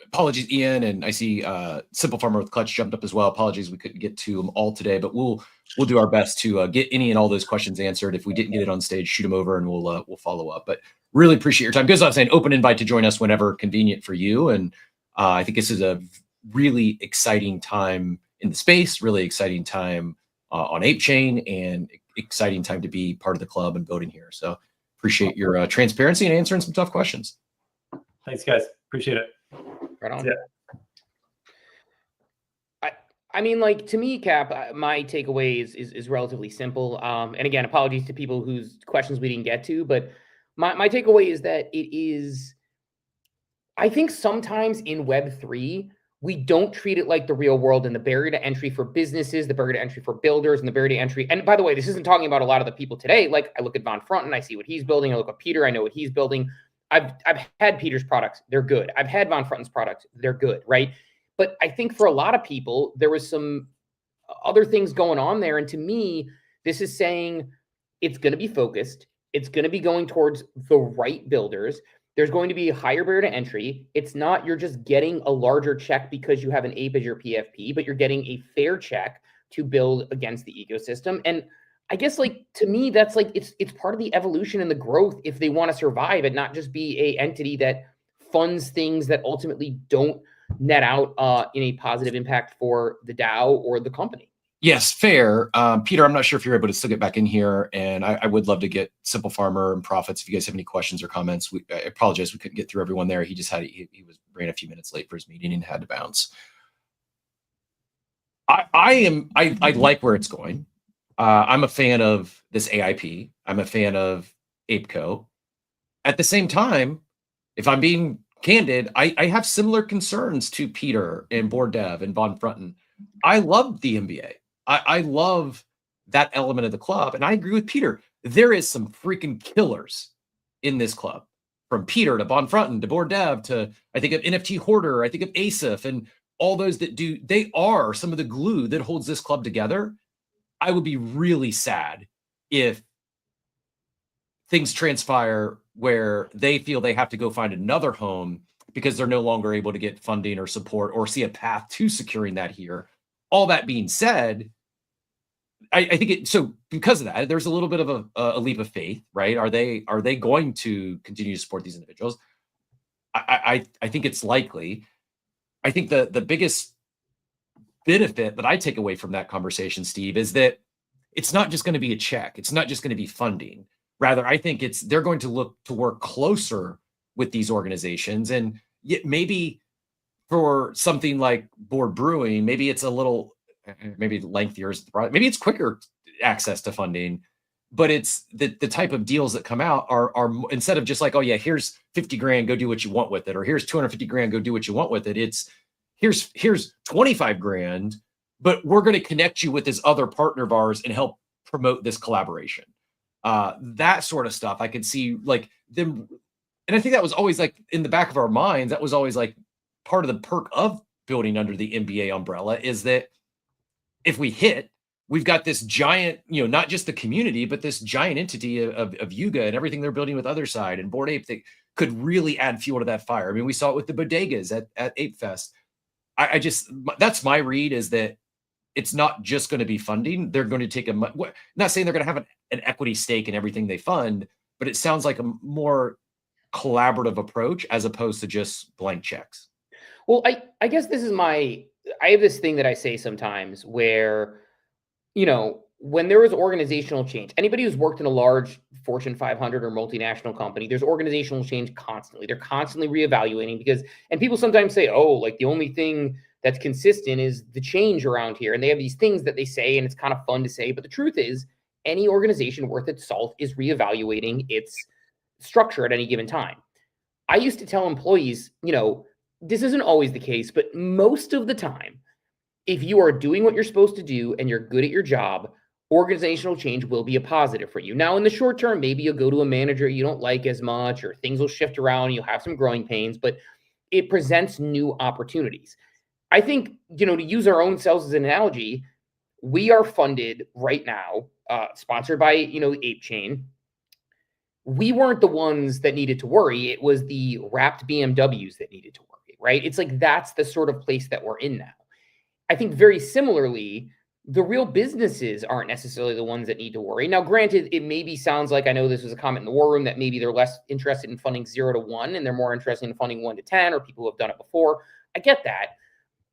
apologies, Ian, and I see Simple Farmer with Clutch jumped up as well. Apologies, we couldn't get to them all today, but we'll do our best to get any and all those questions answered. If we didn't get it on stage, shoot them over and we'll follow up. But really appreciate your time. Goes without saying, open invite to join us whenever convenient for you. And I think this is a really exciting time in the space, really exciting time on ApeChain, and exciting time to be part of the club and building here. So appreciate your transparency and answering some tough questions. Thanks, guys. Appreciate it. Right on. Yeah. I mean, like, to me, Cap, my takeaway is relatively simple. And again, apologies to people whose questions we didn't get to, but my takeaway is that I think sometimes in Web3, we don't treat it like the real world, and the barrier to entry for businesses, the barrier to entry for builders, and the barrier to entry. And by the way, this isn't talking about a lot of the people today. Like, I look at Von Front and I see what he's building. I look at Peter, I know what he's building. I've had Peter's products, they're good. I've had Von Fronten's products, they're good, right? But I think for a lot of people, there was some other things going on there. And to me, this is saying it's going to be focused. It's going to be going towards the right builders. There's going to be a higher barrier to entry. It's not you're just getting a larger check because you have an ape as your PFP, but you're getting a fair check to build against the ecosystem. And I guess, like, to me, that's like, it's part of the evolution and the growth if they want to survive and not just be a entity that funds things that ultimately don't net out in a positive impact for the DAO or the company. Yes, fair. Peter, I'm not sure if you're able to still get back in here, and I would love to get Simple Farmer and Profits. If you guys have any questions or comments, I apologize we couldn't get through everyone there. He just had he ran a few minutes late for his meeting and had to bounce. I like where it's going. I'm a fan of this AIP. I'm a fan of ApeCo. At the same time, if I'm being candid, I have similar concerns to Peter and Board Dev and Von Frunten. I love the NBA. I love that element of the club. And I agree with Peter. There is some freaking killers in this club. From Peter to Von Frunten to Board Dev to, I think of NFT Hoarder, I think of Asif, and all those that do, they are some of the glue that holds this club together. I would be really sad if things transpire where they feel they have to go find another home because they're no longer able to get funding or support or see a path to securing that here. All that being said, I think so because of that, there's a little bit of a leap of faith, right? Are they going to continue to support these individuals? I think it's likely. I think the biggest benefit that I take away from that conversation, Steve, is that it's not just going to be a check. It's not just going to be funding. Rather, I think they're going to look to work closer with these organizations, and yet maybe for something like Board Brewing, maybe it's a little, maybe lengthier, maybe it's quicker access to funding, but it's the type of deals that come out are instead of just like, oh yeah, here's 50 grand, go do what you want with it, or here's 250 grand, go do what you want with it. It's here's 25 grand, but we're going to connect you with this other partner of ours and help promote this collaboration. That sort of stuff I could see like them. And I think that was always like in the back of our minds, that was always like part of the perk of building under the NBA umbrella is that if we hit, we've got this giant, not just the community, but this giant entity of Yuga and everything they're building with Other Side and Bored Ape that could really add fuel to that fire. I mean, we saw it with the bodegas at Ape Fest. I just, that's my read, is that it's not just going to be funding. They're going to take not saying they're going to have an equity stake in everything they fund, but it sounds like a more collaborative approach as opposed to just blank checks. Well, I guess this is I have this thing that I say sometimes where, when there is organizational change, anybody who's worked in a large Fortune 500 or multinational company, there's organizational change constantly. They're constantly reevaluating and people sometimes say, oh, like the only thing that's consistent is the change around here. And they have these things that they say, and it's kind of fun to say. But the truth is, any organization worth its salt is reevaluating its structure at any given time. I used to tell employees, this isn't always the case, but most of the time, if you are doing what you're supposed to do and you're good at your job, organizational change will be a positive for you. Now, in the short term, maybe you'll go to a manager you don't like as much, or things will shift around, you'll have some growing pains, but it presents new opportunities. I think, to use our own selves as an analogy, we are funded right now, sponsored by, ApeChain. We weren't the ones that needed to worry. It was the wrapped BMWs that needed to worry, right? It's like, that's the sort of place that we're in now. I think very similarly, the real businesses aren't necessarily the ones that need to worry. Now, granted, it maybe sounds like, I know this was a comment in the war room, that maybe they're less interested in funding 0 to 1 and they're more interested in funding 1 to 10, or people who have done it before. I get that.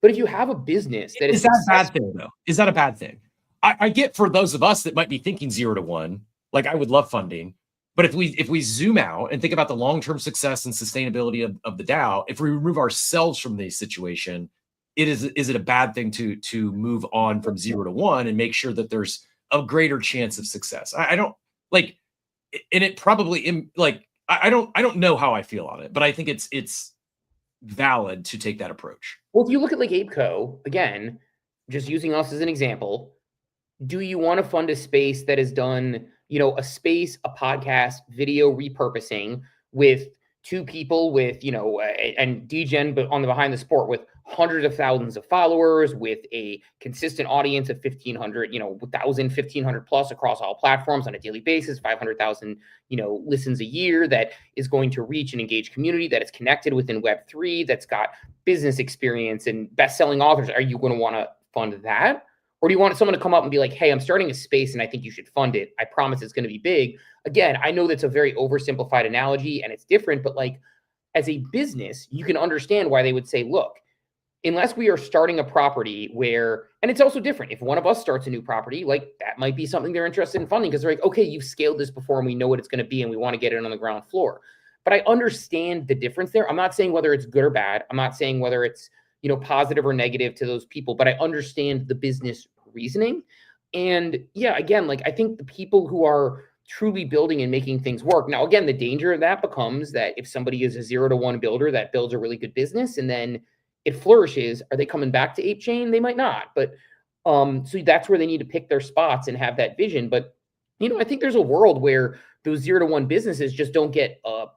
But if you have a business that is that a bad thing, though? Is that a bad thing? I get for those of us that might be thinking 0 to 1, like I would love funding. But if we zoom out and think about the long-term success and sustainability of the DAO, if we remove ourselves from the situation, is it a bad thing to move on from 0 to 1 and make sure that there's a greater chance of success? I don't like, and it probably like I don't know how I feel on it, but I think it's valid to take that approach. Well, if you look at like ApeCo, again, just using us as an example, do you want to fund a space that has done, a space, a podcast, video repurposing with 2 people with, and DGen, but on the behind the sport with hundreds of thousands of followers, with a consistent audience of 1,500, 1,500 plus across all platforms on a daily basis, 500,000, listens a year, that is going to reach an engaged community that is connected within Web3, that's got business experience and best-selling authors? Are you going to want to fund that? Or do you want someone to come up and be like, hey, I'm starting a space and I think you should fund it. I promise it's going to be big. Again, I know that's a very oversimplified analogy and it's different, but like as a business, you can understand why they would say, look, unless we are starting a property where, and it's also different. If one of us starts a new property, like that might be something they're interested in funding because they're like, okay, you've scaled this before and we know what it's going to be and we want to get it on the ground floor. But I understand the difference there. I'm not saying whether it's good or bad. I'm not saying whether it's, you know, positive or negative to those people, but I understand the business reasoning. And yeah, again, like I think the people who are truly building and making things work. Now, again, the danger of that becomes that if somebody is a 0 to 1 builder that builds a really good business and then it flourishes, are they coming back to ApeChain? They might not, but so that's where they need to pick their spots and have that vision. But, you know, I think there's a world where those 0 to 1 businesses just don't get a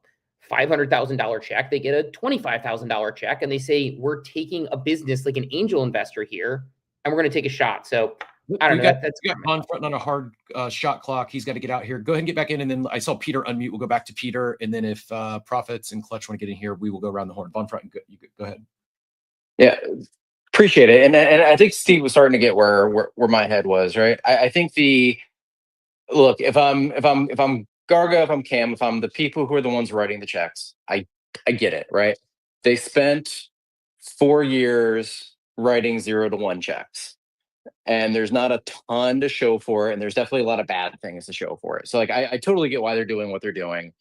$500,000 check. They get a $25,000 check and they say, we're taking a business like an angel investor here and we're going to take a shot. So I don't know. That's got Von Front on a hard shot clock. He's got to get out here. Go ahead and get back in. And then I saw Peter unmute. We'll go back to Peter. And then if Profits and Clutch want to get in here, we will go around the horn. Von Front, you go ahead. Yeah, appreciate it. And I think Steve was starting to get where my head was, right? I think look, if I'm Garga, if I'm Cam, if I'm the people who are the ones writing the checks, I get it, right? They spent 4 years writing 0 to 1 checks. And there's not a ton to show for it. And there's definitely a lot of bad things to show for it. So like I totally get why they're doing what they're doing.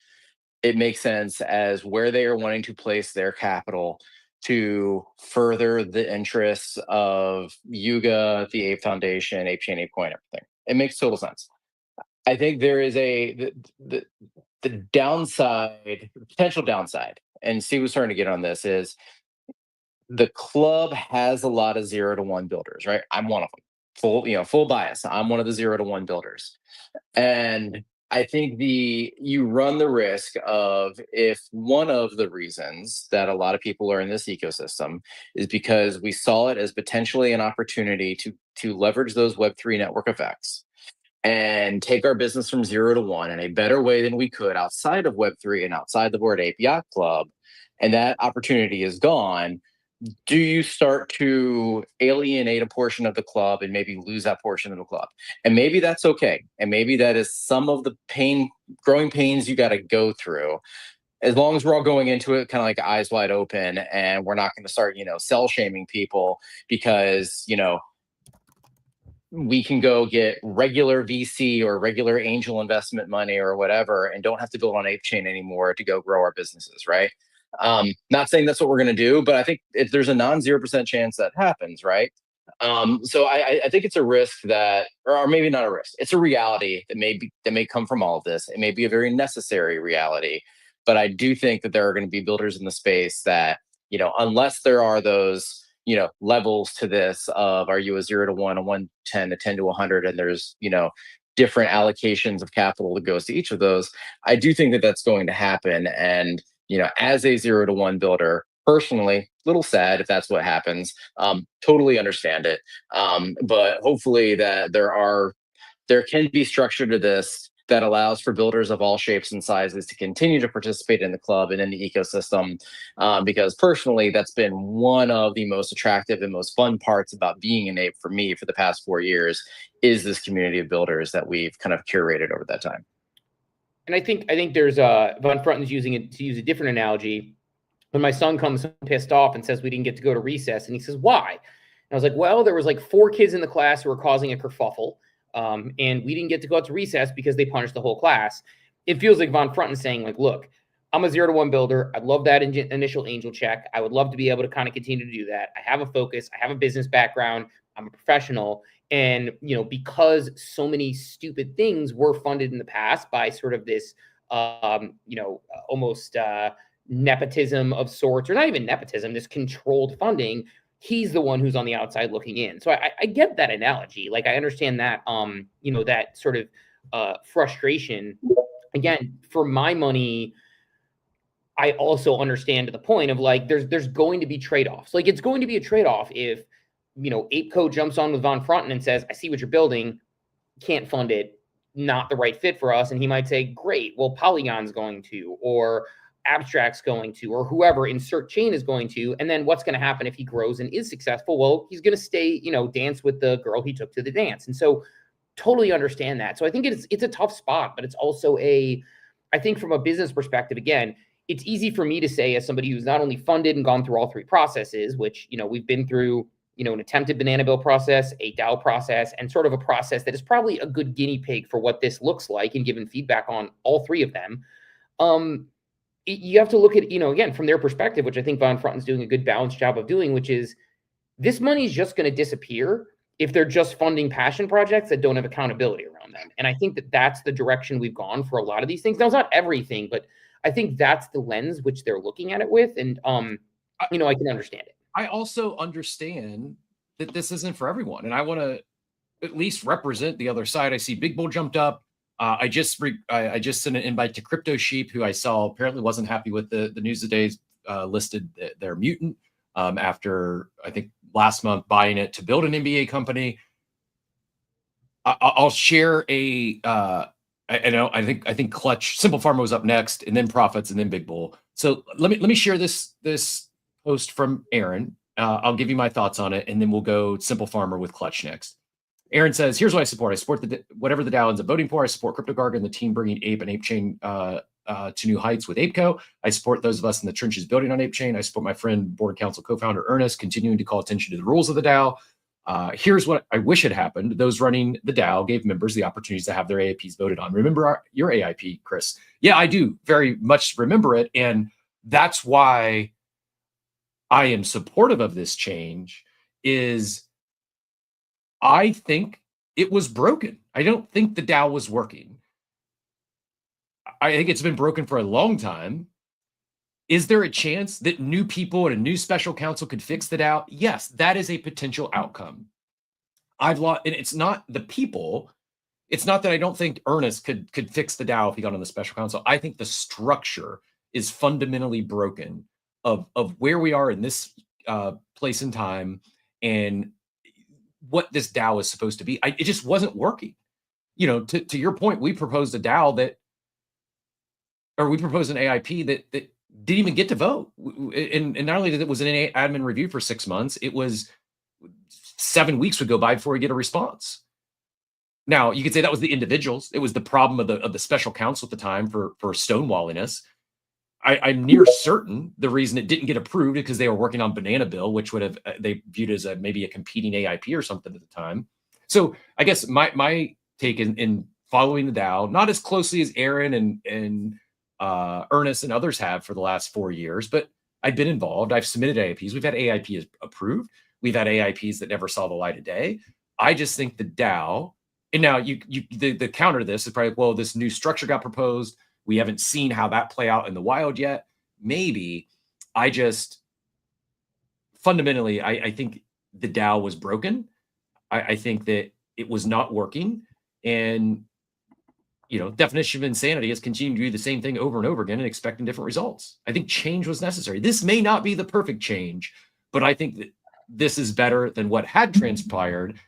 It makes sense as where they are wanting to place their capital to further the interests of Yuga, the Ape Foundation, ApeChain, ApeCoin, everything. It makes total sense. I think there is the downside, potential downside, and Steve was starting to get on this, is the club has a lot of 0 to 1 builders, right? I'm one of them. Full bias. I'm one of the 0 to 1 builders. And I think you run the risk of, if one of the reasons that a lot of people are in this ecosystem is because we saw it as potentially an opportunity to leverage those Web3 network effects and take our business from 0 to 1 in a better way than we could outside of Web3 and outside the Bored Ape Yacht Club, and that opportunity is gone, do you start to alienate a portion of the club and maybe lose that portion of the club? And maybe that's okay. And maybe that is some of the growing pains you got to go through. As long as we're all going into it kind of like eyes wide open, and we're not going to start, sell shaming people because, we can go get regular VC or regular angel investment money or whatever and don't have to build on ApeChain anymore to go grow our businesses, right? Not saying that's what we're going to do, but I think if there's a non-0% chance that happens, right? So I think it's a risk that, or maybe not a risk, it's a reality that may come from all of this. It may be a very necessary reality, but I do think that there are going to be builders in the space that, unless there are those, levels to this of, are you a 0 to 1, a 110, a 10 to 100, and there's, different allocations of capital that goes to each of those. I do think that that's going to happen. And, as a 0 to 1 builder, personally, a little sad if that's what happens. Totally understand it. But hopefully that there can be structure to this that allows for builders of all shapes and sizes to continue to participate in the club and in the ecosystem. Because personally, that's been one of the most attractive and most fun parts about being an ape for me for the past 4 years, is this community of builders that we've kind of curated over that time. And I think there's Von Frunton's using it to use a different analogy. When my son comes pissed off and says we didn't get to go to recess, and he says, why? And I was like, well, there was like 4 kids in the class who were causing a kerfuffle. And we didn't get to go out to recess because they punished the whole class. It feels like Von Frunton saying, like, look, I'm a 0 to 1 builder. I'd love that initial angel check. I would love to be able to kind of continue to do that. I have a focus. I have a business background. I'm a professional. And, because so many stupid things were funded in the past by sort of this, almost nepotism of sorts, or not even nepotism, this controlled funding, he's the one who's on the outside looking in. So I get that analogy. Like, I understand that, that sort of frustration. Again, for my money, I also understand the point of, like, there's going to be trade-offs. Like, it's going to be a trade-off if, ApeCo jumps on with Von Frunton and says, I see what you're building, can't fund it, not the right fit for us. And he might say, great, well, Polygon's going to, or Abstract's going to, or whoever insert chain is going to, and then what's going to happen if he grows and is successful? Well, he's going to stay, dance with the girl he took to the dance. And so totally understand that. So I think it's a tough spot, but it's also I think from a business perspective, again, it's easy for me to say as somebody who's not only funded and gone through all three processes, which, we've been through, an attempted banana bill process, a DAO process, and sort of a process that is probably a good guinea pig for what this looks like and given feedback on all three of them. You have to look at, again, from their perspective, which I think Von Frauen's doing a good balanced job of doing, which is this money is just going to disappear if they're just funding passion projects that don't have accountability around them. And I think that that's the direction we've gone for a lot of these things. Now, it's not everything, but I think that's the lens which they're looking at it with. And, I can understand it. I also understand that this isn't for everyone. And I want to at least represent the other side. I see Big Bull jumped up. I just sent an invite to Crypto Sheep, who I saw apparently wasn't happy with the news today listed their mutant after, I think, last month buying it to build an NBA company. I'll share I think Clutch Simple Farmer was up next, and then Profits, and then Big Bull. So let me share this post from Aaron. I'll give you my thoughts on it, and then we'll go Simple Farmer with Clutch next. Aaron says, here's what I support. I support whatever the DAO ends up voting for. I support Crypto Garga and the team bringing Ape and ApeChain to new heights with ApeCo. I support those of us in the trenches building on ApeChain. I support my friend, board council co-founder Ernest, continuing to call attention to the rules of the DAO. Here's what I wish had happened. Those running the DAO gave members the opportunities to have their AIPs voted on. Remember your AIP, Chris? Yeah, I do very much remember it. And that's why I am supportive of this change. Is I think it was broken. I don't think the DAO was working. I think it's been broken for a long time. Is there a chance that new people and a new special counsel could fix the DAO? Yes, that is a potential outcome. And it's not the people. It's not that I don't think Ernest could fix the DAO if he got on the special counsel. I think the structure is fundamentally broken of where we are in this place in time and what this DAO is supposed to be. It just wasn't working. To your point, we proposed a DAO we proposed an AIP that didn't even get to vote. And not only did it was an admin review for 6 months, it was 7 weeks would go by before we get a response. Now, you could say that was the individuals. It was the problem of the special counsel at the time for stonewalling us. I'm near certain the reason it didn't get approved is because they were working on Banana Bill, which would have they viewed as maybe a competing AIP or something at the time. So I guess my take in following the DAO, not as closely as Aaron and Ernest and others have for the last 4 years, but I've been involved. I've submitted AIPs. We've had AIPs approved. We've had AIPs that never saw the light of day. I just think the DAO, and now the counter to this is probably, well, this new structure got proposed. We haven't seen how that play out in the wild yet. Maybe. Fundamentally, I think the DAO was broken. I think that it was not working. And, definition of insanity is continuing to do the same thing over and over again and expecting different results. I think change was necessary. This may not be the perfect change, but I think that this is better than what had transpired.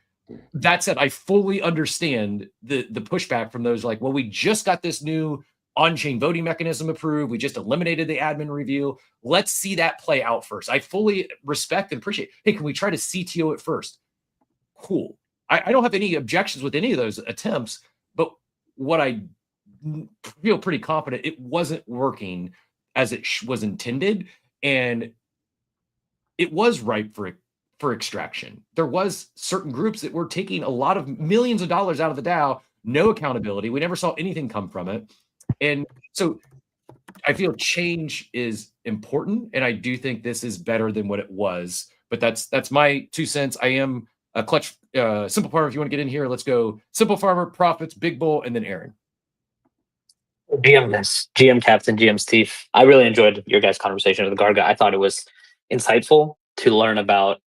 That said, I fully understand the pushback from those like, well, we just got this new on-chain voting mechanism approved. We just eliminated the admin review. Let's see that play out first. I fully respect and appreciate. Hey, can we try to CTO it first? Cool. I don't have any objections with any of those attempts, but what I feel pretty confident, it wasn't working as it was intended, and it was ripe for extraction. There was certain groups that were taking a lot of millions of dollars out of the DAO, no accountability. We never saw anything come from it. And so I feel change is important, and I do think this is better than what it was. But that's my 2 cents. I am a Clutch Simple Farmer. If you want to get in here, let's go Simple Farmer, Profits, Big Bull, and then Aaron. GM Captain, GM Steve. I really enjoyed your guys' conversation with Garga. I thought it was insightful to learn about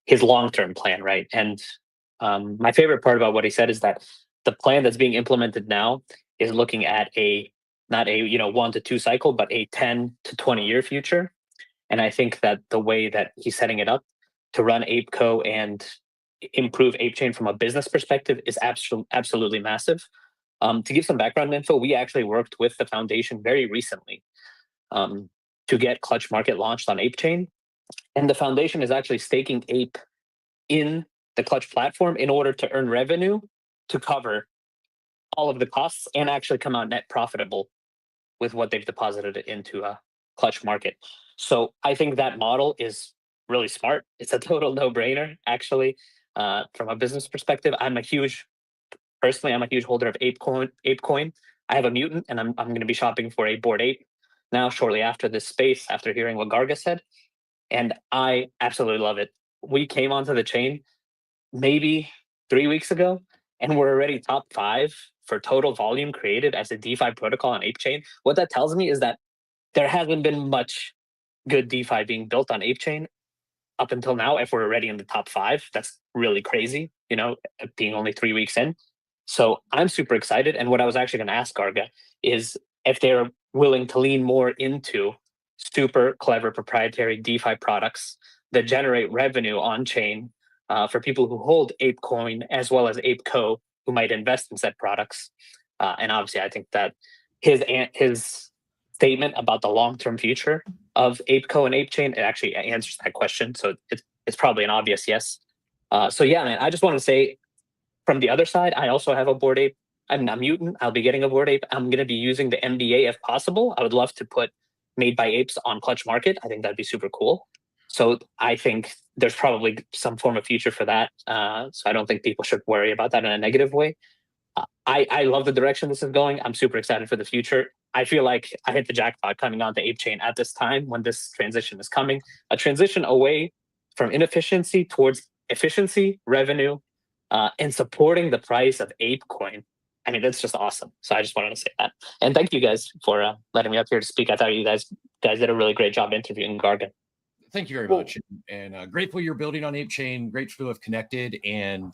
his long-term plan, right? And my favorite part about what he said is that the plan that's being implemented now is looking at not a 1 to 2 cycle, but a 10 to 20 year future. And I think that the way that he's setting it up to run ApeCo and improve ApeChain from a business perspective is absolutely massive. To give some background info, we actually worked with the foundation very recently to get Clutch Market launched on ApeChain. And the foundation is actually staking Ape in the Clutch platform in order to earn revenue to cover all of the costs and actually come out net profitable with what they've deposited into a Clutch Market. So I think that model is really smart. It's a total no-brainer, actually, from a business perspective. Personally, I'm a huge holder of ApeCoin. I have a mutant, and I'm going to be shopping for a Bored Ape now shortly after this space, after hearing what Garga said. And I absolutely love it. We came onto the chain maybe 3 weeks ago, and we're already top 5 for total volume created as a DeFi protocol on ApeChain. What that tells me is that there hasn't been much good DeFi being built on ApeChain up until now. If we're already in the top 5, that's really crazy, being only 3 weeks in. So I'm super excited. And what I was actually going to ask Garga is if they're willing to lean more into super clever proprietary DeFi products that generate revenue on chain for people who hold ApeCoin as well as ApeCo who might invest in said products. And obviously, I think that his statement about the long-term future of ApeCo and ApeChain, it actually answers that question. So it's probably an obvious yes. So yeah, man, I just want to say from the other side, I also have a Bored Ape. I'm a mutant. I'll be getting a Bored Ape. I'm going to be using the MDA if possible. I would love to put Made by Apes on Clutch Market. I think that'd be super cool. So I think there's probably some form of future for that. So I don't think people should worry about that in a negative way. I love the direction this is going. I'm super excited for the future. I feel like I hit the jackpot coming onto ApeChain at this time when this transition is coming. A transition away from inefficiency towards efficiency, revenue, and supporting the price of ApeCoin. I mean, that's just awesome. So I just wanted to say that. And thank you guys for letting me up here to speak. I thought you guys did a really great job interviewing Garga. Thank you very much. And grateful you're building on ApeChain. Grateful to have connected. And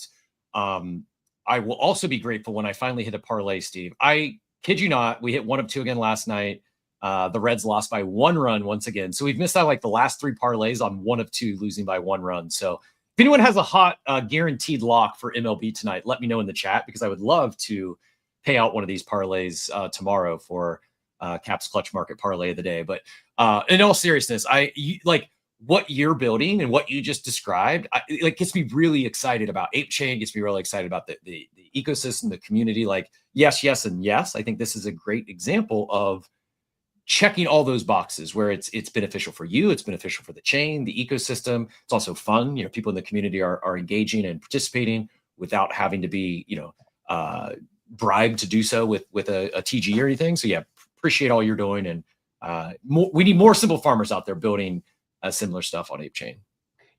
I will also be grateful when I finally hit a parlay, Steve. I kid you not, we hit 1 of 2 again last night. The Reds lost by 1 run once again. So we've missed out like the last 3 parlays on 1 of 2 losing by 1 run. So if anyone has a hot guaranteed lock for MLB tonight, let me know in the chat because I would love to pay out one of these parlays tomorrow for Cap's Clutch Market parlay of the day. But in all seriousness, like what you're building and what you just described, gets me really excited about ApeChain, gets me really excited about the ecosystem, the community. Like yes, yes, and yes. I think this is a great example of checking all those boxes where it's beneficial for you, it's beneficial for the chain, the ecosystem. It's also fun. People in the community are engaging and participating without having to be, bribed to do so with a TG or anything. So yeah, appreciate all you're doing. And we need more simple farmers out there building similar stuff on ApeChain.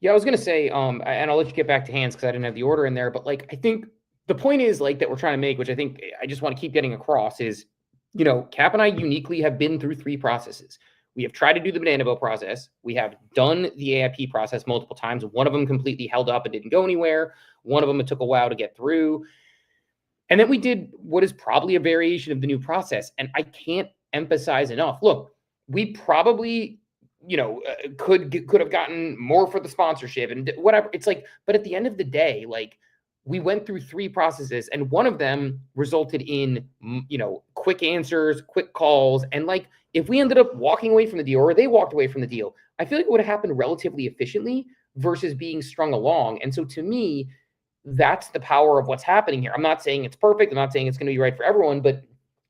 Yeah, I was going to say, and I'll let you get back to hands because I didn't have the order in there, but I think the point is that we're trying to make, which I think I just want to keep getting across is, Cap and I uniquely have been through 3 processes. We have tried to do the banana boat process. We have done the AIP process multiple times. One of them completely held up and didn't go anywhere. One of them, it took a while to get through. And then we did what is probably a variation of the new process. And I can't emphasize enough. Look, we probably, could have gotten more for the sponsorship and whatever. It's but at the end of the day, we went through 3 processes and one of them resulted in, quick answers, quick calls. And if we ended up walking away from the deal or they walked away from the deal, I feel like it would have happened relatively efficiently versus being strung along. And so to me, that's the power of what's happening here. I'm not saying it's perfect. I'm not saying it's going to be right for everyone, but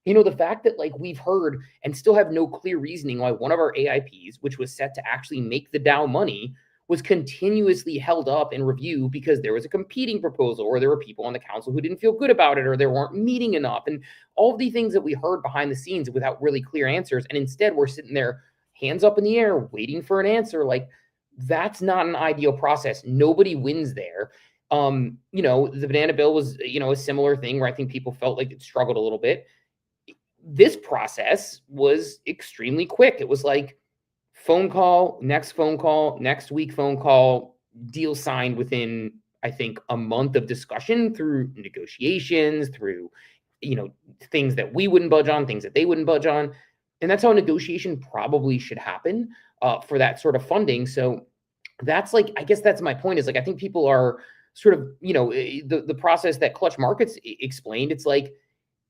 the fact that we've heard and still have no clear reasoning why one of our AIPs, which was set to actually make the DAO money, was continuously held up in review because there was a competing proposal or there were people on the council who didn't feel good about it or they weren't meeting enough. And all of the things that we heard behind the scenes without really clear answers. And instead we're sitting there hands up in the air waiting for an answer. That's not an ideal process. Nobody wins there. The banana bill was, a similar thing where I think people felt like it struggled a little bit. This process was extremely quick. It was phone call, next week phone call, deal signed within, I think, a month of discussion through negotiations, through, things that we wouldn't budge on, things that they wouldn't budge on. And that's how a negotiation probably should happen for that sort of funding. So that's I guess that's my point is I think people are sort of, the process that Clutch Markets explained.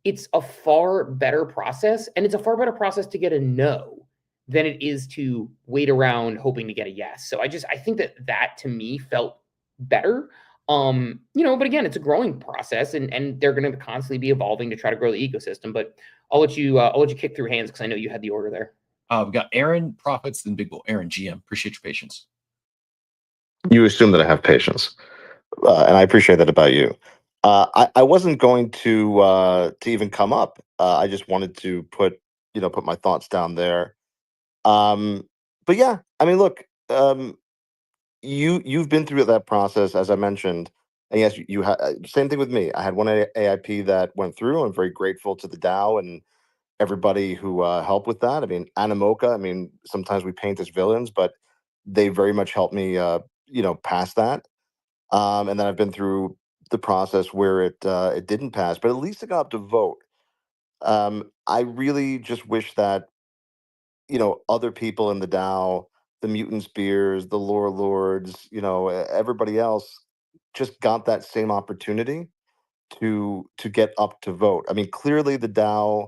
It's a far better process, and it's a far better process to get a no than it is to wait around hoping to get a yes. So I think that to me felt better. But again, it's a growing process, and they're going to constantly be evolving to try to grow the ecosystem. But I'll let you kick through hands because I know you had the order there. We've got Aaron, Profits, then Big Bull. Aaron, GM, appreciate your patience. You assume that I have patience, and I appreciate that about you. I wasn't going to even come up. I just wanted to put my thoughts down there. But yeah, I mean, look, you've been through that process, as I mentioned, and yes, you had same thing with me. I had one AIP that went through. I'm very grateful to the DAO and everybody who helped with that. I mean, Animoca. I mean, sometimes we paint as villains, but they very much helped me, pass that. And then I've been through the process where it didn't pass, but at least it got up to vote. I really just wish that other people in the DAO, the mutant spears, the lore lords, everybody else, just got that same opportunity to get up to vote. I mean, clearly the DAO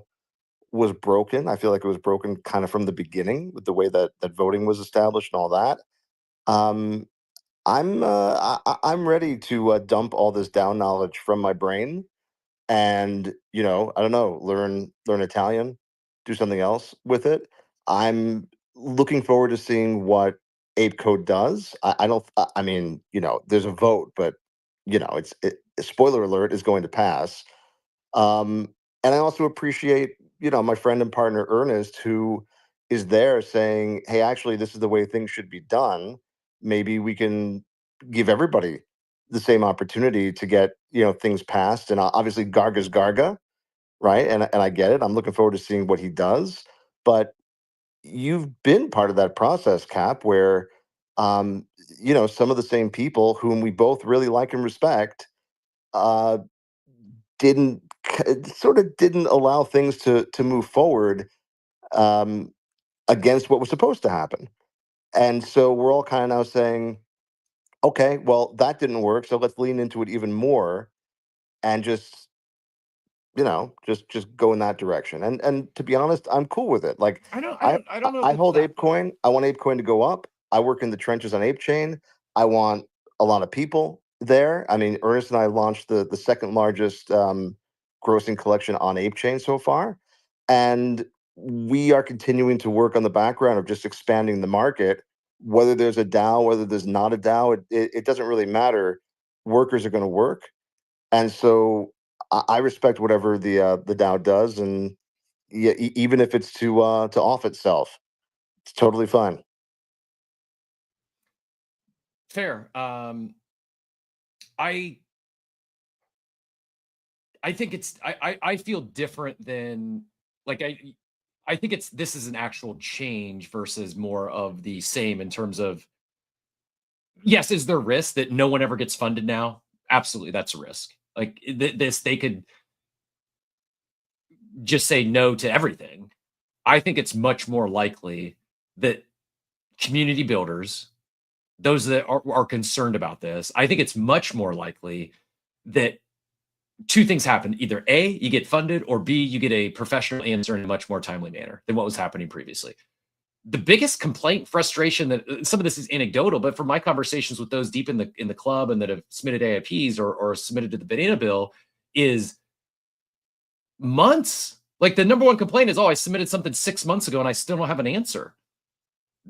was broken. I feel like it was broken kind of from the beginning with the way that voting was established and all that. Um, I'm ready to dump all this down knowledge from my brain, and I don't know, learn Italian, do something else with it. I'm looking forward to seeing what ApeCo does. I don't. I mean, there's a vote, but spoiler alert, is going to pass. And I also appreciate my friend and partner Ernest, who is there saying, "Hey, actually, this is the way things should be done. Maybe we can give everybody the same opportunity to get things passed." And obviously, Garga's Garga, right? And I get it. I'm looking forward to seeing what he does. But you've been part of that process, Cap, where um, some of the same people whom we both really like and respect uh, didn't sort of didn't allow things to move forward um, against what was supposed to happen. And so we're all kind of now saying, okay, well, that didn't work, so let's lean into it even more and just just go in that direction. And to be honest, I'm cool with it. Like I don't know if I it's hold that. ApeCoin. I want ApeCoin to go up. I work in the trenches on ApeChain. I want a lot of people there. I mean, Ernest and I launched the second largest grossing collection on ApeChain so far, and we are continuing to work on the background of just expanding the market. Whether there's a DAO, whether there's not a DAO, it doesn't really matter. Workers are going to work, and so I respect whatever the DAO does, and yeah, even if it's to off itself, it's totally fine. Fair. I think I feel different than like I think this is an actual change versus more of the same in terms of, yes, is there risk that no one ever gets funded now? Absolutely, that's a risk. Like they could just say no to everything. I think it's much more likely that community builders, those that are concerned about this, I think it's much more likely that two things happen. Either A, you get funded, or B, you get a professional answer in a much more timely manner than what was happening previously. The biggest complaint, frustration, that some of this is anecdotal, but from my conversations with those deep in the club and that have submitted AIPs or submitted to the banana bill, is months. Like the number one complaint is, oh, I submitted something 6 months ago and I still don't have an answer.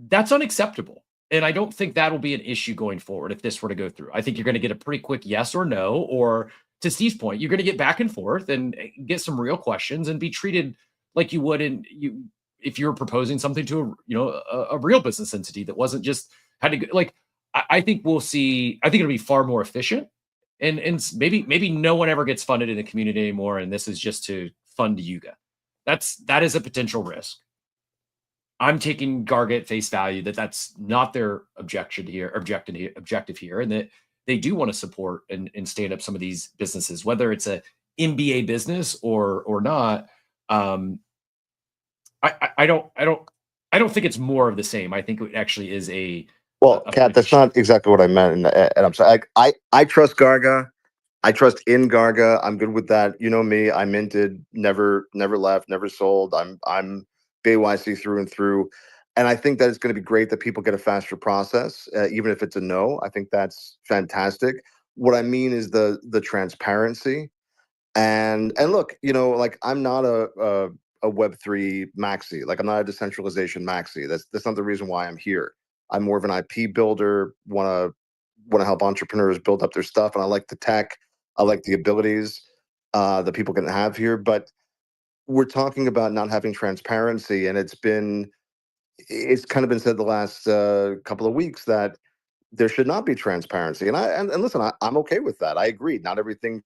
That's unacceptable. And I don't think that'll be an issue going forward if this were to go through. I think you're going to get a pretty quick yes or no, or to Steve's point, you're going to get back and forth and get some real questions and be treated like you would if you were proposing something to a real business entity that wasn't just had to like. I think we'll see. I think it'll be far more efficient, and maybe no one ever gets funded in the community anymore, and this is just to fund Yuga. That is a potential risk. I'm taking Garga at face value that that's not their objective here, and that they do want to support and stand up some of these businesses, whether it's a MBA business or not. I don't think it's more of the same. I think it actually is Well, Kat, that's not exactly what I meant, and I'm sorry. I trust Garga. I trust in Garga. I'm good with that. You know me. I minted, never left, never sold. I'm BYC through and through. And I think that it's going to be great that people get a faster process, even if it's a no. I think that's fantastic. What I mean is the transparency. And look, like I'm not a Web3 maxi. Like I'm not a decentralization maxi. That's not the reason why I'm here. I'm more of an IP builder. Want to help entrepreneurs build up their stuff, and I like the tech. I like the abilities that people can have here. But we're talking about not having transparency, and it's kind of been said the last couple of weeks that there should not be transparency. And listen, I'm okay with that. I agree. Not everything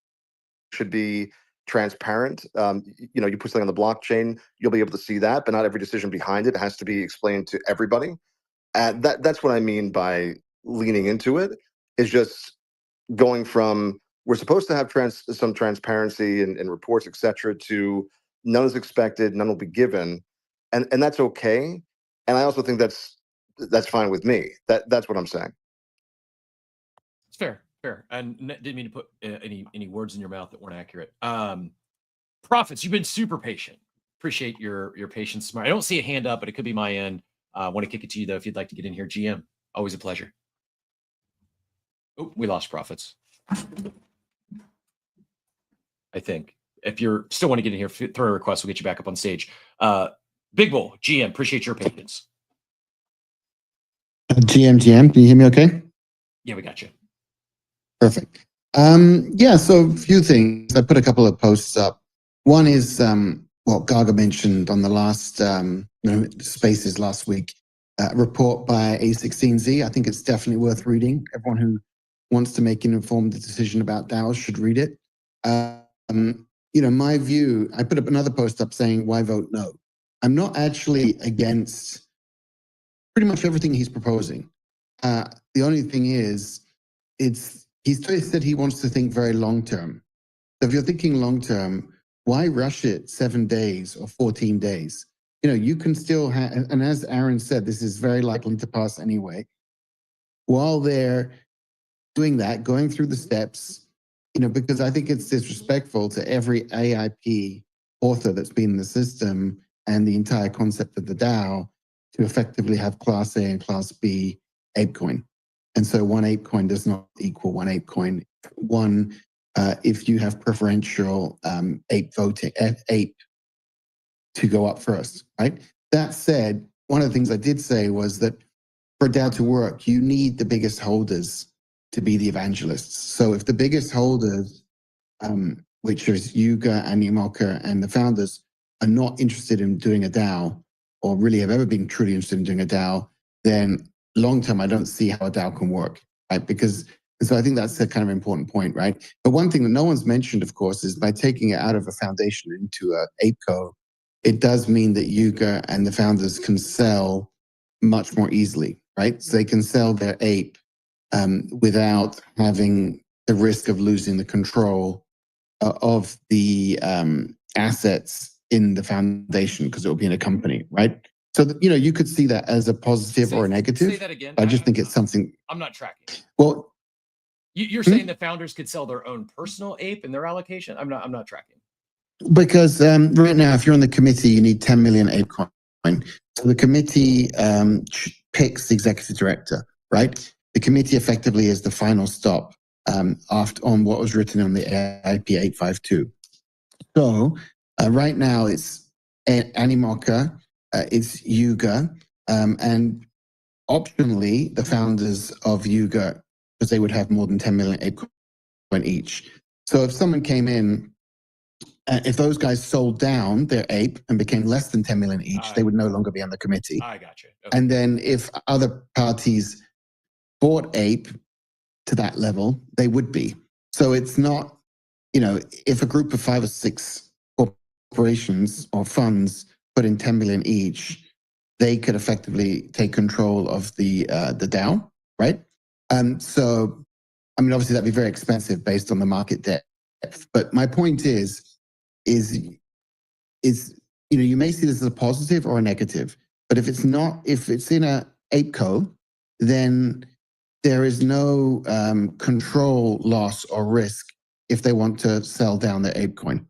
should be transparent. You put something on the blockchain, you'll be able to see that, but not every decision behind it has to be explained to everybody. That's what I mean by leaning into it, is just going from we're supposed to have some transparency and reports, etc., to none is expected, none will be given, and that's okay. And I also think that's fine with me. That's what I'm saying. It's fair. And didn't mean to put any words in your mouth that weren't accurate. Profits, you've been super patient. Appreciate your patience. I don't see a hand up, but it could be my end. I want to kick it to you though if you'd like to get in here. GM, always a pleasure. Oh, we lost Profits. I think if you're still want to get in here, throw a request. We'll get you back up on stage. Big Bull, GM, appreciate your patience. GM, can you hear me okay? Yeah, we got you. Perfect. Yeah, so a few things. I put a couple of posts up. One is what Garga mentioned on the last spaces last week, a report by A16Z. I think it's definitely worth reading. Everyone who wants to make an informed decision about DAOs should read it. My view, I put up another post up saying, why vote no? I'm not actually against pretty much everything he's proposing. The only thing is, he's said he wants to think very long term. So if you're thinking long term, why rush it 7 days or 14 days? You can still have, and as Aaron said, this is very likely to pass anyway. While they're doing that, going through the steps, because I think it's disrespectful to every AIP author that's been in the system and the entire concept of the DAO to effectively have Class A and Class B ApeCoin. And so one ApeCoin does not equal one ApeCoin. If you have preferential ape voting, ape to go up first, right? That said, one of the things I did say was that for a DAO to work, you need the biggest holders to be the evangelists. So if the biggest holders, which is Yuga and Imoca and the founders, are not interested in doing a DAO, or really have ever been truly interested in doing a DAO, then long term, I don't see how a DAO can work, right? So I think that's a kind of important point, right? But one thing that no one's mentioned, of course, is by taking it out of a foundation into a ApeCo, it does mean that Yuga and the founders can sell much more easily, right? So they can sell their ape without having the risk of losing the control of the assets in the foundation, because it will be in a company, right? So you could see that as a positive or a negative. Say that again. I just think it's something. I'm not tracking. Well, you're saying the founders could sell their own personal ape in their allocation? I'm not tracking. Because right now, if you're on the committee, you need 10 million ApeCoin. So the committee picks the executive director, right? The committee effectively is the final stop after on what was written on the IP 852. So right now it's Animoca, it's Yuga, and optionally the founders of Yuga, because they would have more than 10 million ApeCoin each. So if someone came in, if those guys sold down their ape and became less than 10 million each, they would no longer be on the committee. I got you. Okay. And then if other parties bought ape to that level, they would be. So it's not, if a group of 5 or 6 corporations or funds put in 10 million each, they could effectively take control of the DAO, right? So, obviously that'd be very expensive based on the market depth. But my point is you may see this as a positive or a negative. But if it's in a ApeCo, then there is no control loss or risk if they want to sell down their ApeCoin.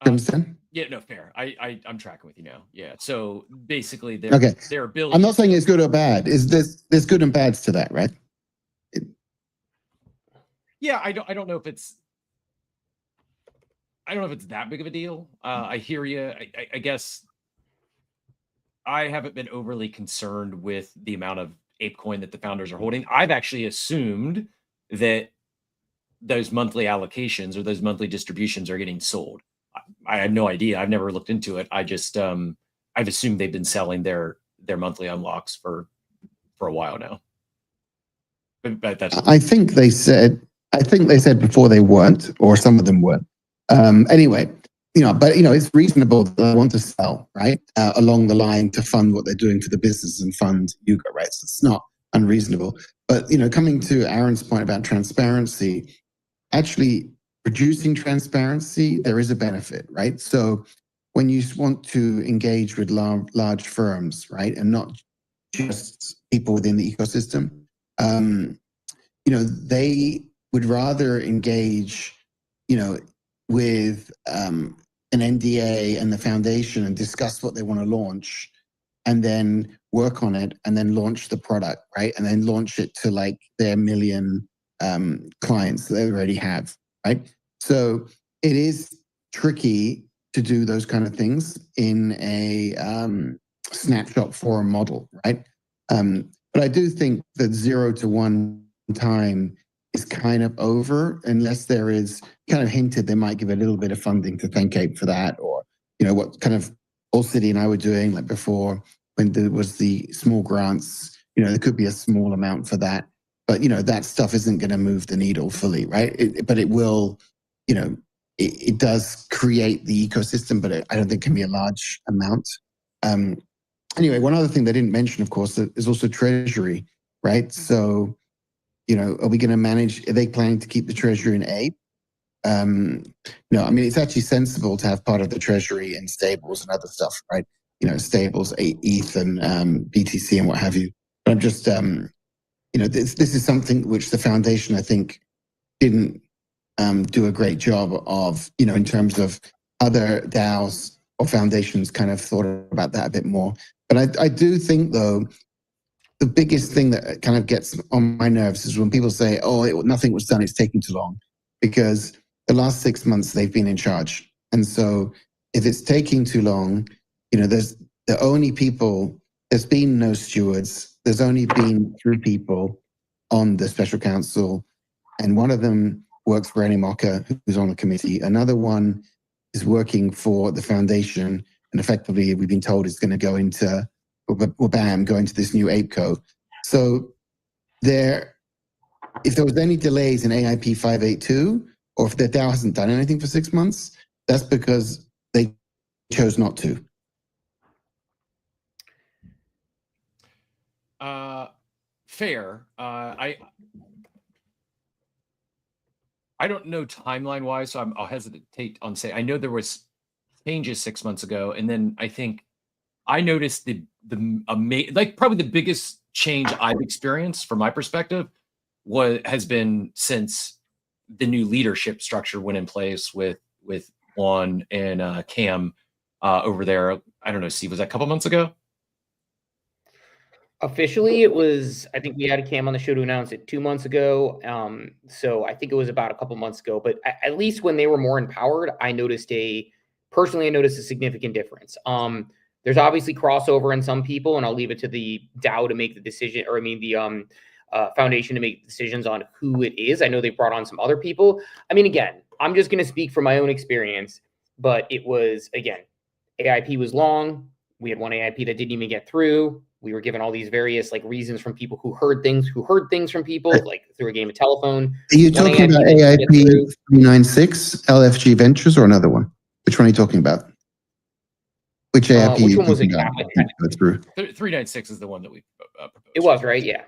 Do you understand? Yeah, no, fair. I'm tracking with you now. Yeah. So basically, Okay. their ability. I'm not saying it's good or bad. Is there's good and bads to that, right? Yeah, I don't know if it's that big of a deal. I hear you. I guess I haven't been overly concerned with the amount of ApeCoin that the founders are holding. I've actually assumed that those monthly allocations or those monthly distributions are getting sold. I have no idea. I've never looked into it. I just I've assumed they've been selling their monthly unlocks for a while now. But that's I think they said before they weren't, or some of them weren't. Anyway, but it's reasonable that they want to sell, right? Along the line to fund what they're doing for the business and fund Yuga, right? So it's not unreasonable. But coming to Aaron's point about transparency, actually producing transparency, there is a benefit, right? So when you want to engage with large firms, right, and not just people within the ecosystem, they would rather engage, with an NDA and the foundation and discuss what they want to launch, and then work on it, and then launch the product, right, and then launch it to like their million clients that they already have, right? So it is tricky to do those kind of things in a snapshot forum model, right? But I do think that 0 to 1 time is kind of over, unless there is kind of hinted they might give a little bit of funding to Thank Ape for that, or what kind of All City and I were doing like before when there was the small grants. There could be a small amount for that, but that stuff isn't going to move the needle fully, right? But it will. It does create the ecosystem, but I don't think it can be a large amount. Anyway, one other thing they didn't mention, of course, is also treasury, right? So, are we going to manage? Are they planning to keep the treasury in Ape? No, I mean, it's actually sensible to have part of the treasury in stables and other stuff, right? Stables, ETH and BTC and what have you. But I'm just, this is something which the foundation, I think, didn't do a great job of, in terms of other DAOs or foundations kind of thought about that a bit more. But I do think, though, the biggest thing that kind of gets on my nerves is when people say, nothing was done, it's taking too long. Because the last 6 months they've been in charge. And so if it's taking too long, there's been no stewards. There's only been 3 people on the special council. And one of them works for Animoca, who's on the committee. Another one is working for the foundation. And effectively, we've been told it's going to go into this new ApeCo. So if there was any delays in AIP 582, or if the DAO hasn't done anything for 6 months, that's because they chose not to. Fair. I don't know timeline wise, so I'll hesitate on saying. I know there was changes 6 months ago, and then I think I noticed the probably the biggest change I've experienced from my perspective has been since the new leadership structure went in place with Juan and Cam over there. I don't know, Steve, was that a couple months ago? Officially, it was, I think we had a Cam on the show to announce it 2 months ago. So I think it was about a couple months ago, but at least when they were more empowered, I noticed a significant difference. There's obviously crossover in some people, and I'll leave it to the DAO to make the decision, or the foundation to make decisions on who it is. I know they brought on some other people. I mean, again, I'm just going to speak from my own experience, but it was, again, AIP was long. We had one AIP that didn't even get through. We were given all these various reasons from people who heard things from people, like through a game of telephone. Are you talking about AIP 396, LFG Ventures, or another one? Which one are you talking about? Which AIP? Which one was it? 396 is the one that we proposed. It was, right? Yeah.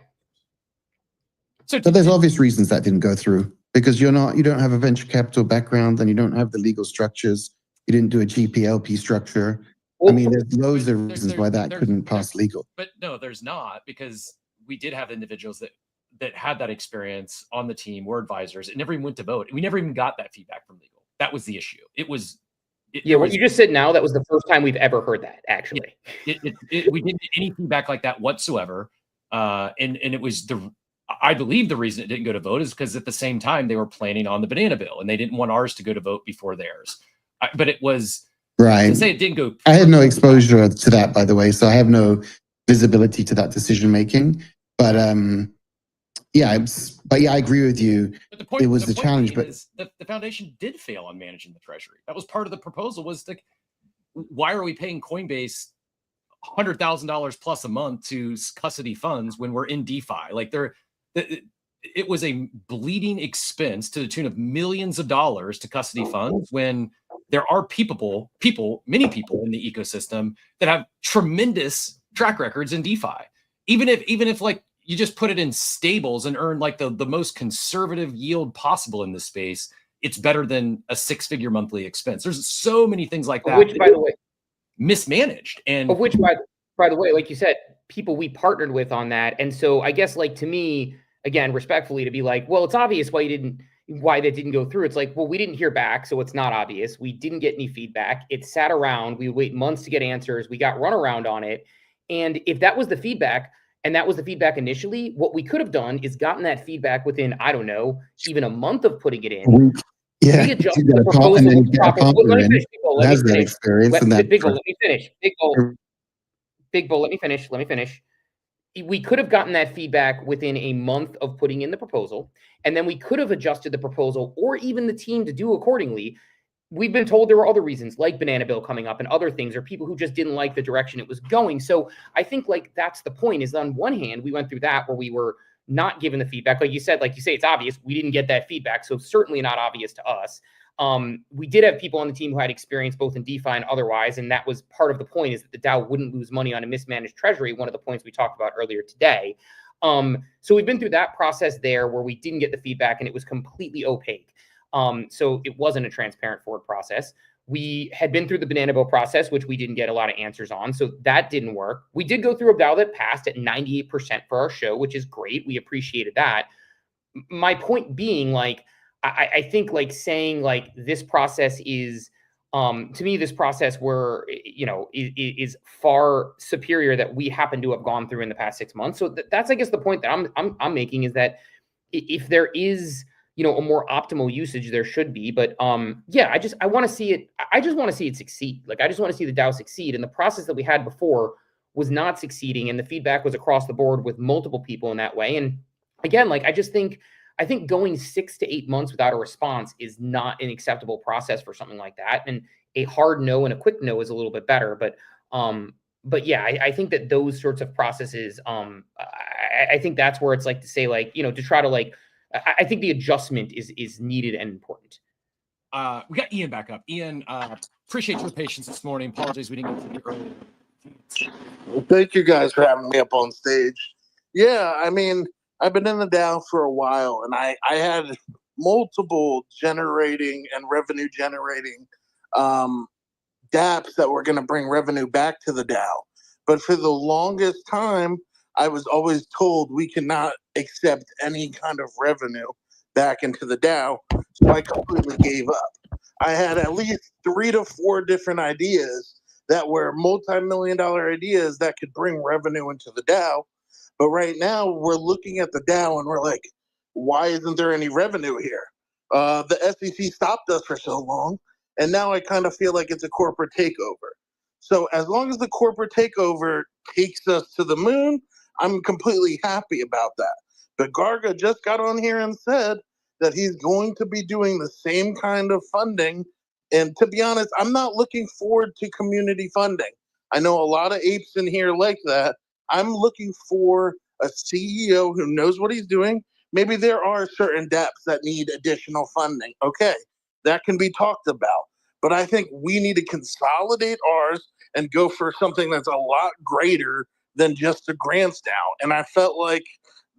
So there's obvious reasons that didn't go through, because you don't have a venture capital background, and you don't have the legal structures. You didn't do a GPLP structure. I mean, there's loads of reasons why that couldn't pass legal. But no, there's not, because we did have individuals that had that experience on the team, were advisors. It never even went to vote. We never even got that feedback from legal. That was the issue. It was Yeah, what you just said now, that was the first time we've ever heard that, actually. We didn't get any feedback like that whatsoever. And it was I believe the reason it didn't go to vote is because at the same time they were planning on the banana bill and they didn't want ours to go to vote before theirs. But it was right. To say it didn't go. I had no exposure to that, by the way, so I have no visibility to that decision making. But yeah, I agree with you. But the point, it was the challenge, but the foundation did fail on managing the treasury. That was part of the proposal. Was why are we paying Coinbase $100,000 plus a month to custody funds when we're in DeFi? Like it was a bleeding expense to the tune of millions of dollars to custody funds when there are many people in the ecosystem that have tremendous track records in DeFi. Even if like you just put it in stables and earn like the most conservative yield possible in this space, it's better than a 6-figure monthly expense. There's so many things like that. Which, by the way, mismanaged. And of which, by the way, like you said, people we partnered with on that. And so I guess, like, to me, again, respectfully, to be like, well, it's obvious why that didn't go through. It's like, well, we didn't hear back, so it's not obvious. We didn't get any feedback. It sat around. We wait months to get answers. We got run around on it. And if that was the feedback, and that was the feedback initially, what we could have done is gotten that feedback within, I don't know, even a month of putting it in. Yeah, readjust the proposal. Let me finish. Big Bull, let me finish. Big Bull, let me finish. We could have gotten that feedback within a month of putting in the proposal, and then we could have adjusted the proposal or even the team to do accordingly. We've been told there were other reasons, like Banana Bill coming up and other things, or people who just didn't like the direction it was going. So I think, like, that's the point, is on one hand, we went through that where we were not given the feedback. Like you say, it's obvious. We didn't get that feedback, so certainly not obvious to us. We did have people on the team who had experience both in DeFi and otherwise, and that was part of the point, is that the DAO wouldn't lose money on a mismanaged treasury, one of the points we talked about earlier today. So we've been through that process there where we didn't get the feedback and it was completely opaque. So it wasn't a transparent forward process. We had been through the Banana Bill process, which we didn't get a lot of answers on. So that didn't work. We did go through a DAO that passed at 98% for our show, which is great. We appreciated that. My point being, like, I think, like, saying, like, this process is, to me, this process where, is far superior that we happen to have gone through in the past 6 months. So that's, I guess, the point that I'm making, is that if there is, a more optimal usage, there should be. But yeah, I want to see it. I just want to see it succeed. Like, I just want to see the DAO succeed. And the process that we had before was not succeeding, and the feedback was across the board with multiple people in that way. And again, like, I think going 6 to 8 months without a response is not an acceptable process for something like that. And a hard no and a quick no is a little bit better. But yeah, I think that those sorts of processes, I think that's where it's, like, to say, like, to try to, like, I think the adjustment is needed and important. We got Ian back up. Ian, appreciate your patience this morning. Apologies we didn't get to you earlier. Well, thank you guys for having me up on stage. Yeah, I mean, I've been in the DAO for a while, and I had multiple generating and revenue generating dApps that were going to bring revenue back to the DAO. But for the longest time, I was always told we cannot accept any kind of revenue back into the DAO. So I completely gave up. I had at least 3 to 4 different ideas that were multi-million-dollar ideas that could bring revenue into the DAO. But right now we're looking at the DAO and we're like, why isn't there any revenue here? The SEC stopped us for so long, and now I kind of feel like it's a corporate takeover. So as long as the corporate takeover takes us to the moon, I'm completely happy about that. But Garga just got on here and said that he's going to be doing the same kind of funding. And to be honest, I'm not looking forward to community funding. I know a lot of apes in here like that. I'm looking for a CEO who knows what he's doing. Maybe there are certain dApps that need additional funding. Okay, that can be talked about. But I think we need to consolidate ours and go for something that's a lot greater than just a grants DAO. And I felt like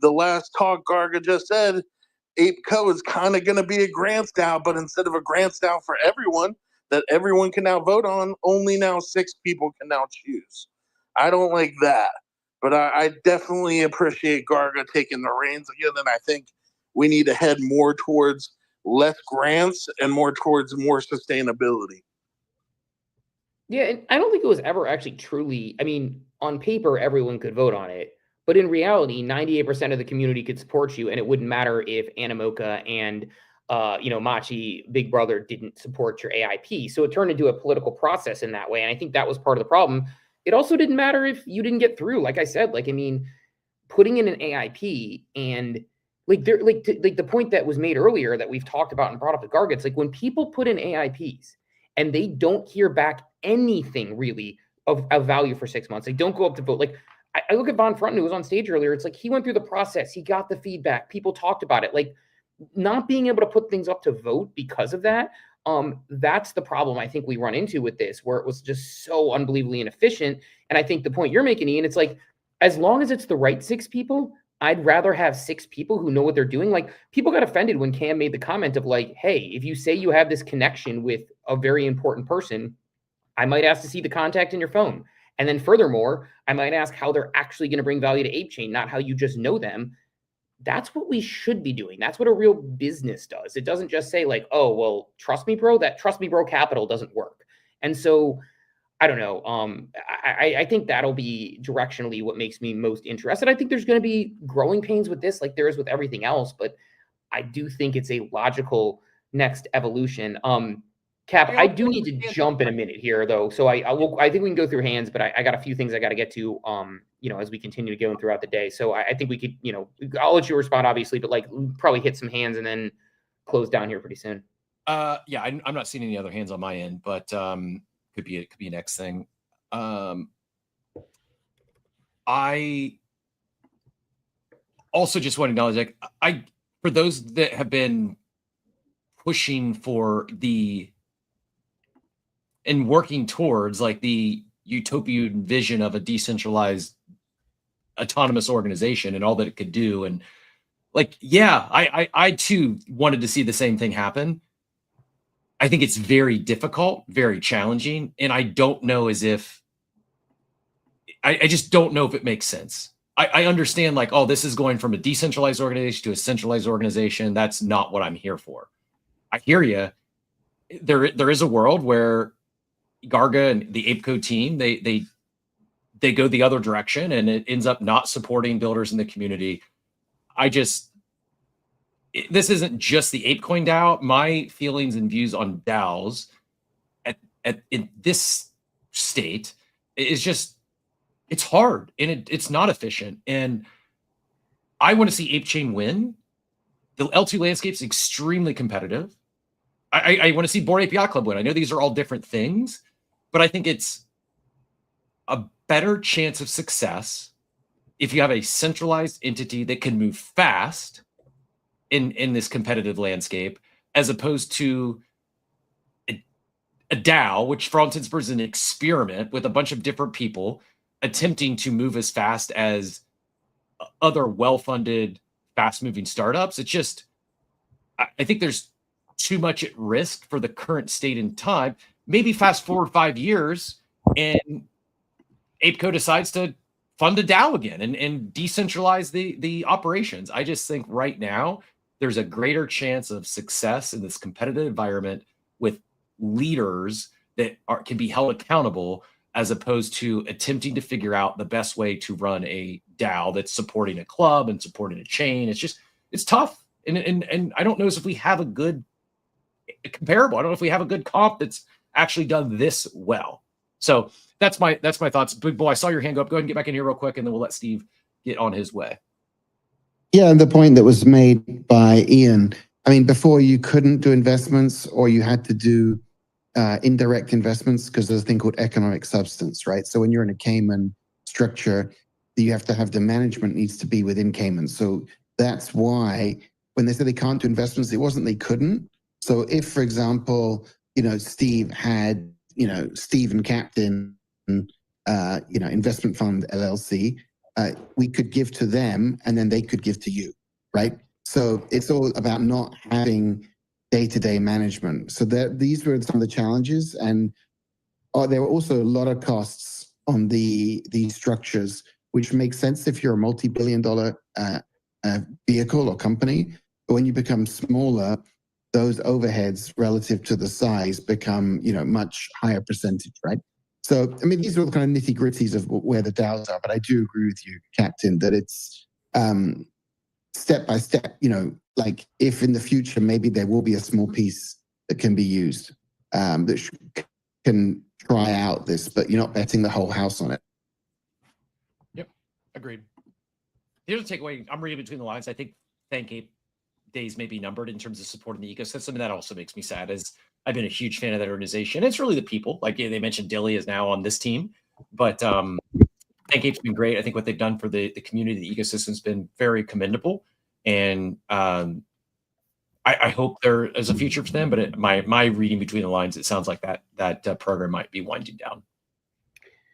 the last talk Garga just said, ApeCo is kind of going to be a grants DAO, but instead of a grants DAO for everyone that everyone can now vote on, only now 6 people can now choose. I don't like that. But I definitely appreciate Garga taking the reins again, and I think we need to head more towards less grants and more towards more sustainability. Yeah, and I don't think it was ever actually truly. I mean, on paper, everyone could vote on it, but in reality, 98% of the community could support you, and it wouldn't matter if Animoca and Machi Big Brother didn't support your AIP. So it turned into a political process in that way, and I think that was part of the problem. It also didn't matter if you didn't get through. Like I said, I mean, putting in an AIP and the point that was made earlier that we've talked about and brought up at Garga, it's like when people put in AIPs and they don't hear back anything really of value for 6 months, they don't go up to vote. Like I look at Von Frunten, who was on stage earlier. It's like he went through the process, he got the feedback, people talked about it. Like not being able to put things up to vote because of that. That's the problem I think we run into with this, where it was just so unbelievably inefficient. And I think the point you're making, Ian, it's like, as long as it's the right 6 people, I'd rather have 6 people who know what they're doing. Like people got offended when Cam made the comment of like, hey, if you say you have this connection with a very important person, I might ask to see the contact in your phone. And then furthermore, I might ask how they're actually going to bring value to ApeChain, not how you just know them. That's what we should be doing. That's what a real business does. It doesn't just say like, oh, well, trust me, bro. That trust me, bro capital doesn't work. And so I don't know. I think that'll be directionally what makes me most interested. I think there's going to be growing pains with this, like there is with everything else, but I do think it's a logical next evolution. Cap, I do need to jump in a minute here, though. So I think we can go through hands, but I got a few things I got to get to, as we continue to go throughout the day. So I think we could, I'll let you respond, obviously, but like probably hit some hands and then close down here pretty soon. Yeah, I'm not seeing any other hands on my end, but could be a next thing. I also just want to acknowledge, like, for those that have been pushing for and working towards like the utopian vision of a decentralized autonomous organization and all that it could do. And like, yeah, I too wanted to see the same thing happen. I think it's very difficult, very challenging. And I don't know I just don't know if it makes sense. I understand like, oh, this is going from a decentralized organization to a centralized organization. That's not what I'm here for. I hear you. There is a world where Garga and the ApeCo team, they go the other direction and it ends up not supporting builders in the community. This isn't just the ApeCoin DAO. My feelings and views on DAOs in this state is just, it's hard and it's not efficient. And I want to see ApeChain win. The L2 landscape is extremely competitive. I want to see Bored Ape Yacht Club win. I know these are all different things, but I think it's a better chance of success if you have a centralized entity that can move fast in this competitive landscape, as opposed to a DAO, which for all intents and purposes is an experiment with a bunch of different people attempting to move as fast as other well-funded, fast-moving startups. It's just, I think there's too much at risk for the current state and time. Maybe fast forward 5 years and ApeCo decides to fund a DAO again and decentralize the operations. I just think right now there's a greater chance of success in this competitive environment with leaders that can be held accountable, as opposed to attempting to figure out the best way to run a DAO that's supporting a club and supporting a chain. It's tough. And I don't know if we have a good comparable. I don't know if we have a good comp that's actually done this well. So that's my thoughts. Big Boy, I saw your hand go up. Go ahead and get back in here real quick, and then we'll let Steve get on his way. Yeah, and the point that was made by Ian, I mean, before you couldn't do investments, or you had to do indirect investments because there's a thing called economic substance, right? So when you're in a Cayman structure, you have to have the management needs to be within Cayman. So that's why when they said they can't do investments, it wasn't they couldn't. So if, for example, Steve had, Steve and Captain, investment fund LLC, we could give to them and then they could give to you, right? So it's all about not having day-to-day management. So these were some of the challenges, and there were also a lot of costs on these structures, which makes sense if you're a multi-billion-dollar vehicle or company. But when you become smaller, those overheads relative to the size become, much higher percentage, right? So, I mean, these are all the kind of nitty gritties of where the DAOs are, but I do agree with you, Captain, that it's step by step, like if in the future, maybe there will be a small piece that can be used that can try out this, but you're not betting the whole house on it. Yep, agreed. Here's a takeaway. I'm reading between the lines. I think Thank Ape days may be numbered in terms of supporting the ecosystem, and that also makes me sad, as I've been a huge fan of that organization. It's really the people. Like they mentioned, Dilly is now on this team, but Thank Ape's been great. I think what they've done for the community, the ecosystem, has been very commendable, and I hope there is a future for them. But my reading between the lines, it sounds like that program might be winding down.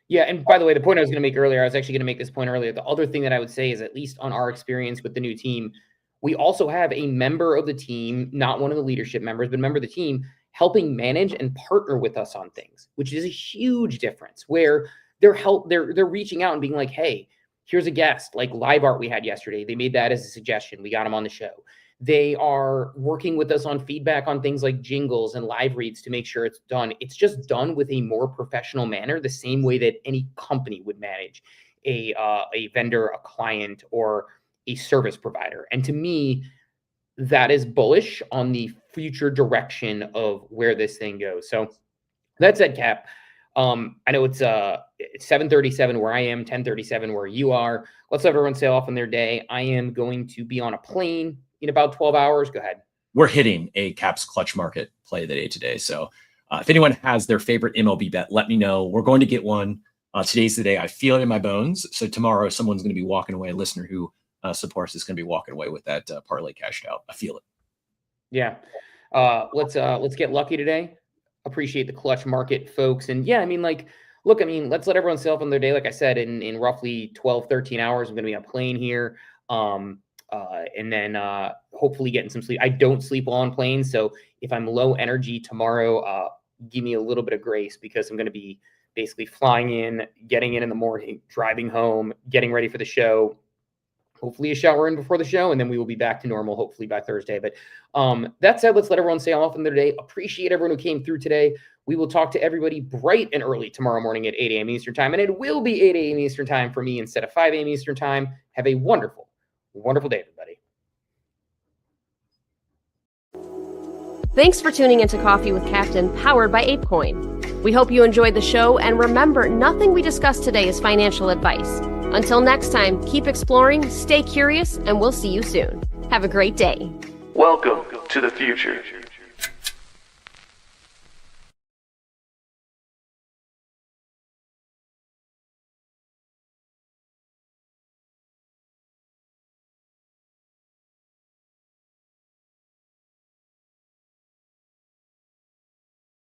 Yeah, and by the way, the point I was going to make earlier, I was actually going to make this point earlier. The other thing that I would say is, at least on our experience with the new team, we also have a member of the team, not one of the leadership members, but a member of the team, helping manage and partner with us on things, which is a huge difference, where they're reaching out and being like, hey, here's a guest, like Live Art we had yesterday. They made that as a suggestion. We got them on the show. They are working with us on feedback on things like jingles and live reads to make sure it's done. It's just done with a more professional manner, the same way that any company would manage a vendor, a client, or a service provider. And to me, that is bullish on the future direction of where this thing goes. So that said, Cap, I know it's 7:37 where I am, 10:37 where you are. Let's let everyone sail off on their day. I am going to be on a plane in about 12 hours. Go ahead. We're hitting a Caps clutch market play of the day today. So if anyone has their favorite MLB bet, let me know. We're going to get one. Today's the day. I feel it in my bones. So tomorrow, someone's going to be walking away. A listener who supports is going to be walking away with that parlay cashed out. I feel it. Yeah. Let's get lucky today. Appreciate the clutch market, folks. And yeah, I mean, like, look, I mean, let's let everyone sail off on their day. Like I said, in roughly 12, 13 hours, I'm going to be on a plane here. And then hopefully getting some sleep. I don't sleep well on planes. So if I'm low energy tomorrow, give me a little bit of grace, because I'm going to be basically flying in, getting in the morning, driving home, getting ready for the show. Hopefully a shower in before the show, and then we will be back to normal, hopefully by Thursday. But that said, let's let everyone sail off in their day. Appreciate everyone who came through today. We will talk to everybody bright and early tomorrow morning at 8 a.m. Eastern time, and it will be 8 a.m. Eastern time for me instead of 5 a.m. Eastern time. Have a wonderful, wonderful day, everybody. Thanks for tuning into Coffee with Captain, powered by ApeCoin. We hope you enjoyed the show, and remember, nothing we discussed today is financial advice. Until next time, keep exploring, stay curious, and we'll see you soon. Have a great day. Welcome to the future.